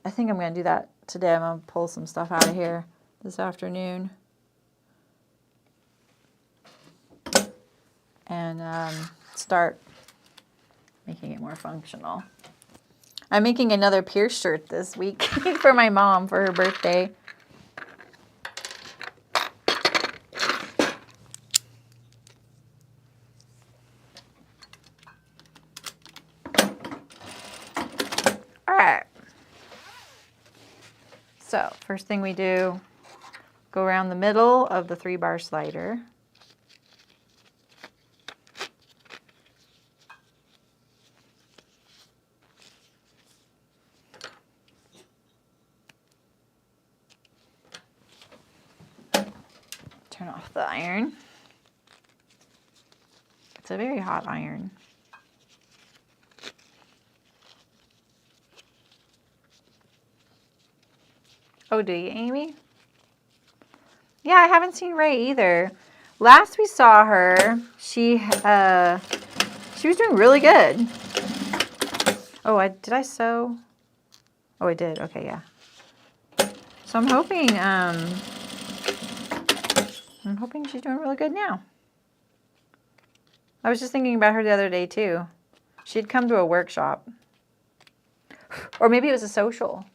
Speaker 1: think I'm gonna do that today. I'm gonna pull some stuff out of here this afternoon. And start making it more functional. I'm making another Pierce shirt this week for my mom for her birthday. All right. So first thing we do, go around the middle of the 3-bar slider. Turn off the iron. It's a very hot iron. Oh, do you, Amy? Yeah, I haven't seen Ray either. Last we saw her, she was doing really good. Oh, did I sew? Oh, I did. Okay, yeah. So I'm hoping she's doing really good now. I was just thinking about her the other day too. She'd come to a workshop. Or maybe it was a social.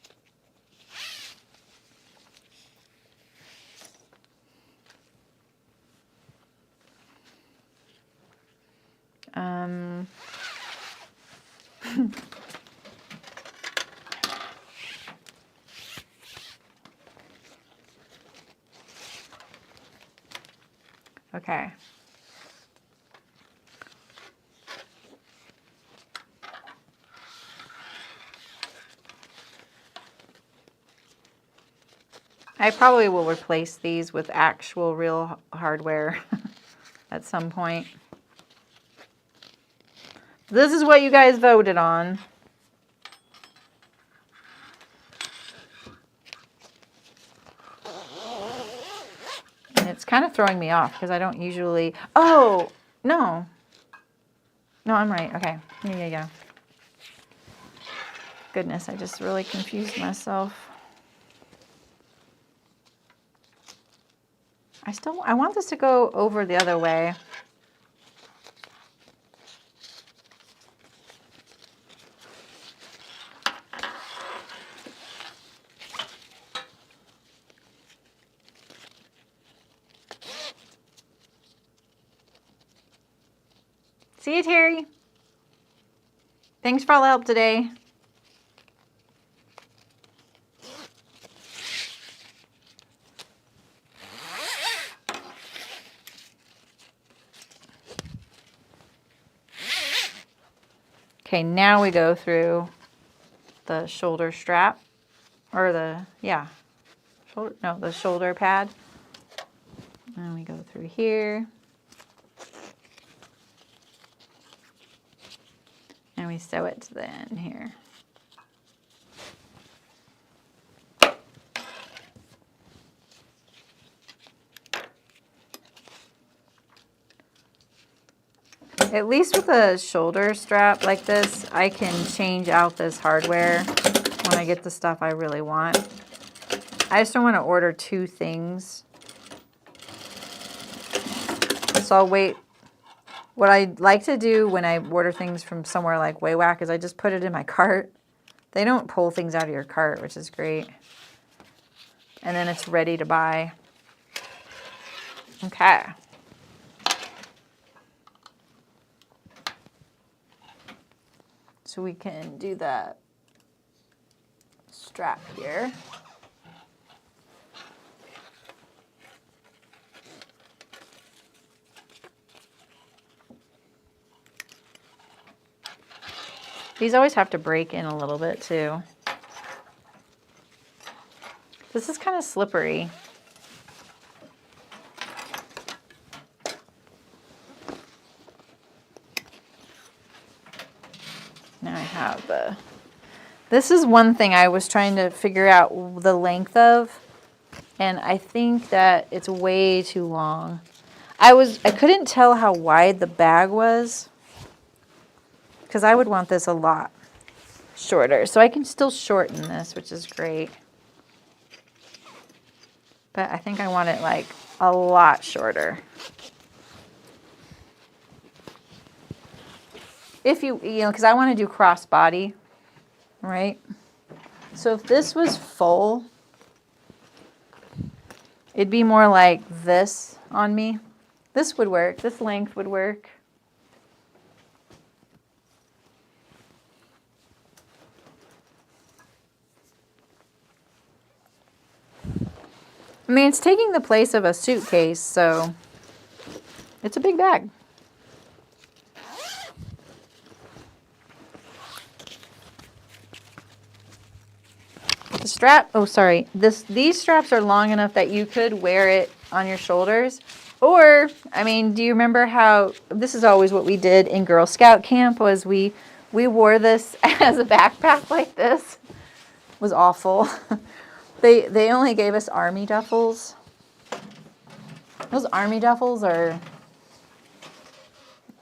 Speaker 1: Okay. I probably will replace these with actual real hardware at some point. This is what you guys voted on. And it's kind of throwing me off because I don't usually... Oh, no. No, I'm right. Okay. Yeah. Goodness, I just really confused myself. I want this to go over the other way. See you, Terry. Thanks for all the help today. Okay, now we go through the shoulder strap, or the shoulder pad. And we go through here. And we sew it to the end here. At least with a shoulder strap like this, I can change out this hardware when I get the stuff I really want. I just don't want to order 2 things. So I'll wait. What I like to do when I order things from somewhere like Waywack is I just put it in my cart. They don't pull things out of your cart, which is great. And then it's ready to buy. Okay. So we can do the strap here. These always have to break in a little bit too. This is kind of slippery. Now I have the, this is one thing I was trying to figure out the length of, and I think that it's way too long. I couldn't tell how wide the bag was, because I would want this a lot shorter. So I can still shorten this, which is great. But I think I want it like a lot shorter. If you know, because I want to do crossbody, right? So if this was full, it'd be more like this on me. This would work. This length would work. I mean, it's taking the place of a suitcase, so it's a big bag. The strap, oh sorry, these straps are long enough that you could wear it on your shoulders. Or, I mean, do you remember how, this is always what we did in Girl Scout camp, was we wore this as a backpack like this. It was awful. They only gave us army duffels. Those army duffels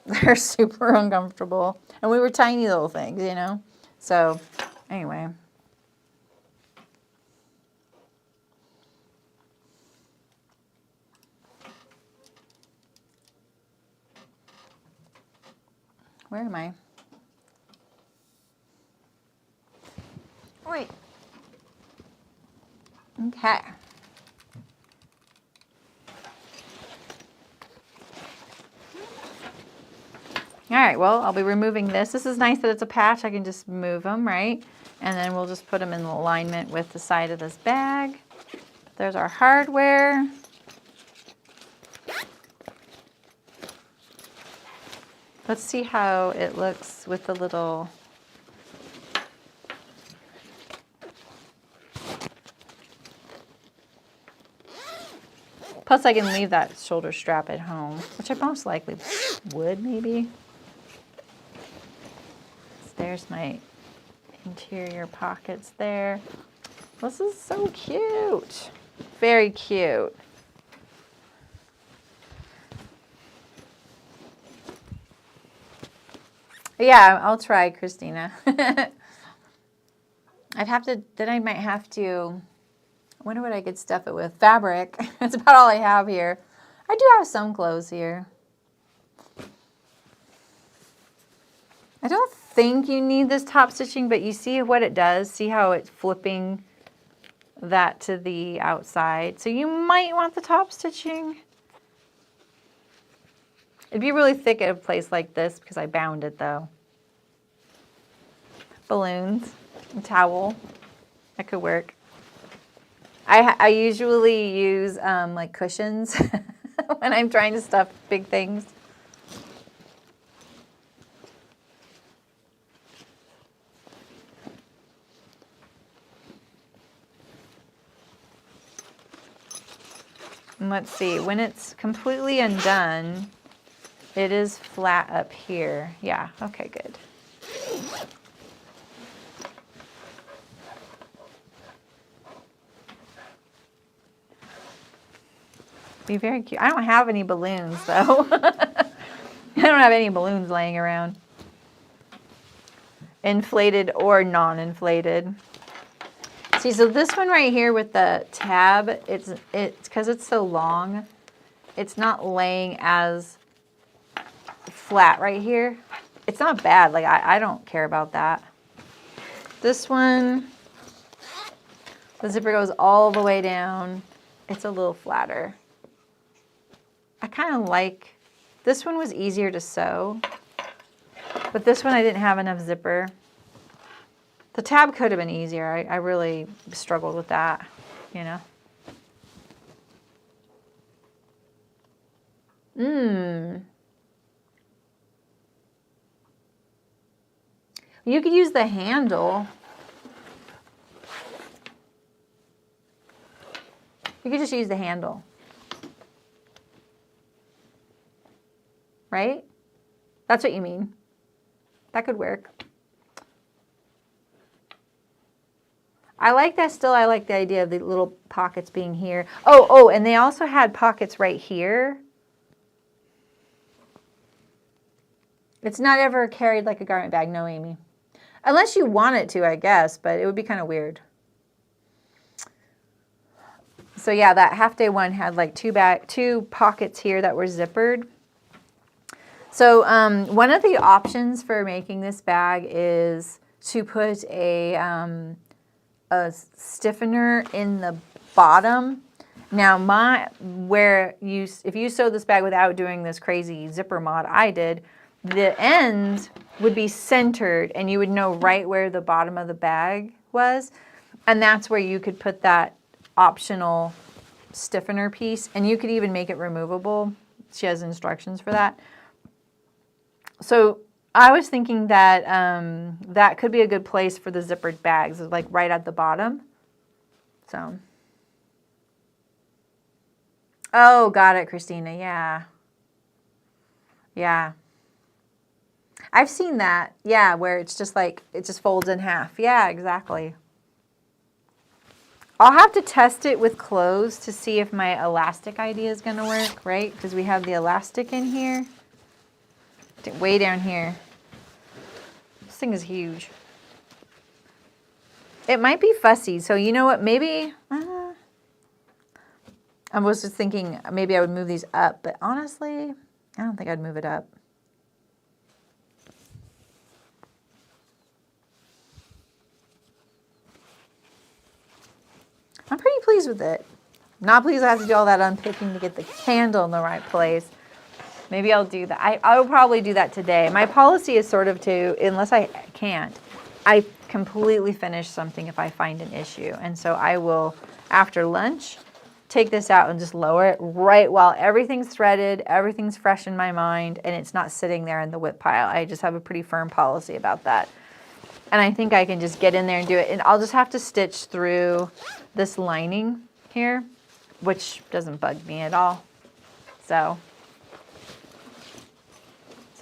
Speaker 1: they're super uncomfortable. And we were tiny little things, you know? So, anyway. Where am I? Wait. Okay. All right, well, I'll be removing this. This is nice that it's a patch. I can just move them, right? And then we'll just put them in alignment with the side of this bag. There's our hardware. Let's see how it looks with the little... Plus I can leave that shoulder strap at home, which I most likely would maybe. There's my interior pockets there. This is so cute. Very cute. Yeah, I'll try, Christina. I'd have to, then I might have to, I wonder what I could stuff it with. Fabric. That's about all I have here. I do have some clothes here. I don't think you need this top stitching, but you see what it does. See how it's flipping that to the outside. So you might want the top stitching. It'd be really thick at a place like this because I bound it though. Balloons, a towel, that could work. I usually use like cushions when I'm trying to stuff big things. And let's see, when it's completely undone, it is flat up here. Yeah, okay, good. Be very cute. I don't have any balloons though. I don't have any balloons laying around. Inflated or non-inflated. See, so this one right here with the tab, it's because it's so long, it's not laying as flat right here. It's not bad. Like I don't care about that. This one, the zipper goes all the way down. It's a little flatter. I kind of like, this one was easier to sew, but this one I didn't have enough zipper. The tab could have been easier. I really struggled with that, you know. You could use the handle. You could just use the handle. Right? That's what you mean. That could work. I like that still. I like the idea of the little pockets being here. Oh, and they also had pockets right here. It's not ever carried like a garment bag, no, Amy. Unless you want it to, I guess, but it would be kind of weird. So yeah, that half day one had like two pockets here that were zippered. So one of the options for making this bag is to put a stiffener in the bottom. Now if you sewed this bag without doing this crazy zipper mod I did, the ends would be centered and you would know right where the bottom of the bag was. And that's where you could put that optional stiffener piece, and you could even make it removable. She has instructions for that. So I was thinking that that could be a good place for the zippered bags, like right at the bottom. So, oh, got it, Christina. Yeah. I've seen that. Yeah, where it's just like, it just folds in half. Yeah, exactly. I'll have to test it with clothes to see if my elastic idea is going to work, right? Because we have the elastic in here. Way down here. This thing is huge. It might be fussy, so you know what? Maybe, I was just thinking maybe I would move these up, but honestly, I don't think I'd move it up. I'm pretty pleased with it. Not pleased I have to do all that unpicking to get the candle in the right place. Maybe I'll do that. I will probably do that today. My policy is sort of to, unless I can't, I completely finish something if I find an issue. And so I will, after lunch, take this out and just lower it right while everything's threaded, everything's fresh in my mind, and it's not sitting there in the whip pile. I just have a pretty firm policy about that. And I think I can just get in there and do it. And I'll just have to stitch through this lining here, which doesn't bug me at all. So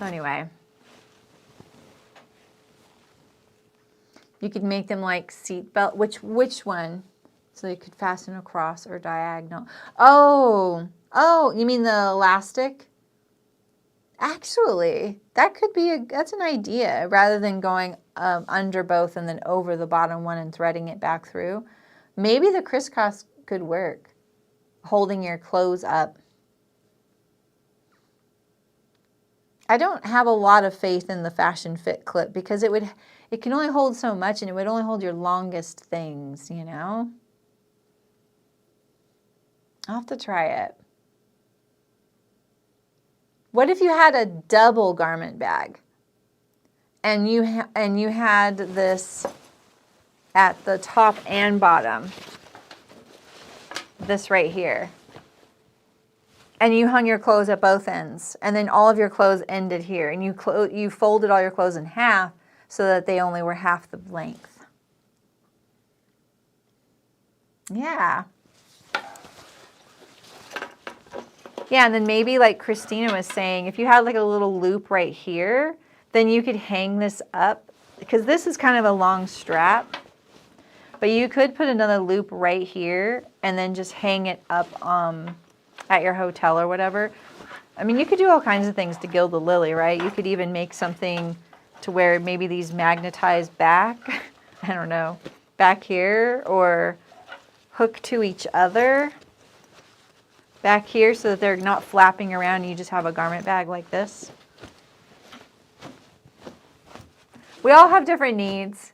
Speaker 1: anyway, you could make them like seat belt. Which one? So you could fasten across or diagonal. Oh, you mean the elastic? Actually, that could be that's an idea rather than going under both and then over the bottom one and threading it back through. Maybe the crisscross could work, holding your clothes up. I don't have a lot of faith in the Fashion Fit clip because it can only hold so much and it would only hold your longest things, you know? I'll have to try it. What if you had a double garment bag and you had this at the top and bottom, this right here, and you hung your clothes at both ends, and then all of your clothes ended here, and you folded all your clothes in half so that they only were half the length. Yeah. Yeah, and then maybe like Christina was saying, if you had like a little loop right here, then you could hang this up, because this is kind of a long strap, but you could put another loop right here and then just hang it up at your hotel or whatever. I mean, you could do all kinds of things to gild the lily, right? You could even make something to where maybe these magnetize back, I don't know, back here, or hook to each other back here so that they're not flapping around. You just have a garment bag like this. We all have different needs.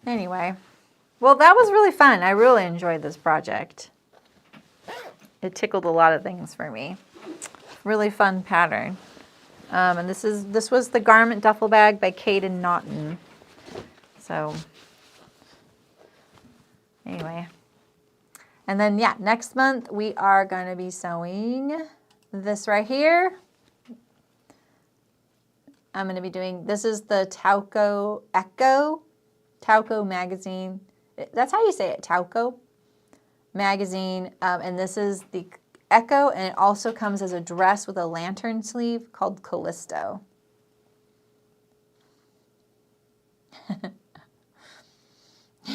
Speaker 1: Anyway, well, that was really fun. I really enjoyed this project. It tickled a lot of things for me. Really fun pattern. And this was the garment duffel bag by Cayden Naughton. So anyway, and then yeah, next month we are going to be sewing this right here. I'm going to be doing, this is the Tauco magazine. That's how you say it, Tauco magazine. And this is the Echo, and it also comes as a dress with a lantern sleeve called Callisto.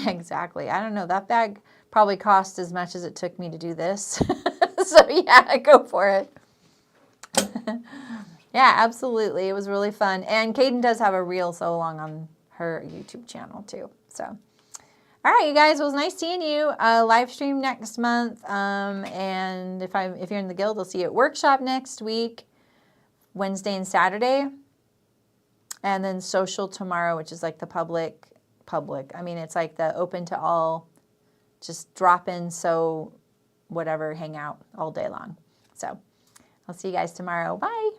Speaker 1: Exactly. I don't know. That bag probably cost as much as it took me to do this. So yeah, go for it. Yeah, absolutely. It was really fun. And Cayden does have a reel so long on her YouTube channel too. So, all right, you guys, it was nice seeing you. Live stream next month. And if you're in the guild, I'll see you at workshop next week, Wednesday and Saturday. And then social tomorrow, which is like the public. I mean, it's like the open to all, just drop in, so whatever, hang out all day long. So I'll see you guys tomorrow. Bye.